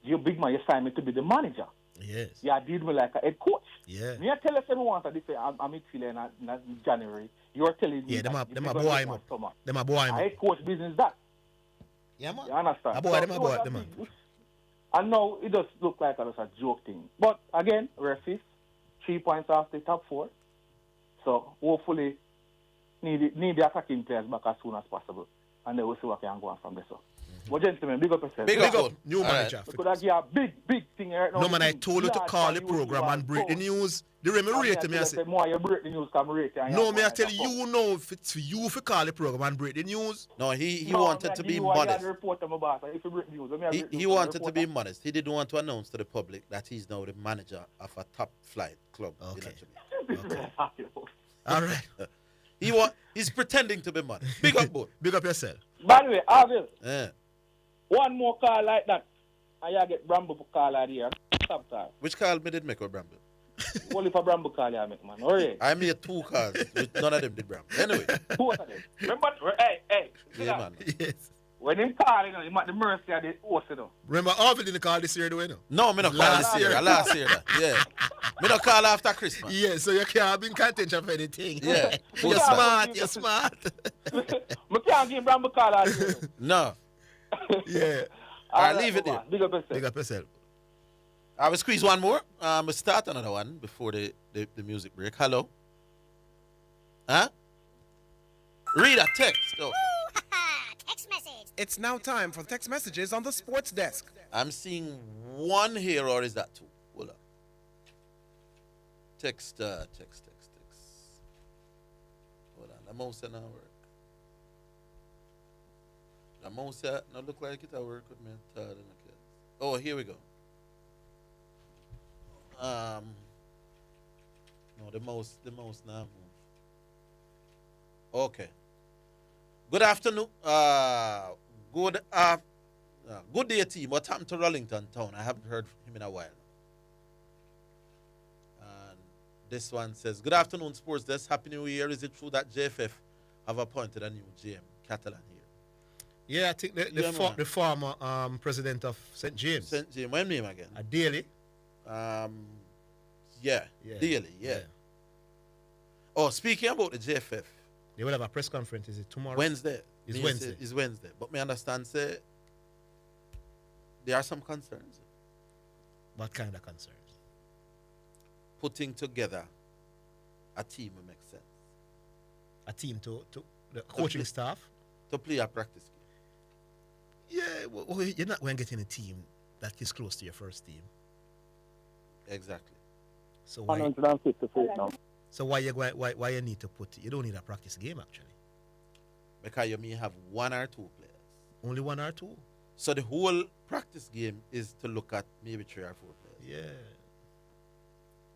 you big man, you signed me to be the manager. Yes. Yeah, I did me like a head coach. Yeah. Me I tell us everyone that if I'm midfielder in January, you're telling me them a boy him up. Them a boy him up. Head coach business that. Yeah, man. You understand? Them a boy them. And now it does look like a joke thing. But again, we're 5th, 3 points off the top 4. So hopefully need the attacking players back as soon as possible. And then we'll see what can go on from there. So. Well, gentlemen, big up yourself. Big up. New manager. We could have give a big thing right now. No, man, I told you to call the program and break the news. The way me rate me, I say. More you break the news, come rate it. No, me I tell you know if it's for you to call the program and break the news. No, he wanted to be modest. He wanted to be modest. He didn't want to announce to the public that he's now the manager of a top flight club. Okay. Okay. All right. He's pretending to be modest. Big up, boy. Big up yourself. By the way, Arville. Yeah. One more call like that, and you get Bramble to call out here. Stop time. Which call me did make with Bramble? Only for Bramble call you make, man. Hurry. I made 2 calls. None of them did Bramble. Anyway. 2 of them. Remember, hey. Yeah, man. Yes. When him call, he might the mercy of the host, Remember, Arville didn't call this year, do you know? No, me not call this year. Last year. Yeah. Me not call after Christmas. Yeah, so you can't be in contention for anything. Yeah. You're smart. We can't give Bramble call out here. No. Yeah. I'll leave it there. Big up yourself. Big up yourself. I will squeeze one more. We'll start another one before the music break. Hello? Huh? Read a text. Oh. Text message. It's now time for text messages on the sports desk. I'm seeing 1 here, or is that 2? Hold on. Text. Hold on. The mouse now work. The mouse no look like it work with me. Oh, here we go. No, the mouse now move. Okay. Good afternoon. Good day, team. What happened to Rollington Town? I haven't heard from him in a while. And this one says, good afternoon, Sports Desk. Happy New Year. Is it true that JFF have appointed a new GM, Catalan here? Yeah, I think the former president of St. James. St. James. When name again? Daly. Daly, yeah. Oh, speaking about the JFF. They will have a press conference. Is it tomorrow? Wednesday. It's Wednesday. It's Wednesday. But me understand, say, there are some concerns. What kind of concerns? Putting together a team will make sense. A team to the coaching staff? To play a practice game. Yeah, well, you're not going to get in a team that is close to your first team. Exactly. So why? 150 feet now. So why you need to put? You don't need a practice game actually. Because you may have 1 or 2 players. Only 1 or 2. So the whole practice game is to look at maybe 3 or 4 players.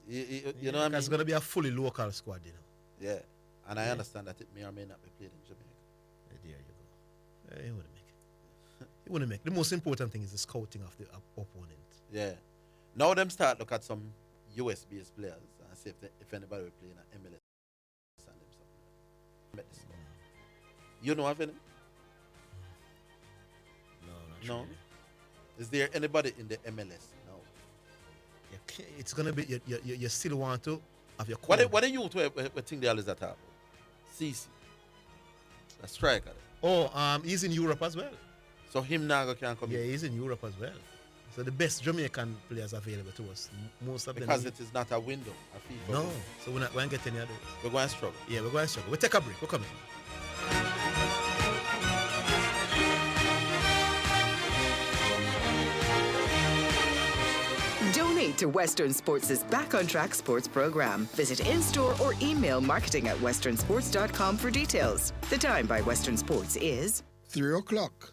Yeah. You know what I mean? It's going to be a fully local squad, you know. Yeah. And I understand that it may or may not be played in Jamaica. There you go. You wouldn't make it. You wouldn't make it. The most important thing is the scouting of the opponent. Yeah. Now them start look at some US-based players and see if anybody will play in an MLS and them something. You know of any? No, not No. really. Is there anybody in the MLS? No. it's gonna be you still want to have your. What the youth we think they always attack? CC, a striker. Oh, he's in Europe as well. So him now can come. Yeah, he's in Europe as well. So the best Jamaican players available to us, most of them. Because it is not a window, a FIFA. No, so we're not going to get any of those. We're going to struggle. Yeah, we're going to struggle. We'll take a break. We're coming. Donate to Western Sports' Back on Track sports program. Visit in-store or email marketing@westernsports.com for details. The time by Western Sports is 3 o'clock.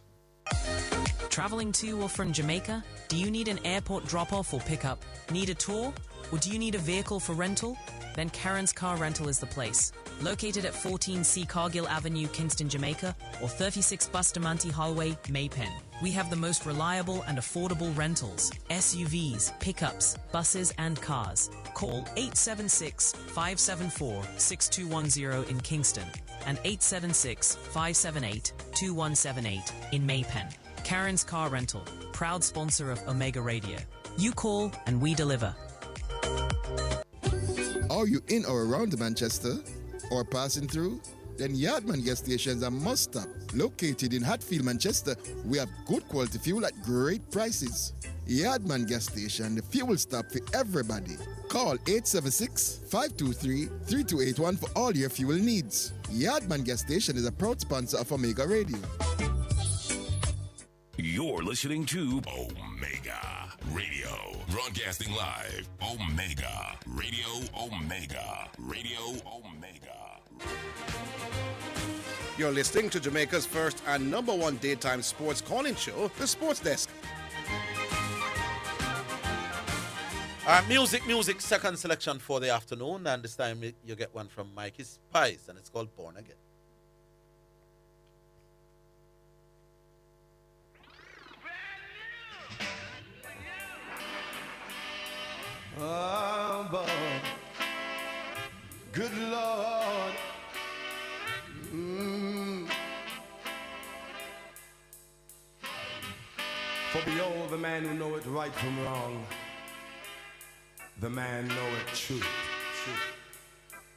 Traveling to or from Jamaica? Do you need an airport drop-off or pickup? Need a tour? Or do you need a vehicle for rental? Then Karen's Car Rental is the place. Located at 14C Cargill Avenue, Kingston, Jamaica, or 36 Bustamante Highway, Maypen. We have the most reliable and affordable rentals, SUVs, pickups, buses, and cars. Call 876-574-6210 in Kingston and 876-578-2178 in Maypen. Karen's Car Rental, proud sponsor of Omega Radio. You call and we deliver. Are you in or around Manchester or passing through? Then Yardman gas stations are must stop. Located in Hatfield, Manchester, we have good quality fuel at great prices. Yardman gas station, the fuel stop for everybody. Call 876-523-3281 for all your fuel needs. Yardman gas station is a proud sponsor of Omega Radio. You're listening to Omega Radio. Broadcasting live. Omega Radio. Omega Radio. Omega. You're listening to Jamaica's first and number one daytime sports calling show, The Sports Desk. Music, second selection for the afternoon, and this time you get one from Mikey Spice, and it's called Born Again. Oh, boy. Good Lord. For behold, the man who knoweth right from wrong, the man knoweth truth.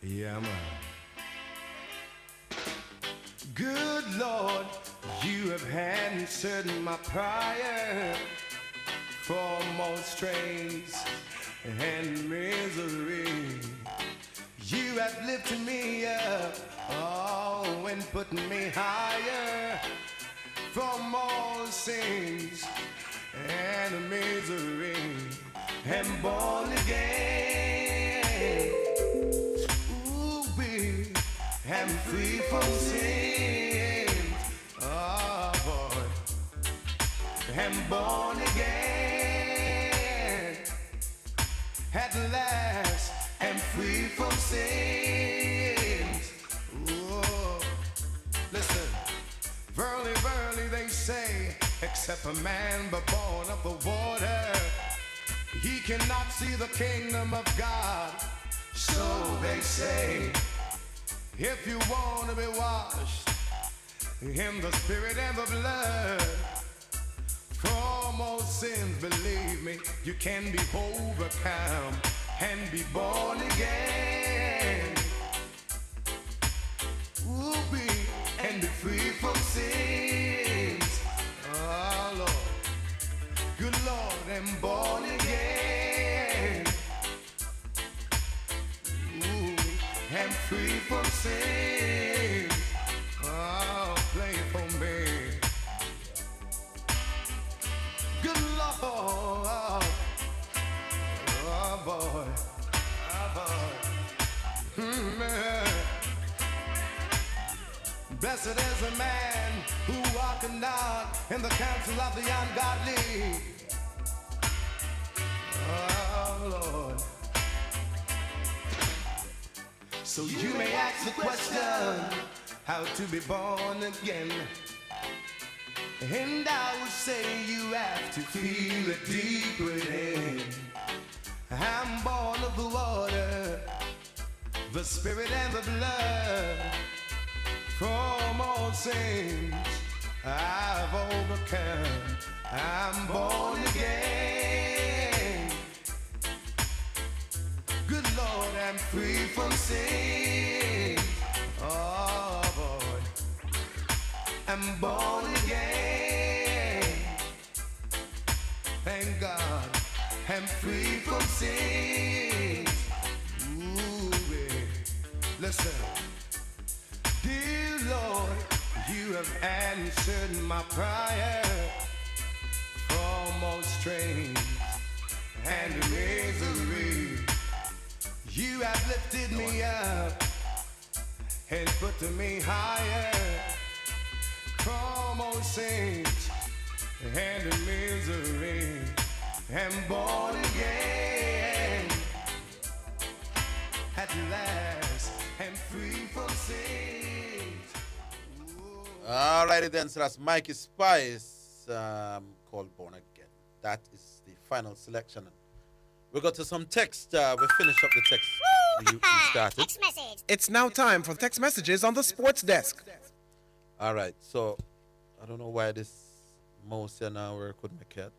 Yeah, man. Good Lord, you have answered my prayer for more strains and misery. You have lifted me up, oh, and put me higher from all sins and misery. And born again, ooh, we am free from sin. Oh boy, am born again. At last, am free from sins. Ooh. Listen, verily, verily, they say, except a man but born of the water, he cannot see the kingdom of God. So they say, if you want to be washed in the spirit and the blood, from all sins, believe me, you can be overcome and be born again. Ooh, and be free from sins. Oh, Lord. Good Lord, I'm born again. Ooh, I'm free from sin. Oh, play it for me. Good Lord. Oh, boy. Oh, boy. Blessed is a man who walketh not in the counsel of the ungodly. Oh, Lord. So you may ask the question, how to be born again. And I would say you have to feel it deep within. I'm born of the water, the spirit and the blood. From all sins I've overcome. I'm born again. Good Lord, I'm free from sin. Oh boy, I'm born again. Thank God, I'm free from sin. Ooh, yeah. Listen, dear Lord, you have answered my prayer from all strain and misery. You have lifted me up and put me higher from all sins and misery. I'm born again. At last, I'm free from sin. Alrighty then, so that's Mikey Spice called Born Again. That is the final selection. We got to some text. We finished up the text we started. Text message. It's now time for text messages on the sports desk. Alright, so I don't know why this mouse here now where couldn't make it.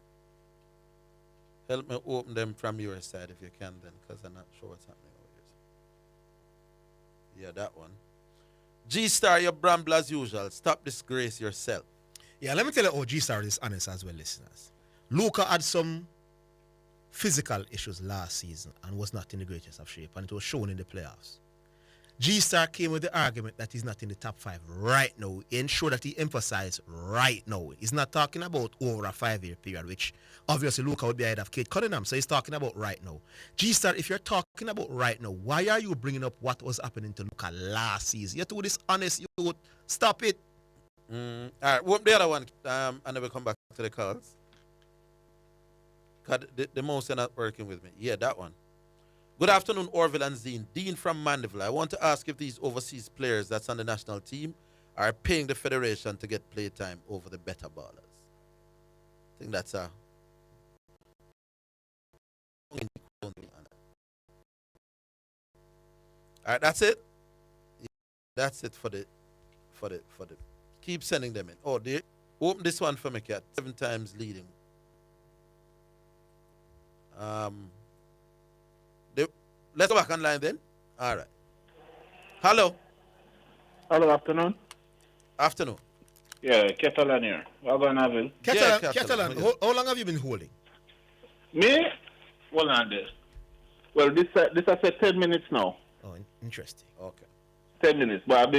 Help me open them from your side if you can then, because I'm not sure what's happening over here. Yeah, that one. G-Star, your bramble as usual. Stop disgrace yourself. Yeah, let me tell you how G-Star is honest as well, listeners. Luka had some physical issues last season and was not in the greatest of shape, and it was shown in the playoffs. G-Star came with the argument that he's not in the top 5 right now. He ensured that he emphasized right now. He's not talking about over a 5-year period, which obviously Luka would be ahead of Kate Cunningham, so he's talking about right now. G-Star, if you're talking about right now, why are you bringing up what was happening to Luka last season? You're too dishonest. You would stop it. All right, well, the other one, and then we'll come back to the calls. The mouse are not working with me. Yeah, that one. Good afternoon, Orville and Zine. Dean from Mandeville. I want to ask if these overseas players that's on the national team are paying the federation to get playtime over the better ballers. I think that's a... All right, that's it. Yeah, that's it for the. Keep sending them in. Oh, they open this one for me, Cat. 7 times leading. Let's go back online then. All right. Hello. Hello, afternoon. Afternoon. Yeah, Catalan here. Wagonaville. Catalan, how long have you been holding? Me? Hold on there. Well, this I said 10 minutes now. Oh, interesting. Okay. 10 minutes, but I've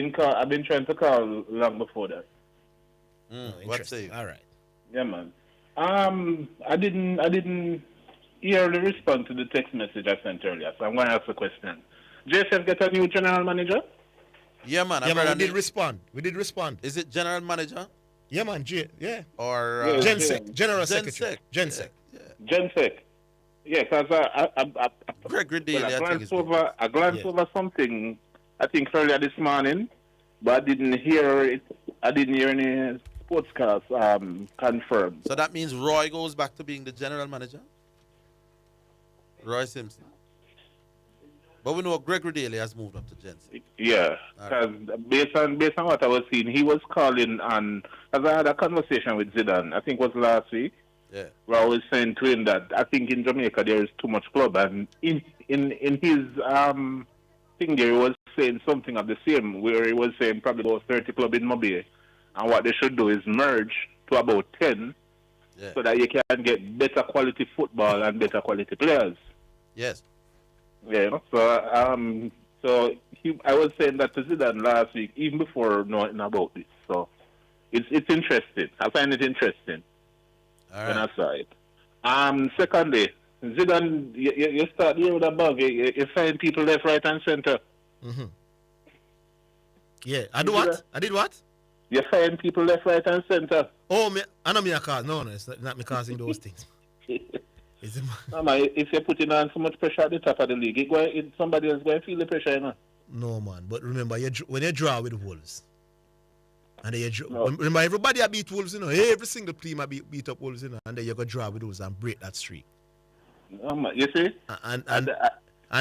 been trying to call long before that. Interesting. All right. Yeah, man. I didn't hear the response to the text message I sent earlier, so I'm going to ask a question. JSF get a new general manager? Yeah, man. Yeah, man, we did respond. Is it general manager? Yeah, man. Yeah. Or Gensec, general secretary. Gensec. Gensec. Yeah, because Gregory Daly, I glanced over something, I think earlier this morning, but I didn't hear it. I didn't hear any sportscast confirmed. So that means Roy goes back to being the general manager? Roy Simpson. But we know Gregory Daly has moved up to Gensec. Yeah, because based on what I was seeing, he was calling on, as I had a conversation with Zidane, I think it was last week, where I was saying to him that I think in Jamaica there is too much club, and in his thing there he was saying something of the same, where he was saying probably about 30 club in Mobile, and what they should do is merge to about 10, so that you can get better quality football and better quality players. Yes. Yeah, so I was saying that to Zidane last week, even before knowing about this. So it's interesting. I find it interesting when I saw it. Secondly, Zidane, you start here with a bug. You find people left, right, and center. Mm-hmm. Yeah, I do what? I did what? You find people left, right, and center. Oh, I know me a cause. No, it's not me causing those things. No, man, if you're putting on so much pressure at the top of the league, somebody else going to feel the pressure, you know? No, man. But remember, when you draw with Wolves, and then remember, everybody beat Wolves, you know. Every single team beat up Wolves, you know. And then you go draw with Wolves and break that streak. You see? And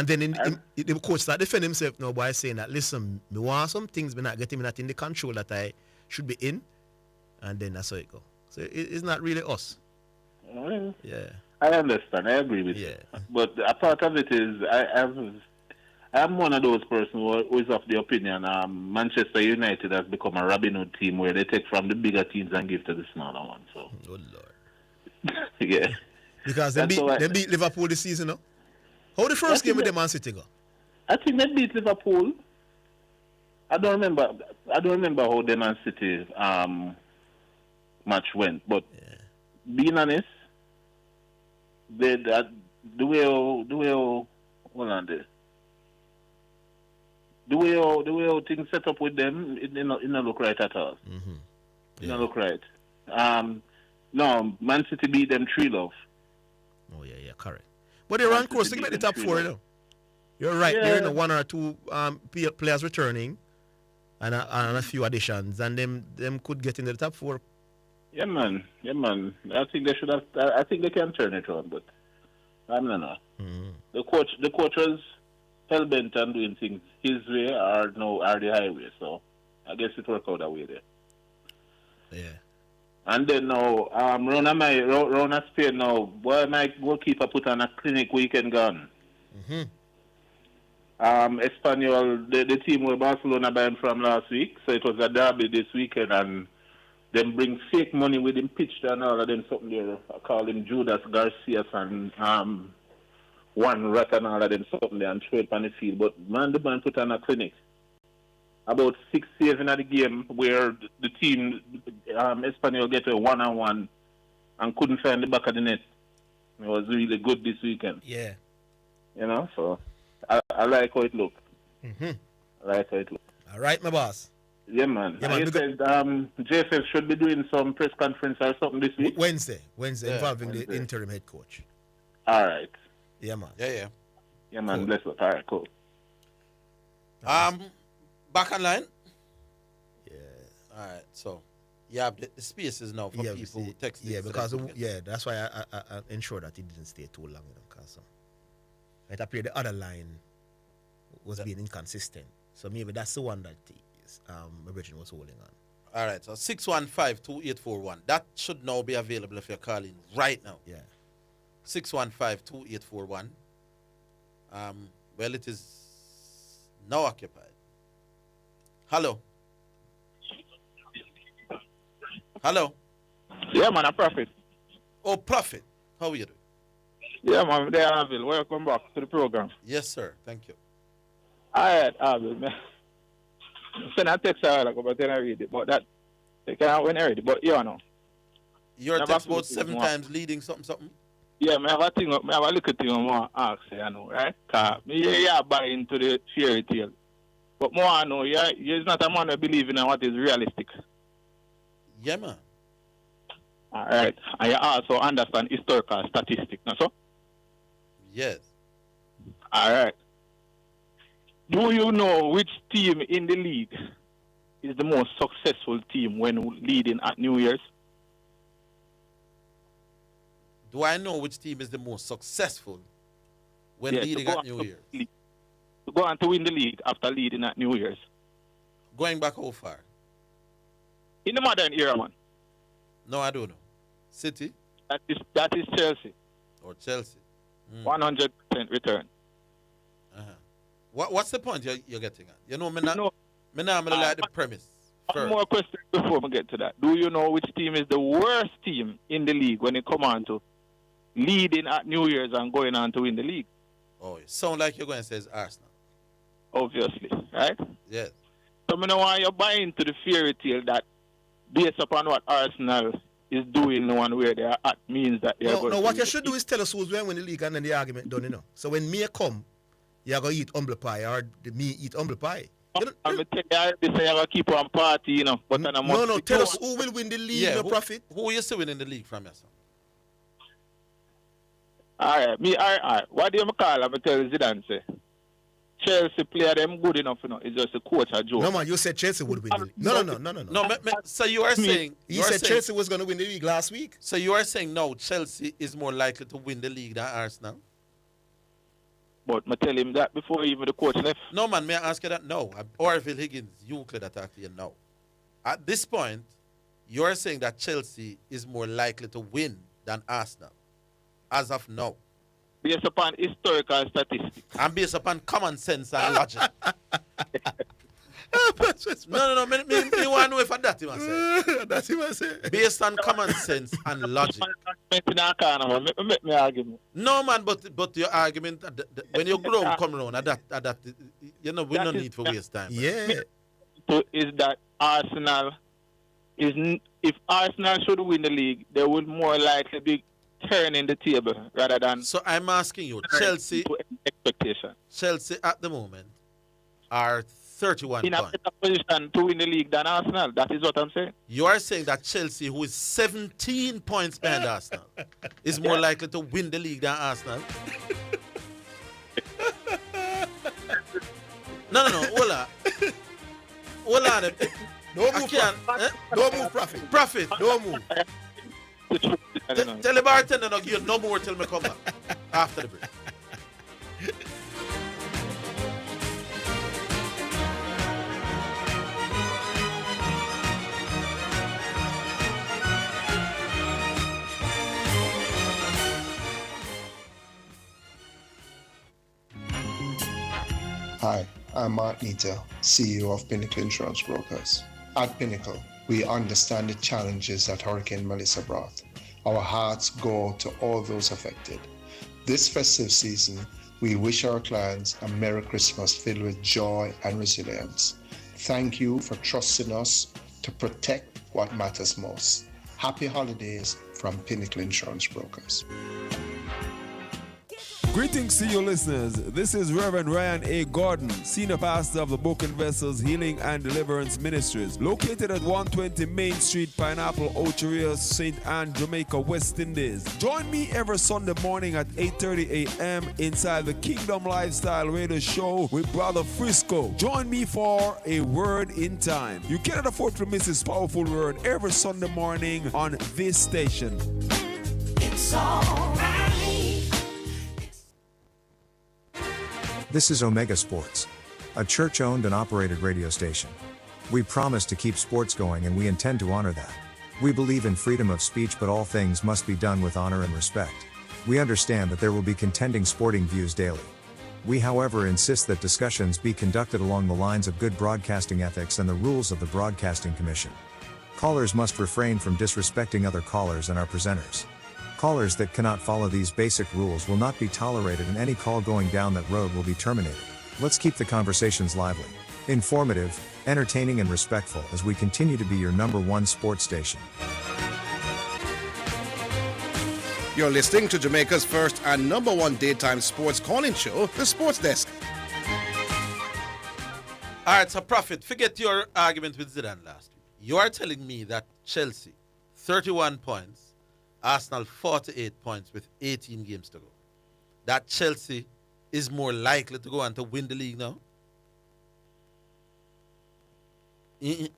then the coach start defend himself now by saying that, listen, me want some things, but not getting me not in the control that I should be in. And then that's how it go. So it's not really us. Yeah. I understand. I agree with you. But a part of it is I'm one of those persons who is of the opinion Manchester United has become a Robin Hood team where they take from the bigger teams and give to the smaller ones. So. Oh Lord. Yeah. Because they beat Liverpool this season, no? How the first game with the Man City go? I think they beat Liverpool. I don't remember how the Man City match went, but being honest, the way things set up with them, it don't look right at all. Mm-hmm. It don't look right. No, Man City beat them 3-0. Oh yeah, correct. But they're on course to get the top 4, you know. You're right. Yeah. There are one or two players returning, and a few additions, and them could get into the top 4. Yeah, man. I think they should have. I think they can turn it around, but I don't know. Mm-hmm. The coach was hell bent on doing things his way or the highway. So I guess it worked out that way there. Yeah. And then now, Rona Spain now. Boy, my goalkeeper put on a clinic weekend gone. Mm-hmm. Espanyol, the team where Barcelona buying from last week, so it was a derby this weekend, and them bring fake money with him pitched and all of them something there. I call him Judas Garcia and one rat and all of them something there and throw it on the field. But man, the man put on a clinic. About 6 saves in the game where the team, Espanyol, get a 1-on-1 and couldn't find the back of the net. It was really good this weekend. Yeah. You know, so I like how it looked. Mm-hmm. I like how it looked. All right, my boss. Yeah, man. Yeah, man. You said JFF should be doing some press conference or something this week? Wednesday involving the interim head coach. All right. Yeah, man. Yeah. Yeah, man. Cool. Bless up. All right, cool. Back online? Yeah. All right, so the spaces now for people who text. Yeah, because that's why I ensured that it didn't stay too long, because it appeared the other line was being inconsistent. So maybe that's the one that Bridget was holding on. All right, so 615-2841. That should now be available if you're calling right now. Yeah. 615-2841. Well, it is now occupied. Hello. Hello. Yeah, man, a Prophet. Oh, Prophet. How are you doing? Yeah, man, there, Avil. Welcome back to the program. Yes, sir. Thank you. All right, Avil, man. I sent a text a while ago, but then I read it. But that, they can't win already. But, you know. Your text about 7 times leading something? Yeah, I have a little thing I want to ask, you know, right? Because you buy into the fairy tale. But more I know, you're not a man who believes in what is realistic. Yeah, man. All right. And you also understand historical statistics, no, so? Yes. All right. Do you know which team in the league is the most successful team when leading at New Year's? Do I know which team is the most successful when leading at New Year's? To go on to win the league after leading at New Year's. Going back how far? In the modern era, man. No, I don't know. City? That is Chelsea. Or Chelsea. 100% return. What's the point you're getting at? You know, me not like the premise. One more question before we get to that. Do you know which team is the worst team in the league when it comes on to leading at New Year's and going on to win the league? Oh, it sounds like you're going to say it's Arsenal. Obviously, right? Yes. So I don't want you buy into the fairy tale that based upon what Arsenal is doing one where they are at means that they are going to what you should do is tell us who's going to win the league and then the argument done, you know. So when me come, you're going to eat humble pie or me eat humble pie. I'm tell you, they say you're going to keep on party, you know. But no, tell us who will win the league, no Prophet. Who you still winning the league from yourself? All right. What do you call? I'm tell Zidane say Chelsea player them good enough, you know. It's just a coach a joke. No man, you said Chelsea would win the league. No. So you are saying you said Chelsea was going to win the league last week. So you are saying no, Chelsea is more likely to win the league than Arsenal? But I tell him that before even the coach left. No man, may I ask you that? No. Orville Higgins, you could attack you no. At this point, you're saying that Chelsea is more likely to win than Arsenal. as of now. Based upon historical statistics. And based upon common sense and logic. No. Me want to know if that's him I say. That's him I say. Based on common sense and logic. No, man, but your argument, when you grow come around, that you know, we don't need to waste time. Yeah. Is that Arsenal if Arsenal should win the league, they would more likely be turning the table rather than. So I'm asking you, Chelsea expectation. Chelsea at the moment are 31 in a points. better position to win the league than Arsenal. That is what I'm saying. You are saying that Chelsea, who is 17 points behind Arsenal, is more likely to win the league than Arsenal? No. Hold on. Don't move, don't move, Prophet. Don't move. Tell the bartender no give you no more till me come back after the break. Hi, I'm Mark Nita, CEO of Pinnacle Insurance Brokers. At Pinnacle, we understand the challenges that Hurricane Melissa brought. Our hearts go to all those affected. This festive season, we wish our clients a Merry Christmas filled with joy and resilience. Thank you for trusting us to protect what matters most. Happy holidays from Pinnacle Insurance Brokers. Greetings to you listeners. This is Reverend Ryan A. Gordon, Senior Pastor of the Book Investors Healing and Deliverance Ministries, located at 120 Main Street, Pineapple, Ocheria, St. Anne, Jamaica, West Indies. Join me every Sunday morning at 8:30 a.m. inside the Kingdom Lifestyle Radio Show with Brother Frisco. Join me for a word in time. You cannot afford to miss this powerful word every Sunday morning on this station. It's all right. This is Omega Sports, a church-owned and operated radio station. We promise to keep sports going and we intend to honor that. We believe in freedom of speech, but all things must be done with honor and respect. We understand that there will be contending sporting views daily. We, however, insist that discussions be conducted along the lines of good broadcasting ethics and the rules of the Broadcasting Commission. Callers must refrain from disrespecting other callers and our presenters. Callers that cannot follow these basic rules will not be tolerated, and any call going down that road will be terminated. Let's keep the conversations lively, informative, entertaining, and respectful as we continue to be your #1 sports station. You're listening to Jamaica's first and #1 daytime sports calling show, The Sports Desk. All right, so Prophet, forget your argument with Zidane last week. You are telling me that Chelsea, 31 points, Arsenal 48 points with 18 games to go. That Chelsea is more likely to go on to win the league now? Is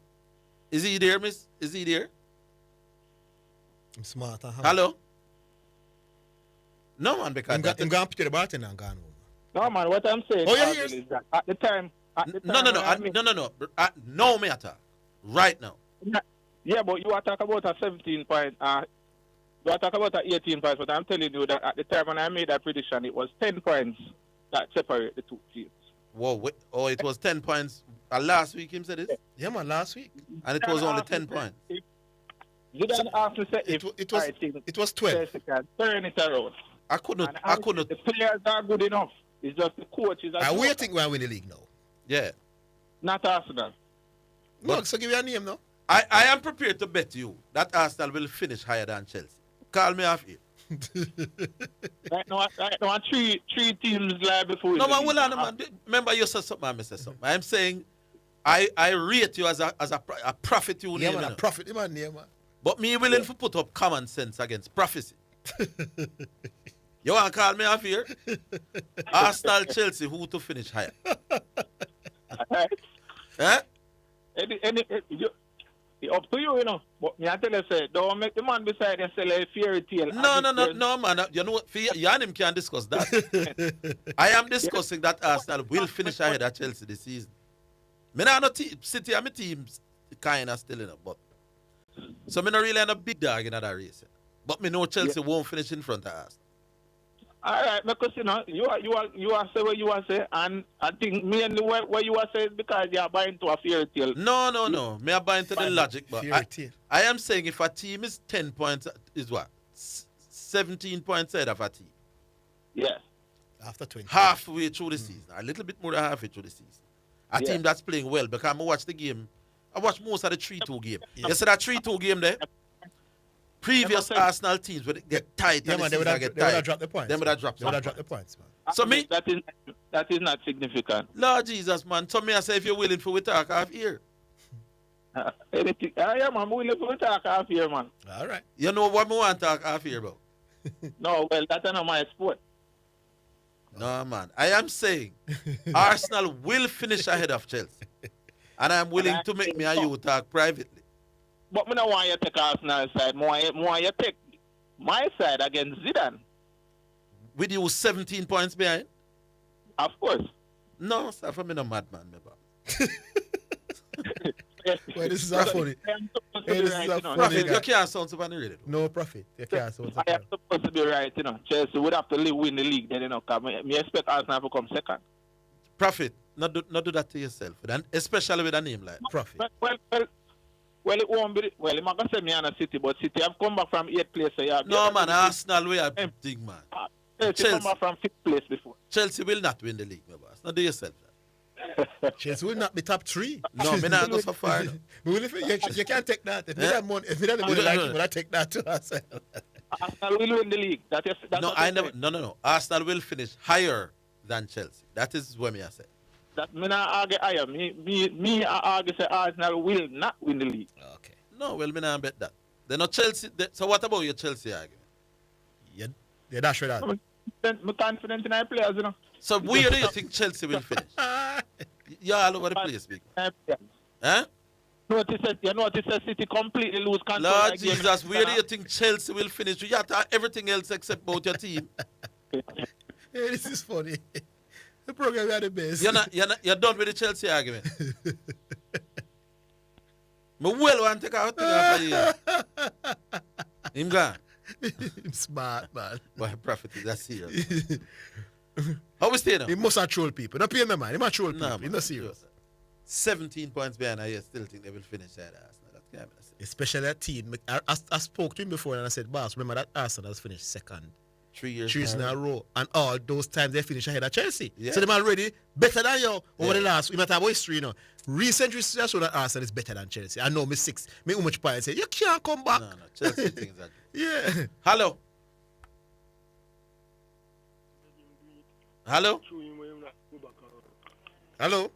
he there, miss? Is he there? I'm smart. Hello? No, man, because... I'm going to pick the bartender and gone home. No, man, what I'm saying is that at the time... No, no matter. Right now. Yeah, but you are talking about a 17 point... You are talking about 18 points, but I'm telling you that at the time when I made that prediction, it was 10 points that separate the two teams. Whoa, wait, it was 10 points last week, him said it? Yeah, man, last week. And it was only 10 points. Zidane asked to say it was 12. Turn it around. I couldn't. The players are good enough. It's just the coaches. And we think we're winning the league now. Yeah. Not Arsenal. No, so give you a name now. I am prepared to bet you that Arsenal will finish higher than Chelsea. Call me off here. Right now, three teams live before. No, man, hold on, man. Remember, you said something, I said something. I'm saying I rate you as a prophet. You yeah, man, a prophet, man, yeah, man. But me willing to put up common sense against prophecy. You want to call me off here? Arsenal, Chelsea, who to finish higher? Eh? Up to you, you know. But me I tell you, say, don't make the man beside you sell a fairy tale. No, man. You know what? You and him can't discuss that. I am discussing that Arsenal will finish ahead of Chelsea this season. Me not City and my team kind of still in it, but so me not really a big dog in that race. But me know Chelsea won't finish in front of us. All right, because you are say what you are say, and I think me and what you are saying is because you are buying to a fairy tale. No. Me are buying to the logic, but Fairy tale. I am saying if a team is 10 points, is what? 17 points ahead of a team. Yes. After 20. Halfway through the season, a little bit more than halfway through the season. A team that's playing well, because I watch the game. I watch most of the 3-2 game. You see that 3-2 game there? Previous Arsenal teams would get tight. Yeah, man, they would have dropped the points. They would have dropped the points, man. So me, that is not significant. Lord Jesus, man. So me, I say if you're willing for we talk half here. Yeah, man, I'm willing for we talk half here, man. All right. You know what me want to talk half here about? No, well, that's not my sport. No, man. I am saying Arsenal will finish ahead of Chelsea. And I'm willing to make me and you talk privately. But I don't want you to take Arsenal side. I want you to take my side against Zidane. With you 17 points behind? Of course. No, sir, for me no madman. Well, this is a funny. Hey, this is a funny Prophet, guy. you can't sound so funny really. No, Prophet. You can't sound so I am supposed to be right, Chelsea would have to win the league then, because me expect Arsenal to come second. Prophet, not do that to yourself. Especially with a name like Prophet. Well, it won't be. Well, I'm not going to say me and a City, but City have come back from 8th place. So no, man, Arsenal we are big, man. Chelsea come back from 5th place before. Chelsea will not win the league, my boss. Not do yourself that. Chelsea will not be top 3. No, me not go so far. You can't take that. If you don't have the money like it, but I take that to ourselves. Arsenal will win the league. That's no, I never. No. Arsenal will finish higher than Chelsea. That is what me I say. That me not argue higher. Me argue say Arsenal will not win the league. Okay. No, well, me not bet that. They're not Chelsea. So what about your Chelsea argument? Yeah, that's right. I'm confident in our players, So where do you think Chelsea will finish? You're all over the place, big. Huh? You notice that City completely lose control. Lord Jesus, where do you think Chelsea will finish? You have to have everything else except about your team. Hey, this is funny. The program we are the best. You're done with the Chelsea argument. Me well want to take out thing after you. Him gone. Him smart, man. Boy, Prophet, that's serious. How we stay now? He must have troll people. Don't pay my man. He must troll people. He's not serious. 17 points behind, I still think they will finish that Arsenal. Especially that team. I spoke to him before and I said, boss, remember that Arsenal has finished second. 3 years 3 years in a row. And all those times they finish ahead of Chelsea. Yeah. So they're already better than you over the last. We might have history, Recent history show that Arsenal is better than Chelsea. I know me 6. Me how much point say, you can't come back. No, Chelsea things are yeah. Hello. Hello. Hello.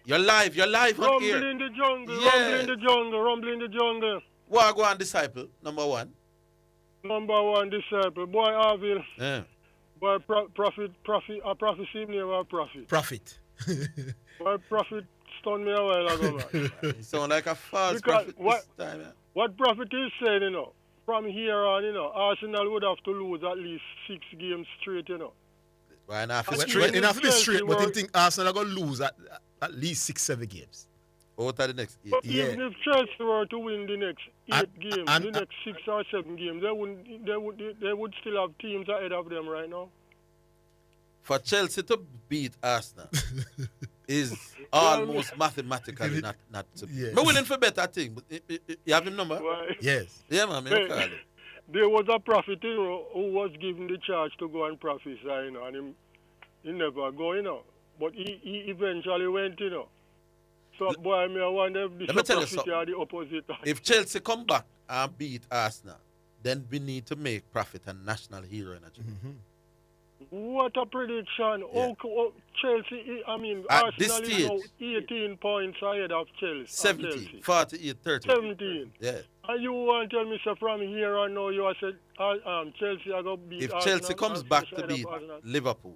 You're live on here. Rumble in the jungle, rumble in the jungle. What go on, disciple, number 1? Number 1 disciple. Boy, Arville. Yeah. Boy, prophet, a prophecy name or prophet. Prophet. Boy, prophet stunned me a while ago, man. You sound like a false Because prophet this time, yeah. What prophet is saying, from here on, Arsenal would have to lose at least 6 games straight, Why not? It have to be straight, but you think Arsenal are going to lose at least 6-7 games. What are the next 8? But even if Chelsea were to win the next 8 games, the next 6 or 7 games, they would still have teams ahead of them right now. For Chelsea to beat Arsenal is almost mathematically not to be. I'm willing for better thing, but you have him number? Why? Yes. Yeah, man, call it. There was a prophet who was given the charge to go and prophesy, and he never go, but he eventually went, So, boy, I wonder if Let me tell you prophet are the opposite. If Chelsea come back and beat Arsenal, then we need to make Prophet a national hero in Nigeria. What a prediction. Yeah. Chelsea, At Arsenal this is stage, now 18 points ahead of Chelsea. 17, 48, 30. 17. Yeah. And you want to tell me, so from here on now, you are said Chelsea are going to beat If Arsenal, Chelsea comes back to beat Arsenal. Liverpool,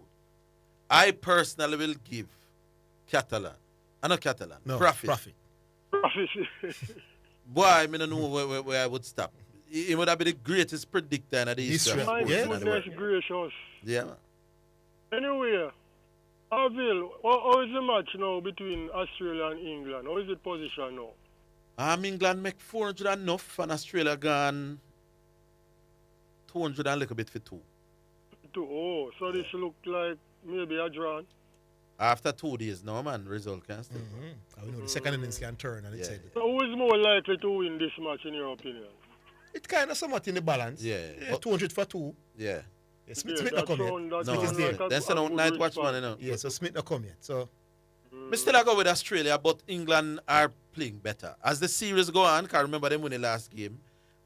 I personally will give Catalan. Not Catalan. No, Prophet. Boy, I don't know where I would stop. He would have been the greatest predictor in the history. My goodness gracious. Yeah, man. Anyway, Arville, how is the match now between Australia and England? How is the position now? England make 400 enough and Australia gone 200 and a little bit for 2. Oh, so this look like maybe a draw. After 2 days, no man, result can still. We know the second innings can turn and it's So who is more likely to win this match in your opinion? It kind of somewhat in the balance. Yeah. 200 for 2. Yeah. Smith not come yet. Smith is there. That's an night watchman, you know. Yeah, so Smith not come yet. So Me still I go with Australia, but England are playing better. As the series go on, can remember them winning the last game,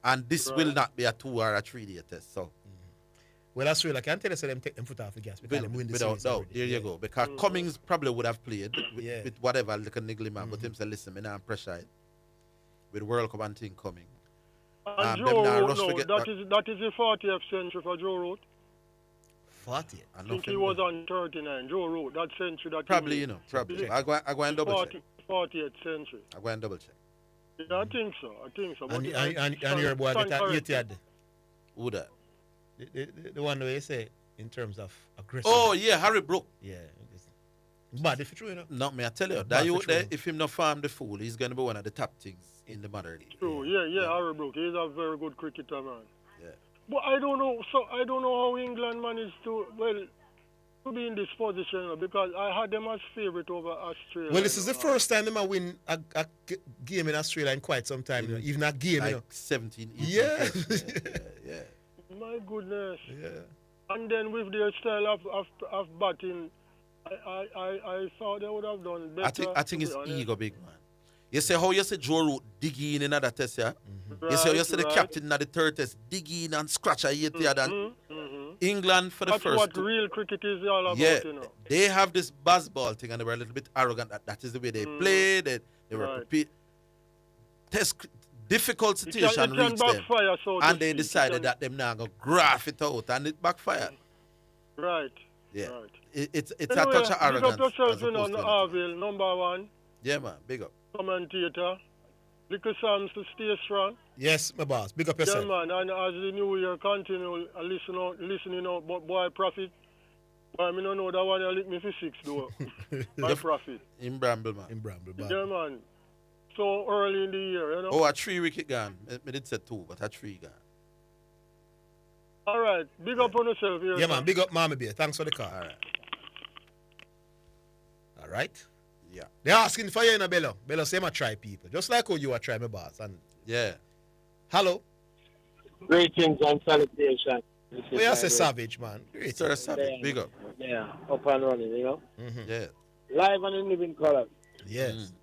and this will not be a 2 or a 3 day test. So well, Australia can tell us them take them foot off the gas because them win the series. Without doubt, there you go. Because Cummings probably would have played with whatever little niggly man, but him say, listen, me not pressure it. With World Cup and thing coming. And Joe Root, that is the 40th century for Joe Root. 40th? I think he was on 39. Joe Root, that century. That Probably, you know, probably. I go and double check. 40th century. I go and double check. Yeah, I think so. And your boy get a 80 Who that? The one where you say in terms of aggression. Oh, yeah, Harry Brook. Yeah. Bad if it's true, you know. Not me, I tell you. That you there, if him not farm the fool, he's going to be one of the top things in the modern league. True, yeah, Harry Brook. He's a very good cricketer, man. Yeah. But I don't know how England managed to be in this position because I had them as favourite over Australia. Well, this is the first time they win a game in Australia in quite some time, you know. Even a game, like you know. 17, 18. Yeah. Yeah. My goodness. Yeah. And then with their style of batting, I thought they would have done better. I think it's ego, big man. You see how you see Joe Root digging in another test, yeah? You see how you see the captain in the third test digging and scratch a hit here. England for the That's first. That's what real cricket is all about, you know. They have this buzzball thing and they were a little bit arrogant. That is the way they played. They were prepared. Difficult situation reached them. So and they decided that them now going to graph it out and it backfired. Right. Yeah. Right. It's anyway, a touch of arrogance. Big up yourself, you know, Arville, number 1. Yeah, man. Big up. Commentator. Little Sam's to stay strong. Yes, my boss. Big up yourself. Yeah, man. And as the new year continue, listening out, but boy, Prophet. Boy, I don't know that one you lick me for 6, though. My Prophet. In Bramble, man. In Bramble, man. Yeah, man. So early in the year, you know. Oh, a 3 wicket gone. I did say 2, but a 3 gone. All right. Big up on yourself here. Yeah, man. Big up, Mama Bear. Thanks for the call. All right. Yeah. They're asking for you in a Bello. Bello, say, I try people. Just like how you are trying, my boss. And yeah. Hello. Greetings and salutations. We are Savage, man. Great. Sir Savage. Big up. Yeah. Up and running, you know. Yeah. Live and in living color. Yes.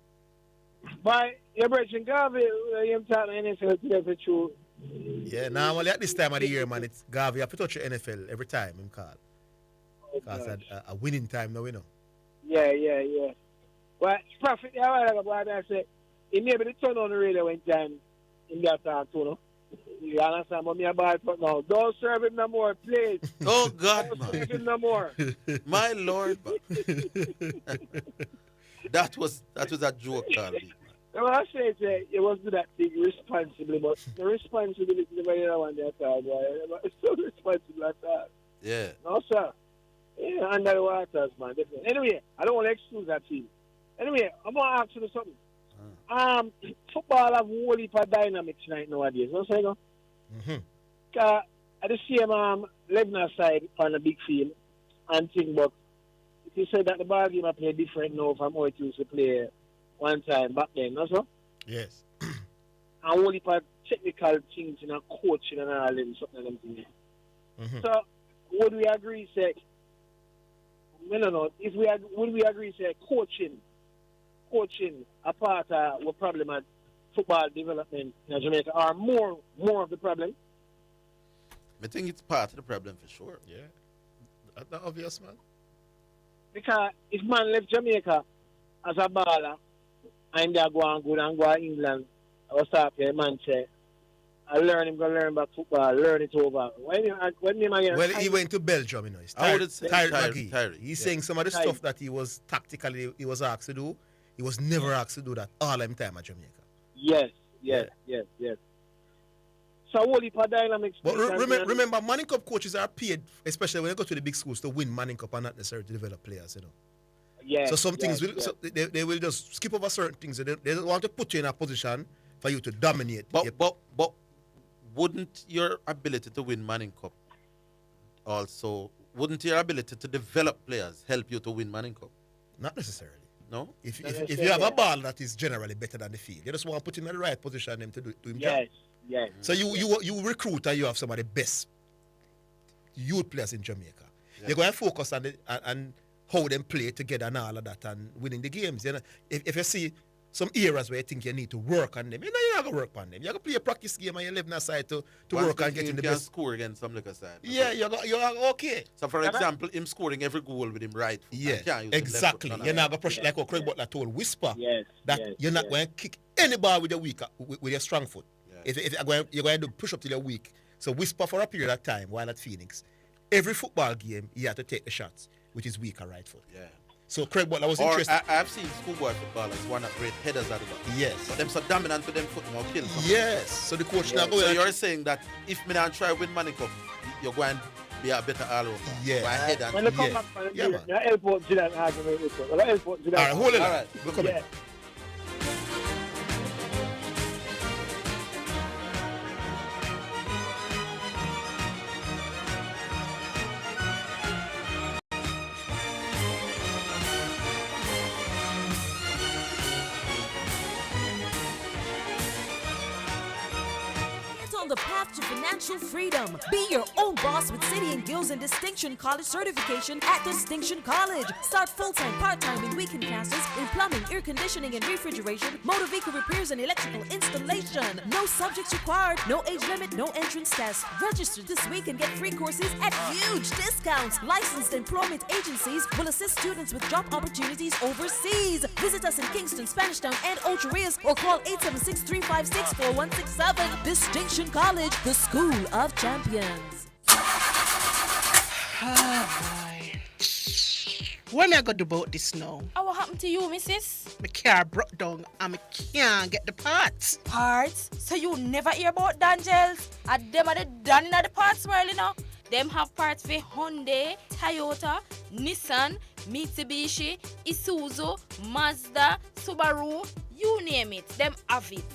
But you're breaking Garvey, you're talking NFL today for true. Yeah, normally at this time of the year, man, it's Garvey. You have to touch your NFL every time him call. Because a winning time now, you know. Yeah. Well, Prophet, I said, he may be the turn on the radio when time in that time, too, no? You understand? But me about it now. Don't serve him no more, please. Oh, God, Don't serve him no more. My Lord. That was a joke, Carl. Now, I say it was do that thing responsibly, but the responsibility is the other one there, boy. It's so responsible at that. Yeah. No, sir. Yeah, under the waters, man. Definitely. Anyway, I don't want to excuse that team. Anyway, I'm going to ask you something. Football have a whole heap of dynamics right nowadays. You know what I'm saying? At the same Lebanon side on the big field and thing, but if you say that the ball game I play different now from how it used to play one time back then, no, sir? Yes. And whole heap of technical things in a coaching and all them, something like them things. So, would we agree, say, would we agree, say, coaching a part of what problem at football development in Jamaica are more of the problem? I think it's part of the problem for sure. Yeah. That's obvious, man. Because if man left Jamaica as a baller and they go and go to England or start here, man say, I learn him, going to learn about football, learn it over. Well, he went to Belgium, you know. I would say Tyree. He's saying some of the stuff that he was tactically asked to do. He was never asked to do that all the time at Jamaica. Yes. So what if dynamics? But remember, Manning Cup coaches are paid, especially when they go to the big schools, to win Manning Cup and not necessarily to develop players, you know. Yeah. So some things So they will just skip over certain things. They don't want to put you in a position for you to dominate. But wouldn't your ability to win Manning Cup also, wouldn't your ability to develop players help you to win Manning Cup? Not necessarily. No? If you have a ball that is generally better than the field, you just want to put him in the right position them to him job. Yes. So you recruit and you have some of the best youth players in Jamaica. Yeah. You're going to focus on how them play together and all of that and winning the games. You know, if you see some areas where you think you need to work on them, you're not going to work on them. You're going to play a practice game and you're living aside to work on getting the best. Score against some liquor side. Yeah, you're okay. So, for example, him scoring every goal with him right foot. Yeah, exactly. You're not going to pressure like what Craig Butler told Whisper. You're not going to kick any ball with your strong foot. Yeah. If you're going to push up till you're weak. So Whisper for a period of time while at Phoenix, every football game you have to take the shots, which is weaker right foot. Yeah. So Craig Butler was interested. I've seen schoolboy footballers one of great headers at the back. Yes. But them so dominant with them foot now kill. Yes. So the coach now So you're saying that if me not try win Manning Cup, you're going to be a better all over. Yeah. When they come back from the game, you help out Zidane argument with it. Well, help out Zidane. All right, hold it. All right, we'll come in. On the path to financial freedom. Be your own boss with City and Guilds and Distinction College certification at Distinction College. Start full-time, part-time, and weekend classes in plumbing, air conditioning, and refrigeration, motor vehicle repairs, and electrical installation. No subjects required, no age limit, no entrance test. Register this week and get free courses at huge discounts. Licensed employment agencies will assist students with job opportunities overseas. Visit us in Kingston, Spanish Town, and Ocho Rios, or call 876-356-4167. Distinction College, the school of champions. Oh boy. What am I going to do about this now? What happened to you, missus? My car broke down and I can't get the parts. Parts? So you never hear about Dangels? And them are the done in the parts world, you know? Them have parts for Hyundai, Toyota, Nissan, Mitsubishi, Isuzu, Mazda, Subaru, you name it. Them have it.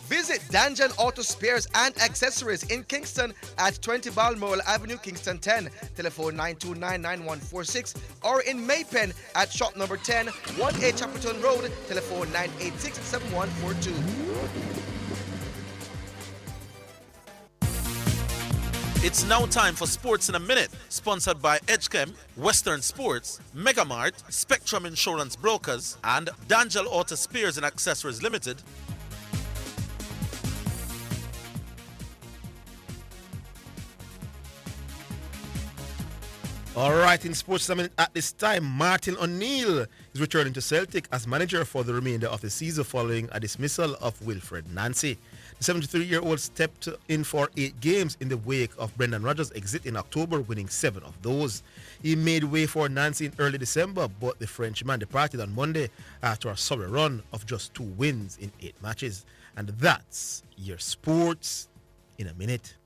Visit Danjan Auto Spares and Accessories in Kingston at 20 Balmoral Avenue, Kingston 10. Telephone 929-9146, or in Maypen at shop number 10, 1A Chapperton Road. Telephone 986-7142. It's now time for Sports in a Minute, sponsored by Edgechem, Western Sports, Megamart, Spectrum Insurance Brokers, and Danjel Auto Spares and Accessories Limited. All right, in sports at this time, Martin O'Neill is returning to Celtic as manager for the remainder of the season following a dismissal of Wilfred Nancy. The 73-year-old stepped in for 8 games in the wake of Brendan Rodgers' exit in October, winning 7 of those. He made way for Nancy in early December, but the Frenchman departed on Monday after a sorry run of just 2 wins in 8 matches. And that's your Sports in a Minute.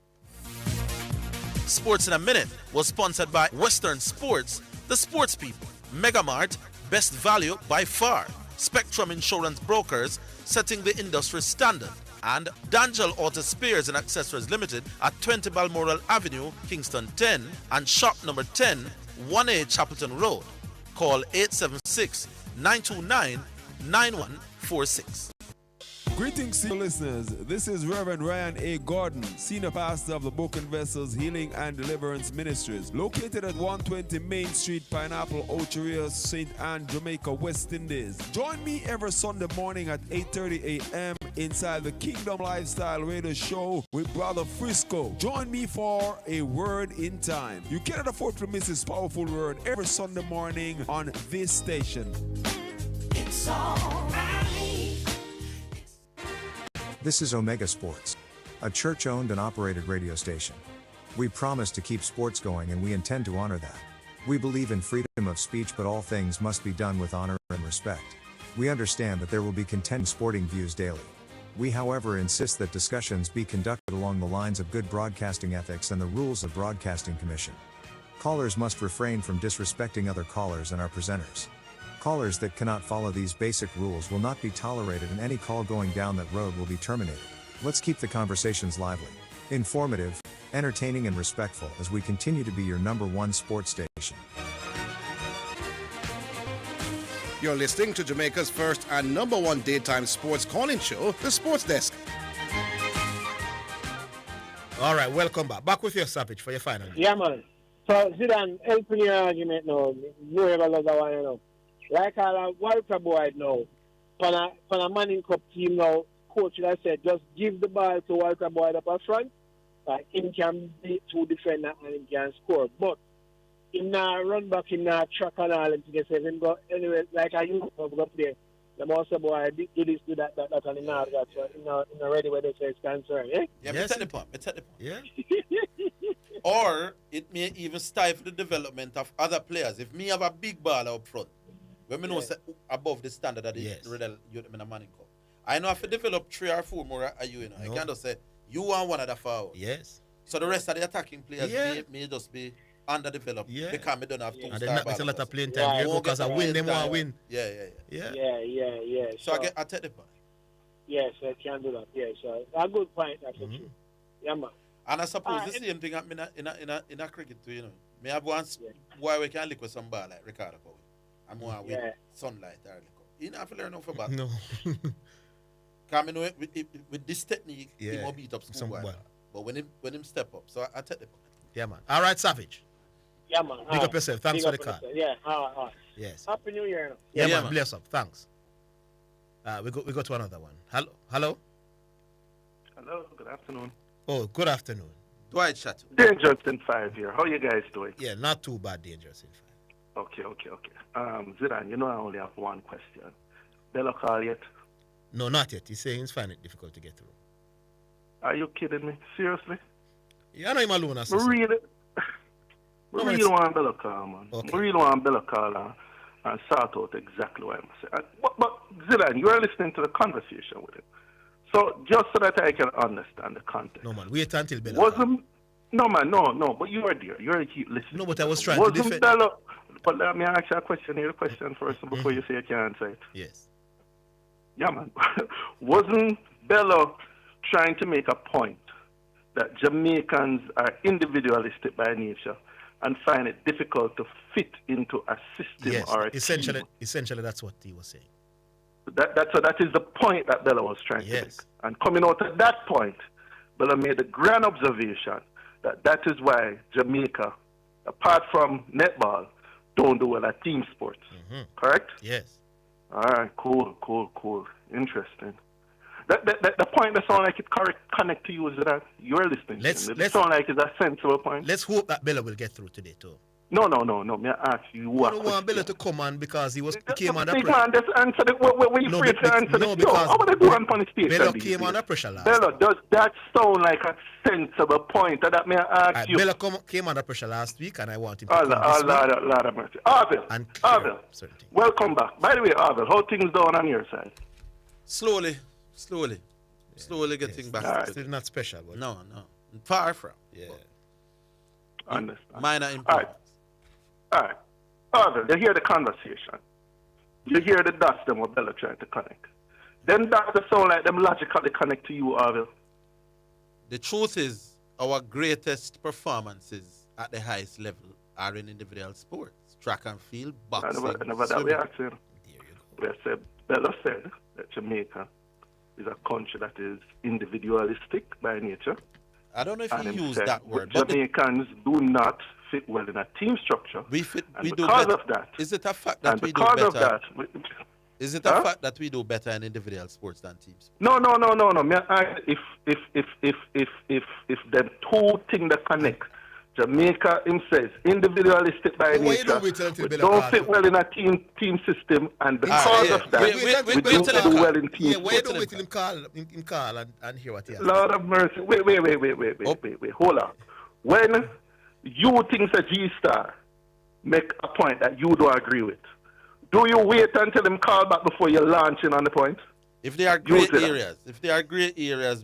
Sports in a Minute was sponsored by Western Sports, the sports people, Megamart, best value by far, Spectrum Insurance Brokers, setting the industry standard, and Danjel Auto Spares and Accessories Limited at 20 Balmoral Avenue, Kingston 10, and shop number 10, 1A Chapelton Road. Call 876-929-9146. Greetings to you listeners. This is Reverend Ryan A. Gordon, Senior Pastor of the Book and Vessels Healing and Deliverance Ministries, located at 120 Main Street, Pineapple, Ocho Rios, St. Anne, Jamaica, West Indies. Join me every Sunday morning at 8:30 a.m. inside the Kingdom Lifestyle Radio Show with Brother Frisco. Join me for a word in time. You cannot afford to miss this powerful word every Sunday morning on this station. It's all right. This is Omega Sports, a church-owned and operated radio station. We promise to keep sports going and we intend to honor that. We believe in freedom of speech, but all things must be done with honor and respect. We understand that there will be contending sporting views daily. We, however, insist that discussions be conducted along the lines of good broadcasting ethics and the rules of Broadcasting Commission. Callers must refrain from disrespecting other callers and our presenters. Callers that cannot follow these basic rules will not be tolerated, and any call going down that road will be terminated. Let's keep the conversations lively. Informative, entertaining, and respectful as we continue to be your #1 sports station. You're listening to Jamaica's first and #1 daytime sports calling show, The Sports Desk. All right, welcome back. Back with your Savage for your final. Yeah, man. So, Zidane, helping your argument now, you ever love that one, you know. Like all Walter Boyd now, for a Manning Cup team now, coach I said, just give the ball to Walter Boyd up front. Him can beat two defenders and him can score. But him not run back, him not track and all, and to say him go anyway, like I used to go there. The most boy do this, do that, and him not that. So him not ready where they say it's concerned, eh? Yeah, yes. Me take the point. Yeah. Or it may even stifle the development of other players. If me have a big ball up front, when me know say above the standard that is real youth in a Manning Cup, I know if you develop 3 or 4 more at you know. I can't just say you want one of the forward. Yes. So the rest of the attacking players may just be underdeveloped because we don't have 2 and star not a lot of playing time here because I win, them want to win. Yeah. So I take the point. Yes, I can do that. Yes, a good point. That's true. Yeah, man. And I suppose the same thing happen in a cricket too, you know. Me have one boy we can lick with some ball like Ricardo Powell. I'm more with sunlight or lick up. You don't have to learn enough about No. Because I know with this technique, he will beat up some boy. But when him step up, so I take the point. Yeah, man. All right, Savage. Yeah, man. Big up yourself. Thanks for the call. Yeah, all right. Yes. Happy New Year. Yeah, man. Bless up. Thanks. We go to another one. Hello? Hello, good afternoon. Oh, good afternoon. Dwight Chatto. Dangerous in 5 here. How you guys doing? Yeah, not too bad, Dangerous in 5. Okay. Zidane, you know I only have one question. Bello call yet? No, not yet. He's saying he's finding it difficult to get through. Are you kidding me? Seriously? Yeah, I know him alone. I really want Bello call, man. Okay. I really want Bello call and sort out exactly what I'm saying. But Zidane, you are listening to the conversation with him. So just so that I can understand the context. No, man. Wait until Bello. No, man. No. But you are there. You are keep listening. No, but I was trying to defend. Bello, but let me ask you a question here. The question first before you say you can't say it. Yes. Yeah, man. Wasn't Bello trying to make a point that Jamaicans are individualistic by nature and find it difficult to fit into a system or a essentially, team? Essentially, that's what he was saying. That is the point that Bello was trying to make. And coming out at that point, Bello made the grand observation that is why Jamaica, apart from netball, don't do well at team sports. Correct? Yes. All right, cool. Interesting. The point that sounds like it connect to you is that you're listening. Let's sound like it's a sensible point. Let's hope that Bello will get through today too. No. May I ask you what? I don't want Bello to come on because he came under pressure. Man, just answer the when you afraid to answer the because I want to do one on the station. Bello came under pressure last. Bello, does that sound like a sensible point? That may I ask you? Bello came under pressure last week, and I want him to come this week. Lord of mercy. Arville, welcome back. By the way, Arville, how things doing on your side? Slowly getting back. Right. Still not special, but no, far from. Yeah, understand. Minor improvements. All right. Arville, you hear the conversation. You hear the dots them what Bello trying to connect. Then that sound like them logically connect to you, Arville. The truth is, our greatest performances at the highest level are in individual sports, track and field, boxing. Never that we asking. Bello said that Jamaica is a country that is individualistic by nature. I don't know if he used that word. Jamaicans do not fit well in a team structure. We do because better. Of that. Is it a fact that we do better? Is it a fact that we do better in individual sports than team sports? No. If the two things that connect, Jamaica himself individualistic by nature, we don't fit well in a team system, and because of that, we don't do well in team sports. Why don't wait till him call and hear what he has? Lord of mercy. Wait. Hold on. When you think a G-Star make a point that you don't agree with, do you wait until him call back before you launch in on the point? If they are great areas,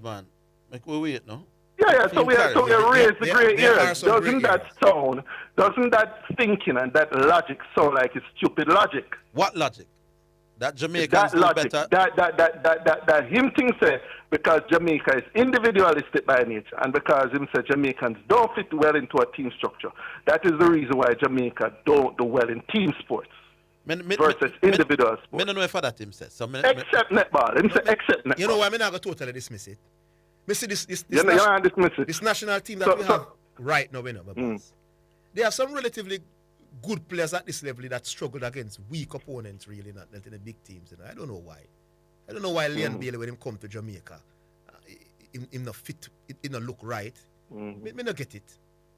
man, make we wait, no? Yeah, so we raise the great areas. Doesn't that thinking and that logic sound like it's stupid logic? What logic? That Jamaica that logic, better. That him thing say because Jamaica is individualistic by nature, and because him say Jamaicans don't fit well into a team structure. That is the reason why Jamaica don't do well in team sports versus individual sports. I don't know if that him says. So except netball. Him say except netball. You know why I'm not going to totally dismiss it? Me see this national team that we have right now, they have some relatively good players at this level that struggled against weak opponents, really, not in the big teams. I don't know why. I don't know why Leon Bailey, when him come to Jamaica, him not fit, it not look right. Me not get it.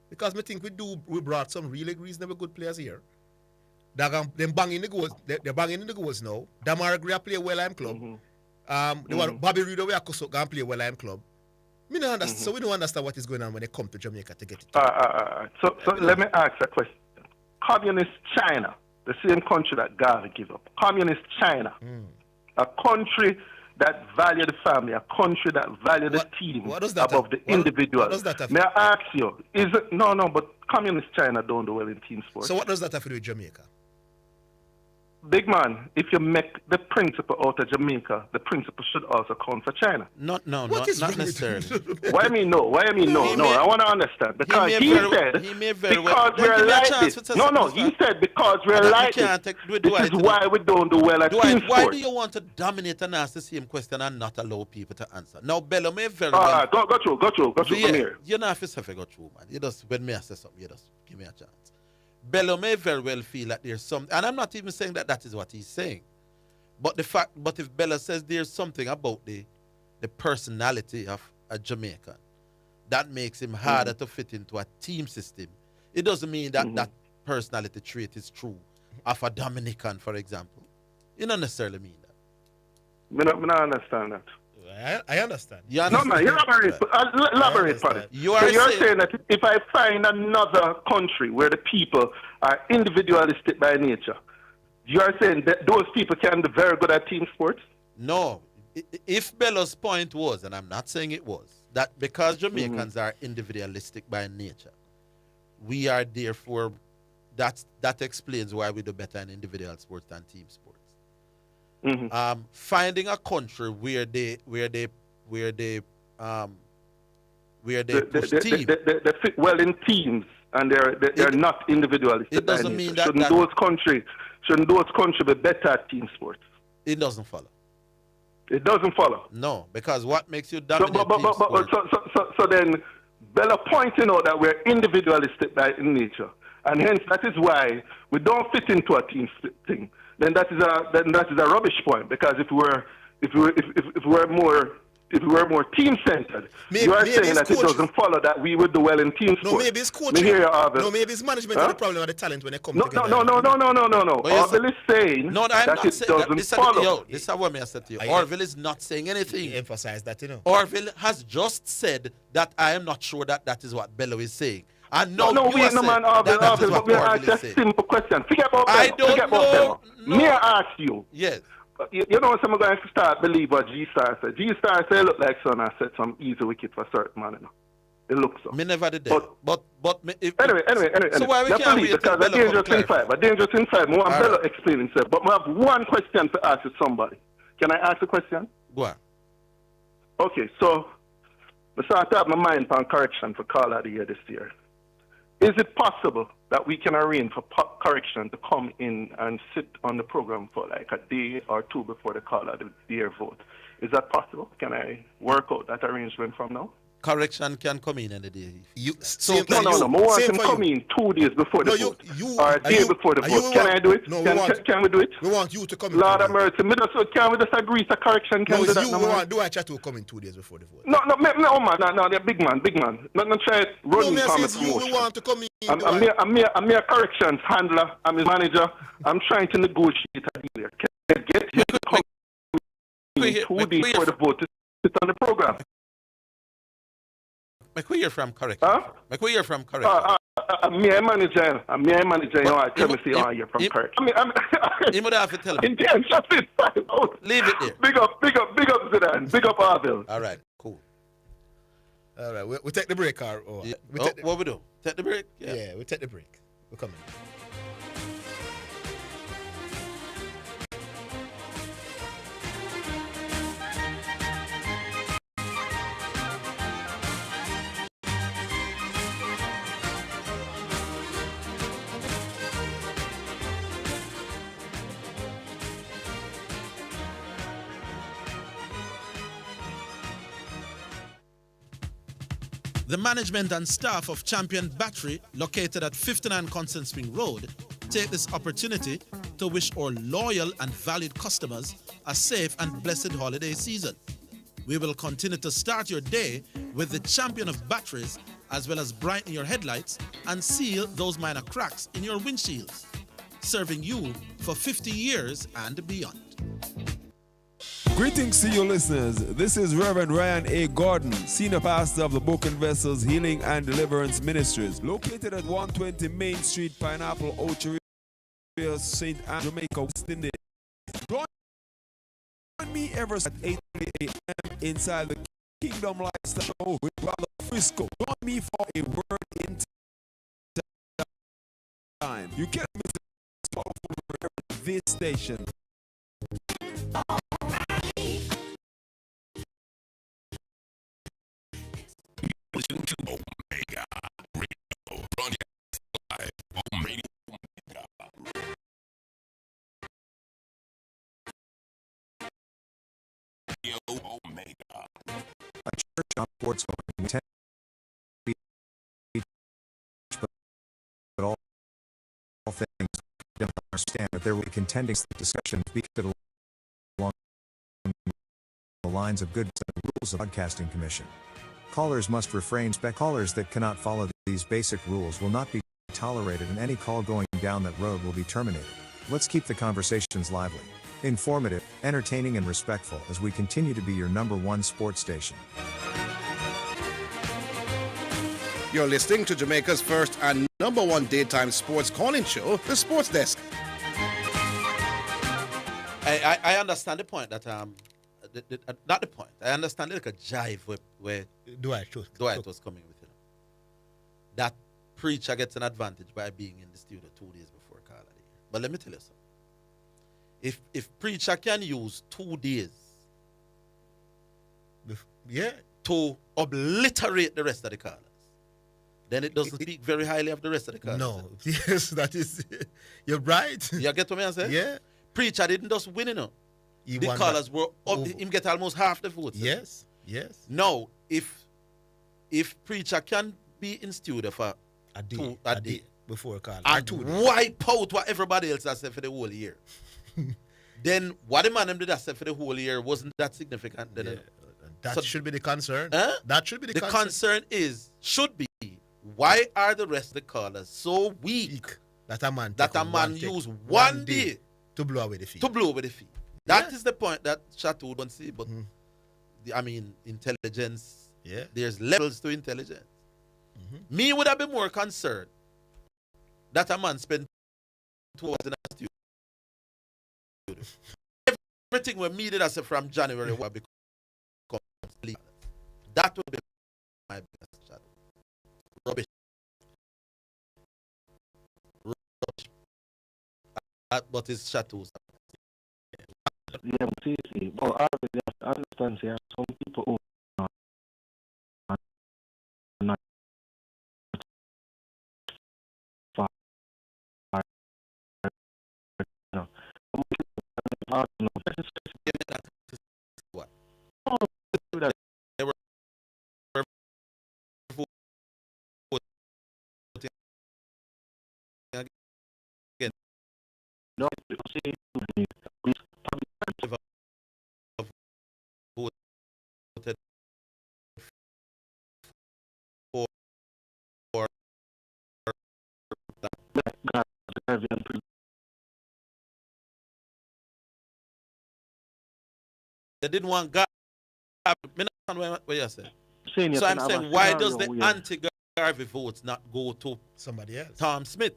Because me think we brought some really reasonable good players here. Them banging the goals, they're banging in the goals now. Damar Gray play well I'm club. Bobby Reed we are going play well I'm club. Me not understand, so we don't understand what is going on when they come to Jamaica to get it. So let me ask a question. Communist China, the same country that Garvey gave up. Communist China, a country that value the family, a country that value the team above the individual. May I ask you, is it but Communist China don't do well in team sports. So what does that have to do with Jamaica? Big man, if you make the principle out of Jamaica, the principle should also count for China. Not necessarily. Why I mean no? I want to understand. Because he said, because we're like this. He said, because we're like this. This is why we don't do well at team sports. Why do you want to dominate and ask the same question and not allow people to answer? Now, Bello may very well... Go through, come here. You're not have to go through, man. You just, when me say something, you just give me a chance. Bello may very well feel that there's something, and I'm not even saying that is what he's saying. But if Bello says there's something about the personality of a Jamaican that makes him harder to fit into a team system, it doesn't mean that that personality trait is true of a Dominican, for example. You don't necessarily mean that. I don't understand that. I understand. You elaborate on it. You're saying that if I find another country where the people are individualistic by nature, you are saying that those people can be very good at team sports? No. If Bello's point was, and I'm not saying it was, that because Jamaicans are individualistic by nature, we are therefore, that explains why we do better in individual sports than team sports. Finding a country where they push teams. They fit well in teams and they're not individualistic. It doesn't mean that shouldn't those countries be better at team sports? It doesn't follow. It doesn't follow. No, because what makes you dominate so then Bella pointing out that we're individualistic by nature, and hence that is why we don't fit into a team thing. Then that is a rubbish point, because if we were more team centered, you are saying that it doesn't follow that we would do well in team sports. No, maybe it's coaching. Maybe it's management of the problem of the talent when they come together. No. Orville is saying that it doesn't follow. This is what I said to you. Orville is not saying anything. Emphasize that, Orville has just said that I am not sure that is what Bello is saying. And man, Orville, but me ask you a simple question. Forget about Bello. Me ask you. Yes. You know, some going to start believe what G-Star said. G-Star said, look like son, I said some easy wicket for certain man. It looks so. Me never did that. Anyway. So why we can't wait because a dangerous inside. I want Bello explain himself. But I have one question to ask you somebody. Can I ask a question? Go on. Okay, so I start to have my mind on correction for Call of the Year this year. Is it possible that we can arrange for correction to come in and sit on the program for like a day or two before the Call of the Year vote? Is that possible? Can I work out that arrangement from now? Correction can come in any day. No. I want him come in 2 days before the vote. Or a day before the vote. Can I do it? Can we do it? We want you to come in. Lord of mercy. Can we just agree to correction? Can do that? Do I try to come in 2 days before the vote? No, they're big man. Not try running from it. You want to come in. I'm a corrections handler. I'm his manager. I'm trying to negotiate a deal here. Can I get him to come in 2 days before the vote to sit on the program? McQueen from correction. McQueen from correction. I'm a manager. You know, I tell me say, you're from correction. You would have to tell him. Shut it. Leave it there. Big up, Zidane. Big up, Arville. All right, cool. All right, we take the break, or what we do? Take the break? Yeah, we take the break. We're coming. The management and staff of Champion Battery, located at 59 Constant Spring Road, take this opportunity to wish our loyal and valued customers a safe and blessed holiday season. We will continue to start your day with the champion of batteries, as well as brighten your headlights and seal those minor cracks in your windshields, serving you for 50 years and beyond. Greetings to you listeners. This is Reverend Ryan A. Gordon, Senior Pastor of the Broken Vessels Healing and Deliverance Ministries, located at 120 Main Street, Pineapple, Ocho Rios, St. Anne, Jamaica, West Indies. Join me every at 8:30 a.m. inside the Kingdom Lifestyle Show with Brother Frisco. Join me for a word in time. You can't miss this powerful word at this station. Listening to Omega Radio, broadcast live on Radio Omega. Radio Omega. A church on sports going to be, but all things don't understand that there will be contending discussions along the lines of good rules of broadcasting commission. Callers must refrain. Callers that cannot follow these basic rules will not be tolerated, and any call going down that road will be terminated. Let's keep the conversations lively, informative, entertaining, and respectful as we continue to be your #1 sports station. You're listening to Jamaica's first and #1 daytime sports calling show, The Sports Desk. I understand the point that not the point. I understand like a jive where Dwight was coming with. That preacher gets an advantage by being in the studio 2 days before Carla Day. But let me tell you something. If preacher can use 2 days, to obliterate the rest of the callers, then it doesn't speak very highly of the rest of the callers. No, yes, that is. You're right. You get what I'm saying? Yeah. Preacher didn't just win, you know. The callers were up, him get almost half the votes. Yes, yes. Now, if preacher can be in studio for a day before call and wipe out what everybody else has said for the whole year, then what the man did that said for the whole year wasn't that significant. Then that should be the concern. That should be the concern. The concern should be why are the rest of the callers so weak that a man use one day to blow away the fee. That is the point that Chateau don't see. But I mean, intelligence. Yeah. There's levels to intelligence. Me would have been more concerned that a man spent 2 hours in a studio. Everything we needed as from January will become legal. That would be my biggest shadow. Rubbish. But it's Chateau's. Yeah, see, but I understand, see, some people who are not far, What? No, see, they didn't want God. What you say? So I'm saying, why does the anti-Garvey votes not go to somebody else? Tom Smith.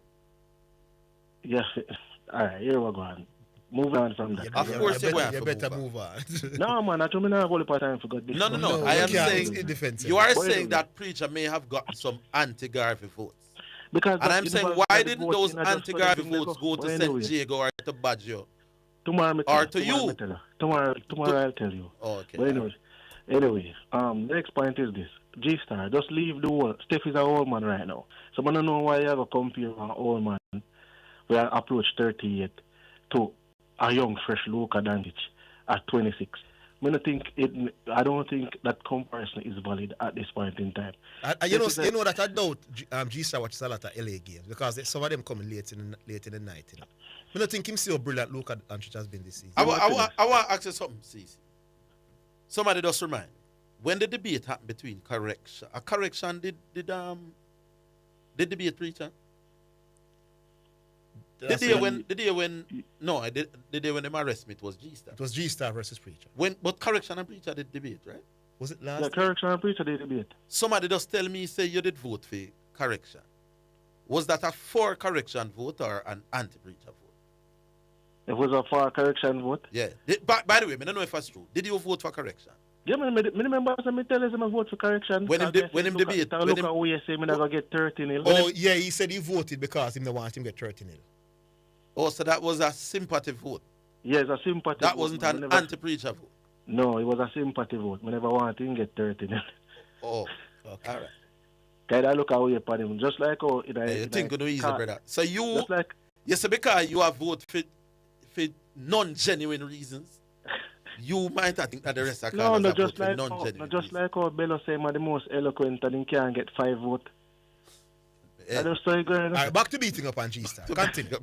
Yes. All right, here we're going. Move on from that. Of course, you better move on. No, man, I told me not all the time for God. No. I am saying you are saying that preacher may have gotten some anti-Garvey votes. And I'm saying, why didn't those anti-Garvey votes go to St. Diego or to Baggio? Tomorrow, or to you? Tomorrow I'll tell you. Oh, okay. But anyway, next point is this. G-Star, just leave the world. Steph is an old man right now. So I don't know why you ever compare an old man who approach 38 to a young, fresh Luka Doncic at 26. I don't think that comparison is valid at this point in time. You know that I doubt G-Star watches a lot of LA games because some of them coming late in the night. You know, I don't think him see how brilliant Luka Doncic has been this season. I want to ask you something, Cece. Somebody just remind. When the debate happened between correction did debate preacher? The day when them arrest me, it was G-Star. It was G-Star versus Preacher. But Correction and Preacher did debate, right? Was it last? Yeah, Correction and Preacher did debate. Somebody just tell me, say you did vote for Correction. Was that a for Correction vote or an anti-Preacher vote? It was a for Correction vote? Yeah. By the way, I don't know if that's true. Did you vote for Correction? Yeah, I remember I tell you I vote for Correction. When him debate. Look at who you say I'm going to get 30-0. Oh, yeah, he said he voted because he didn't want him to get 30-0. Oh, so that was a sympathy vote? Yes, a sympathy that vote. That wasn't an anti-Preacher vote? No, it was a sympathy vote. I never want him to get 30-0. Oh, okay. All right. Can I look away upon him? Just like how... You think you know easy, brother. So you... Yes, because you have voted for non-genuine reasons, you might think that the rest of no, just like how Bello say, I'm the most eloquent and he can't get 5 votes. Yeah. All right, back to beating up on G-Star. Continue.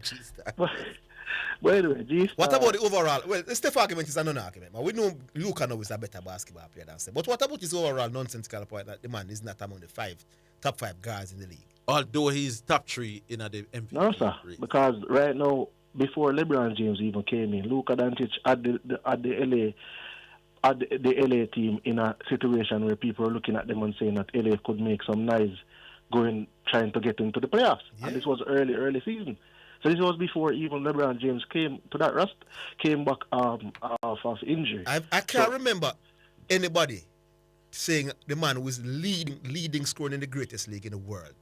But anyway, G-Star... What about the overall... Well, the Steph argument is a non-argument. We know Luka now is a better basketball player than Steph. But what about his overall nonsensical point that the man is not among the top 5 guys in the league? Although he's top 3 in the MVP. No, sir. Race. Because right now, before LeBron James even came in, Luka Doncic had the LA team in a situation where people are looking at them and saying that LA could make some noise trying to get into the playoffs. Yeah. And this was early season. So this was before even LeBron James came back off of injury. I can't remember anybody saying the man who was leading scoring in the greatest league in the world.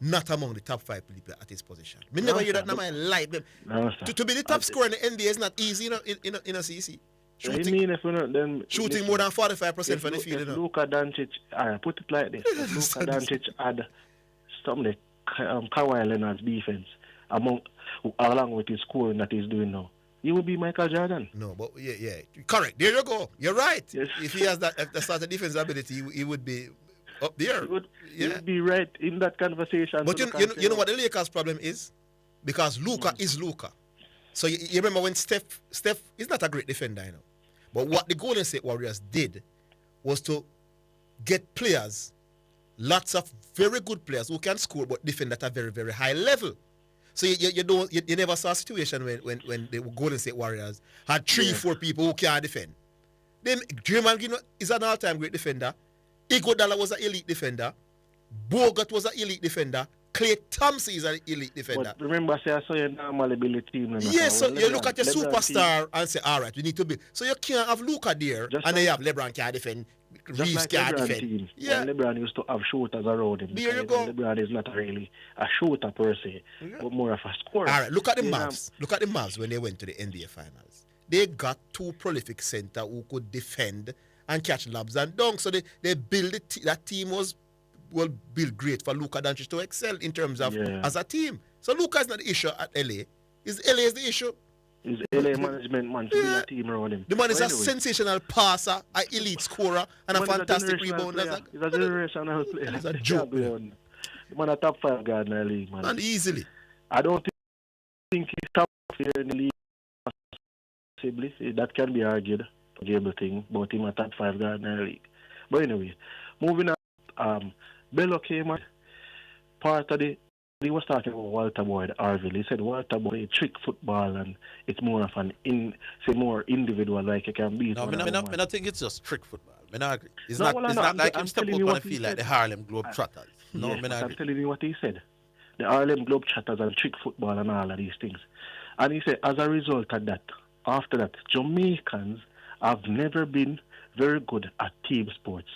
Not among the top 5 people at his position. I never hear that in my life. To be the top scorer in the NBA is not easy, in a CC. Shooting more than 45% from the field. Luka Doncic, put it like this. Luka Doncic had some of Kawhi Leonard's defense along with his scoring that he's doing now. He would be Michael Jordan. No, but yeah. Correct. There you go. You're right. Yes. If he has that sort of defense ability, he would be up there. He would be right in that conversation. But you know what the Lakers' problem is? Because Luka is Luka. So you remember when Steph is not a great defender, but what the Golden State Warriors did was to get players, lots of very good players who can score but defend at a very, very high level. So you never saw a situation when the Golden State Warriors had 3-4 people who can't defend. Then Draymond Green is an all-time great defender. Iguodala was an elite defender. Bogut was an elite defender. Klay Thompson is an elite defender. But remember, I saw your normal ability team. Yes, so you look at your superstar and say, all right, we need to be. So you can't have Luka there, and then you have LeBron can't defend, Reeves can't defend. Team, yeah. LeBron used to have shooters around him. There you go. LeBron is not really a shooter per se, but more of a scorer. All right, look at the Mavs. Look at the Mavs when they went to the NBA Finals. They got 2 prolific centers who could defend and catch lobs and dunks. So they built that team was built great for Luka Doncic to excel in terms of as a team. So Luka is not the issue at LA. LA is the issue. It's LA management man to build a team around him. The man is a sensational passer, an elite scorer, and a fantastic rebounder. He's a generational player. He's a joke. The man a top 5 guy in the league, man. And easily. I don't think he's top here in the league. Possibly. That can be argued. Game thing about him a top 5 guy in the league. But anyway, moving on. Bello came at part of he was talking about Walter Boyd Arville. He said Walter Boyd trick football and it's more of an more individual like you can be. No, I think it's just trick football. I not agree. It's not like him step up on the field like the Harlem Globetrotters. No, I'm telling you what he said. The Harlem Globetrotters and trick football and all of these things. And he said as a result of that, after that, Jamaicans have never been very good at team sports.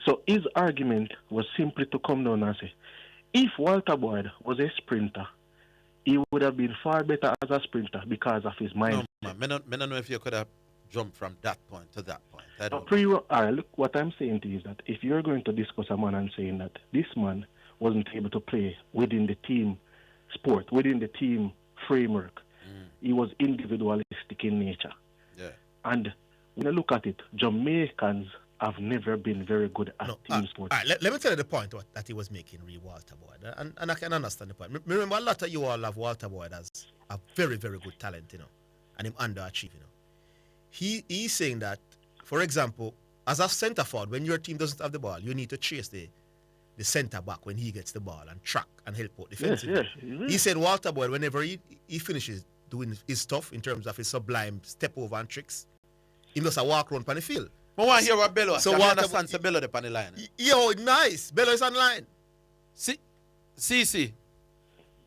So his argument was simply to come down and say, if Walter Boyd was a sprinter, he would have been far better as a sprinter because of his mind. No, man, I don't know if you could have jumped from that point to that point. I don't know. All right, look, what I'm saying to you is that if you're going to discuss a man and saying that this man wasn't able to play within the team sport, within the team framework, he was individualistic in nature. Yeah. And when you look at it, Jamaicans have never been very good at team sports. All right, let me tell you the point that he was making, Walter Boyd, and I can understand the point. Remember, a lot of you all have Walter Boyd as a very, very good talent, and him underachieving. He's saying that, for example, as a centre forward, when your team doesn't have the ball, you need to chase the centre back when he gets the ball and track and help out defensively. Yes. He said Walter Boyd, whenever he finishes doing his stuff in terms of his sublime step over and tricks, he does a walk around on the field. I want to hear what Bello. So Walter understands Bello on the line. Yo, nice. Bello is on line. See.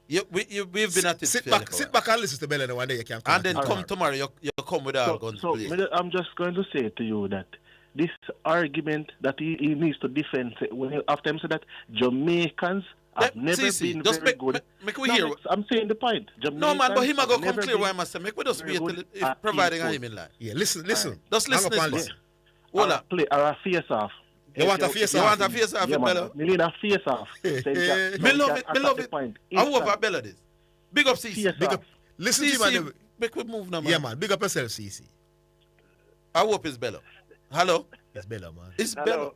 We've been at it. Sit back and listen to Bello one day you can come. And then come tomorrow, you come with our guns. So I'm just going to say to you that this argument that he needs to defend, after him said that Jamaicans have never been very good. Make we hear. I'm saying the point. No man, but him a go come clear why I must say. Make we just wait till providing him in line. Yeah, listen. Just listen. Hold on. Play a face off. You want a face off? You want a face off, Bello? You need a face off. Me love it. I hope I Bello this. Big up CC. Big up. Listen to him. Make we move now, man. Yeah, man. Big up yourself, CC. I hope it's Bello. Hello? It's Bello, man. It's Bello.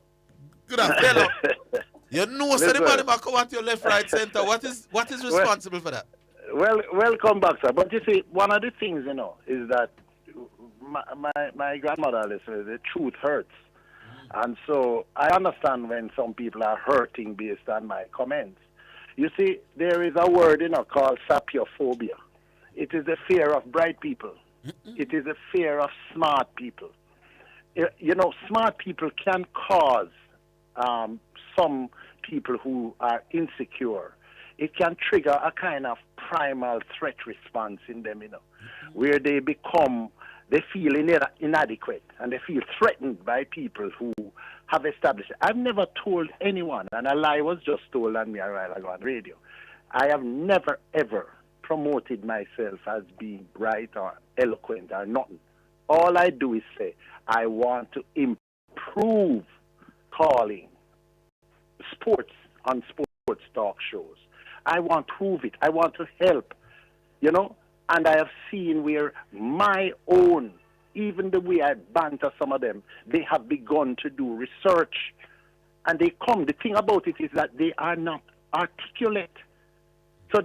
Good afternoon, Bello. You know, so the man might come out to your left, right, center. What is responsible for that? Welcome back, sir. But you see, one of the things, is that my grandmother says the truth hurts. And so I understand when some people are hurting based on my comments. You see, there is a word, called sapiophobia. It is a fear of bright people. It is a fear of smart people. Smart people can cause some people who are insecure. It can trigger a kind of primal threat response in them, where they feel inadequate and they feel threatened by people who have established it. I've never told anyone, and a lie was just told on me a while ago on radio. I have never, ever promoted myself as being bright or eloquent or nothing. All I do is say, I want to improve calling sports on sports talk shows. I want to prove it. I want to help, and I have seen where my own, even the way I banter some of them, they have begun to do research. And the thing about it is that they are not articulate. So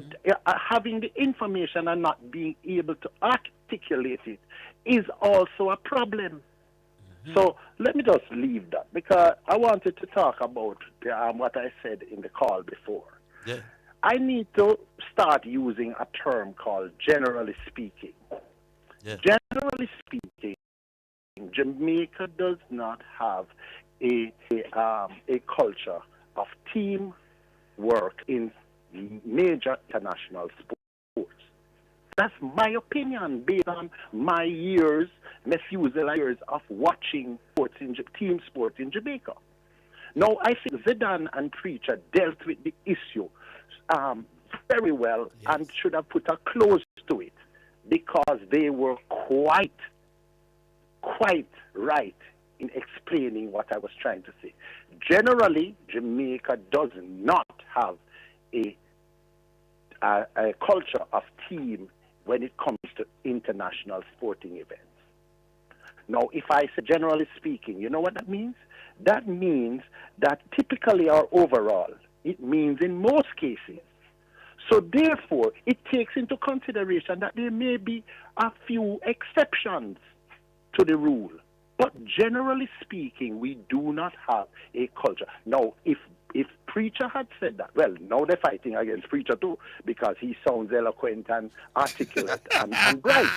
having the information and not being able to articulate it is also a problem. So let me just leave that, because I wanted to talk about what I said in the call before. Yeah. I need to start using a term called generally speaking. Yeah. Generally speaking, Jamaica does not have a culture of team work in major international sports. That's my opinion based on my years of watching team sports in Jamaica. Now, I think Zidane and Preacher dealt with the issue very well, and should have put a close to it, because they were quite right in explaining what I was trying to say. Generally, Jamaica does not have a culture of team when it comes to international sporting events. Now, if I say generally speaking, you know what that means? That means that typically or overall, it means in most cases. So therefore, it takes into consideration that there may be a few exceptions to the rule. But generally speaking, we do not have a culture. Now, if Preacher had said that, well, now they're fighting against Preacher too, because he sounds eloquent and articulate and bright.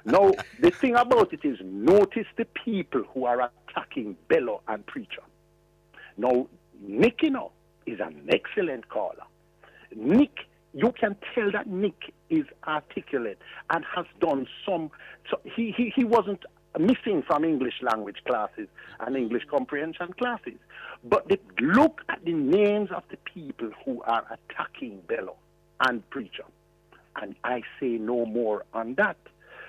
Now, the thing about it is, notice the people who are attacking Bello and Preacher. Now, Nick, is an excellent caller. Nick, you can tell that Nick is articulate and has done some. So he wasn't missing from English language classes and English comprehension classes. But look at the names of the people who are attacking Bello and Preacher. And I say no more on that.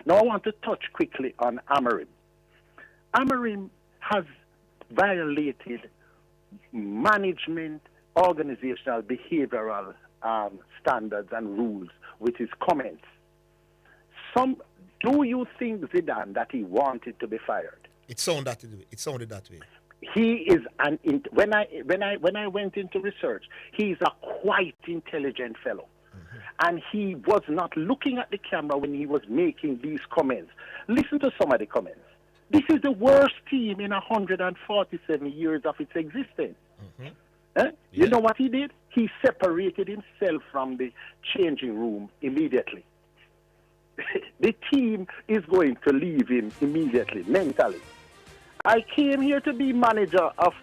Now I want to touch quickly on Amarim. Amarim has violated management, organizational, behavioral standards and rules with his comments. Do you think, Zidane, that he wanted to be fired? It sounded that way. He is when I went into research, he's a quite intelligent fellow. And he was not looking at the camera when he was making these comments. Listen to some of the comments. This is the worst team in 147 years of its existence. You know what he did? He separated himself from the changing room immediately. The team is going to leave him immediately, mentally. I came here to be manager of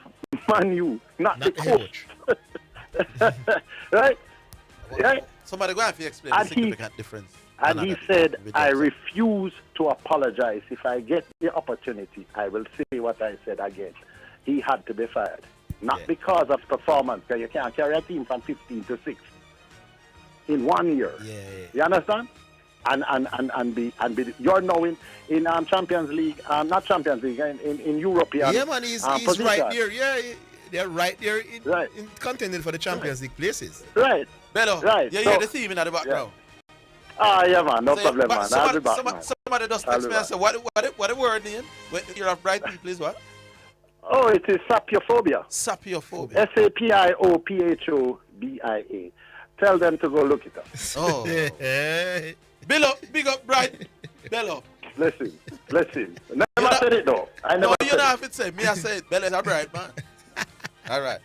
Man U, not the coach. Right? Somebody go and explain the significant difference. And he said, I refuse to apologize. If I get the opportunity, I will say what I said again. He had to be fired. Not because of performance, because you can't carry a team from 15 to 6 in 1 year. You understand? And be you're now in Champions League, not Champions League, in European. Yeah, man, he's right there. Yeah, they're right there in contending for the Champions League places. Right. Bello, right. You hear the theme in the background. Yeah, man, no problem, man. I'll be back, man. Somebody just text me and say, what the word name? When you're of bright people, is what? Oh, it is sapiophobia. Sapiophobia. SAPIOPHOBIA. Tell them to go look it up. Oh. Bello, big up, bright. Bello. Listen. Never said it, though. I never you don't have to say. Me, I say it. Bello is a bright, man. All right.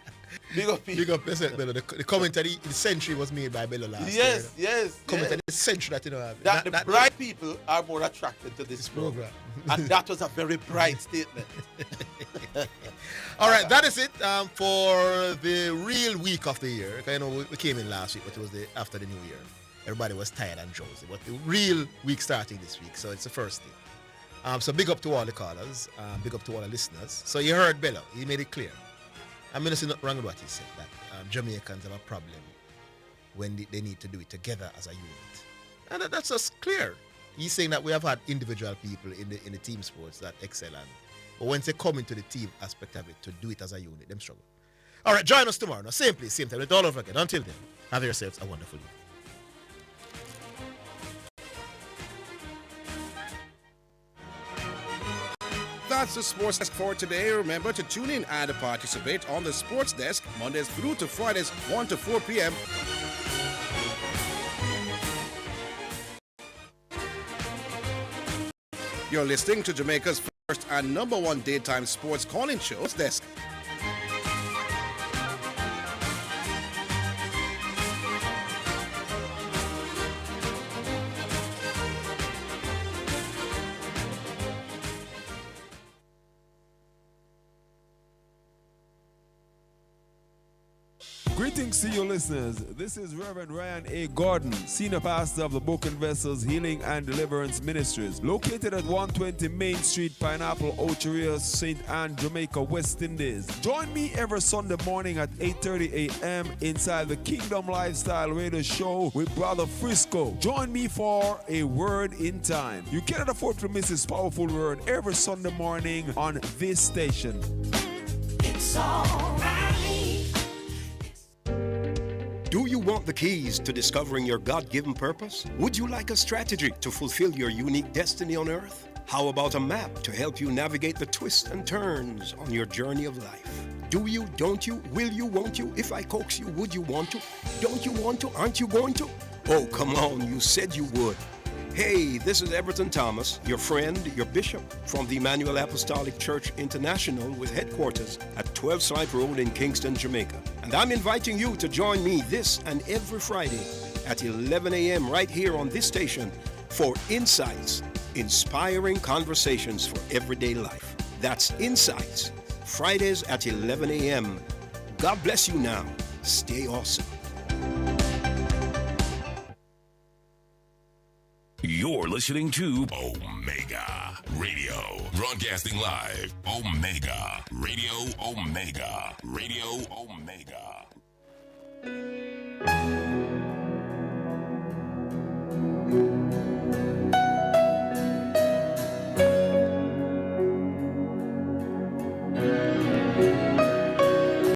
Big up, listen, Bello. The commentary in the century was made by Bello last year. Yes. Commentary in the century that you know. That bright people are more attracted to this program. And that was a very bright statement. All right, that is it for the real week of the year. I know we came in last week, but it was after the new year. Everybody was tired and drowsy. But the real week starting this week, so it's the first day. So big up to all the callers. Big up to all the listeners. So you heard Bello. He made it clear. I'm going to say not wrong with what he said, that Jamaicans have a problem when they need to do it together as a unit. And that's just clear. He's saying that we have had individual people in the team sports that excel, but once they come into the team aspect of it, to do it as a unit, them struggle. All right, join us tomorrow. Now, same place, same time. It's all over again. Until then, have yourselves a wonderful week. That's the Sports Desk for today. Remember to tune in and participate on the Sports Desk Mondays through to Fridays, 1 to 4 p.m. You're listening to Jamaica's first and number one daytime sports calling show, Sports Desk. Greetings to you listeners. This is Reverend Ryan A. Gordon, Senior Pastor of the Broken Vessels Healing and Deliverance Ministries, located at 120 Main Street, Pineapple, Ocheria, St. Anne, Jamaica, West Indies. Join me every Sunday morning at 8:30 a.m. inside the Kingdom Lifestyle Radio Show with Brother Frisco. Join me for a word in time. You cannot afford to miss this powerful word every Sunday morning on this station. It's all right. Do you want the keys to discovering your God-given purpose? Would you like a strategy to fulfill your unique destiny on earth? How about a map to help you navigate the twists and turns on your journey of life? Do you, don't you, will you, won't you? If I coax you, would you want to? Don't you want to? Aren't you going to? Oh, come on, you said you would. Hey, this is Everton Thomas, your friend, your bishop, from the Emmanuel Apostolic Church International with headquarters at 12 Slide Road in Kingston, Jamaica. And I'm inviting you to join me this and every Friday at 11 a.m. right here on this station for Insights, inspiring conversations for everyday life. That's Insights, Fridays at 11 a.m. God bless you now. Stay awesome. You're listening to Omega Radio, broadcasting live. Omega Radio, Omega Radio, Omega.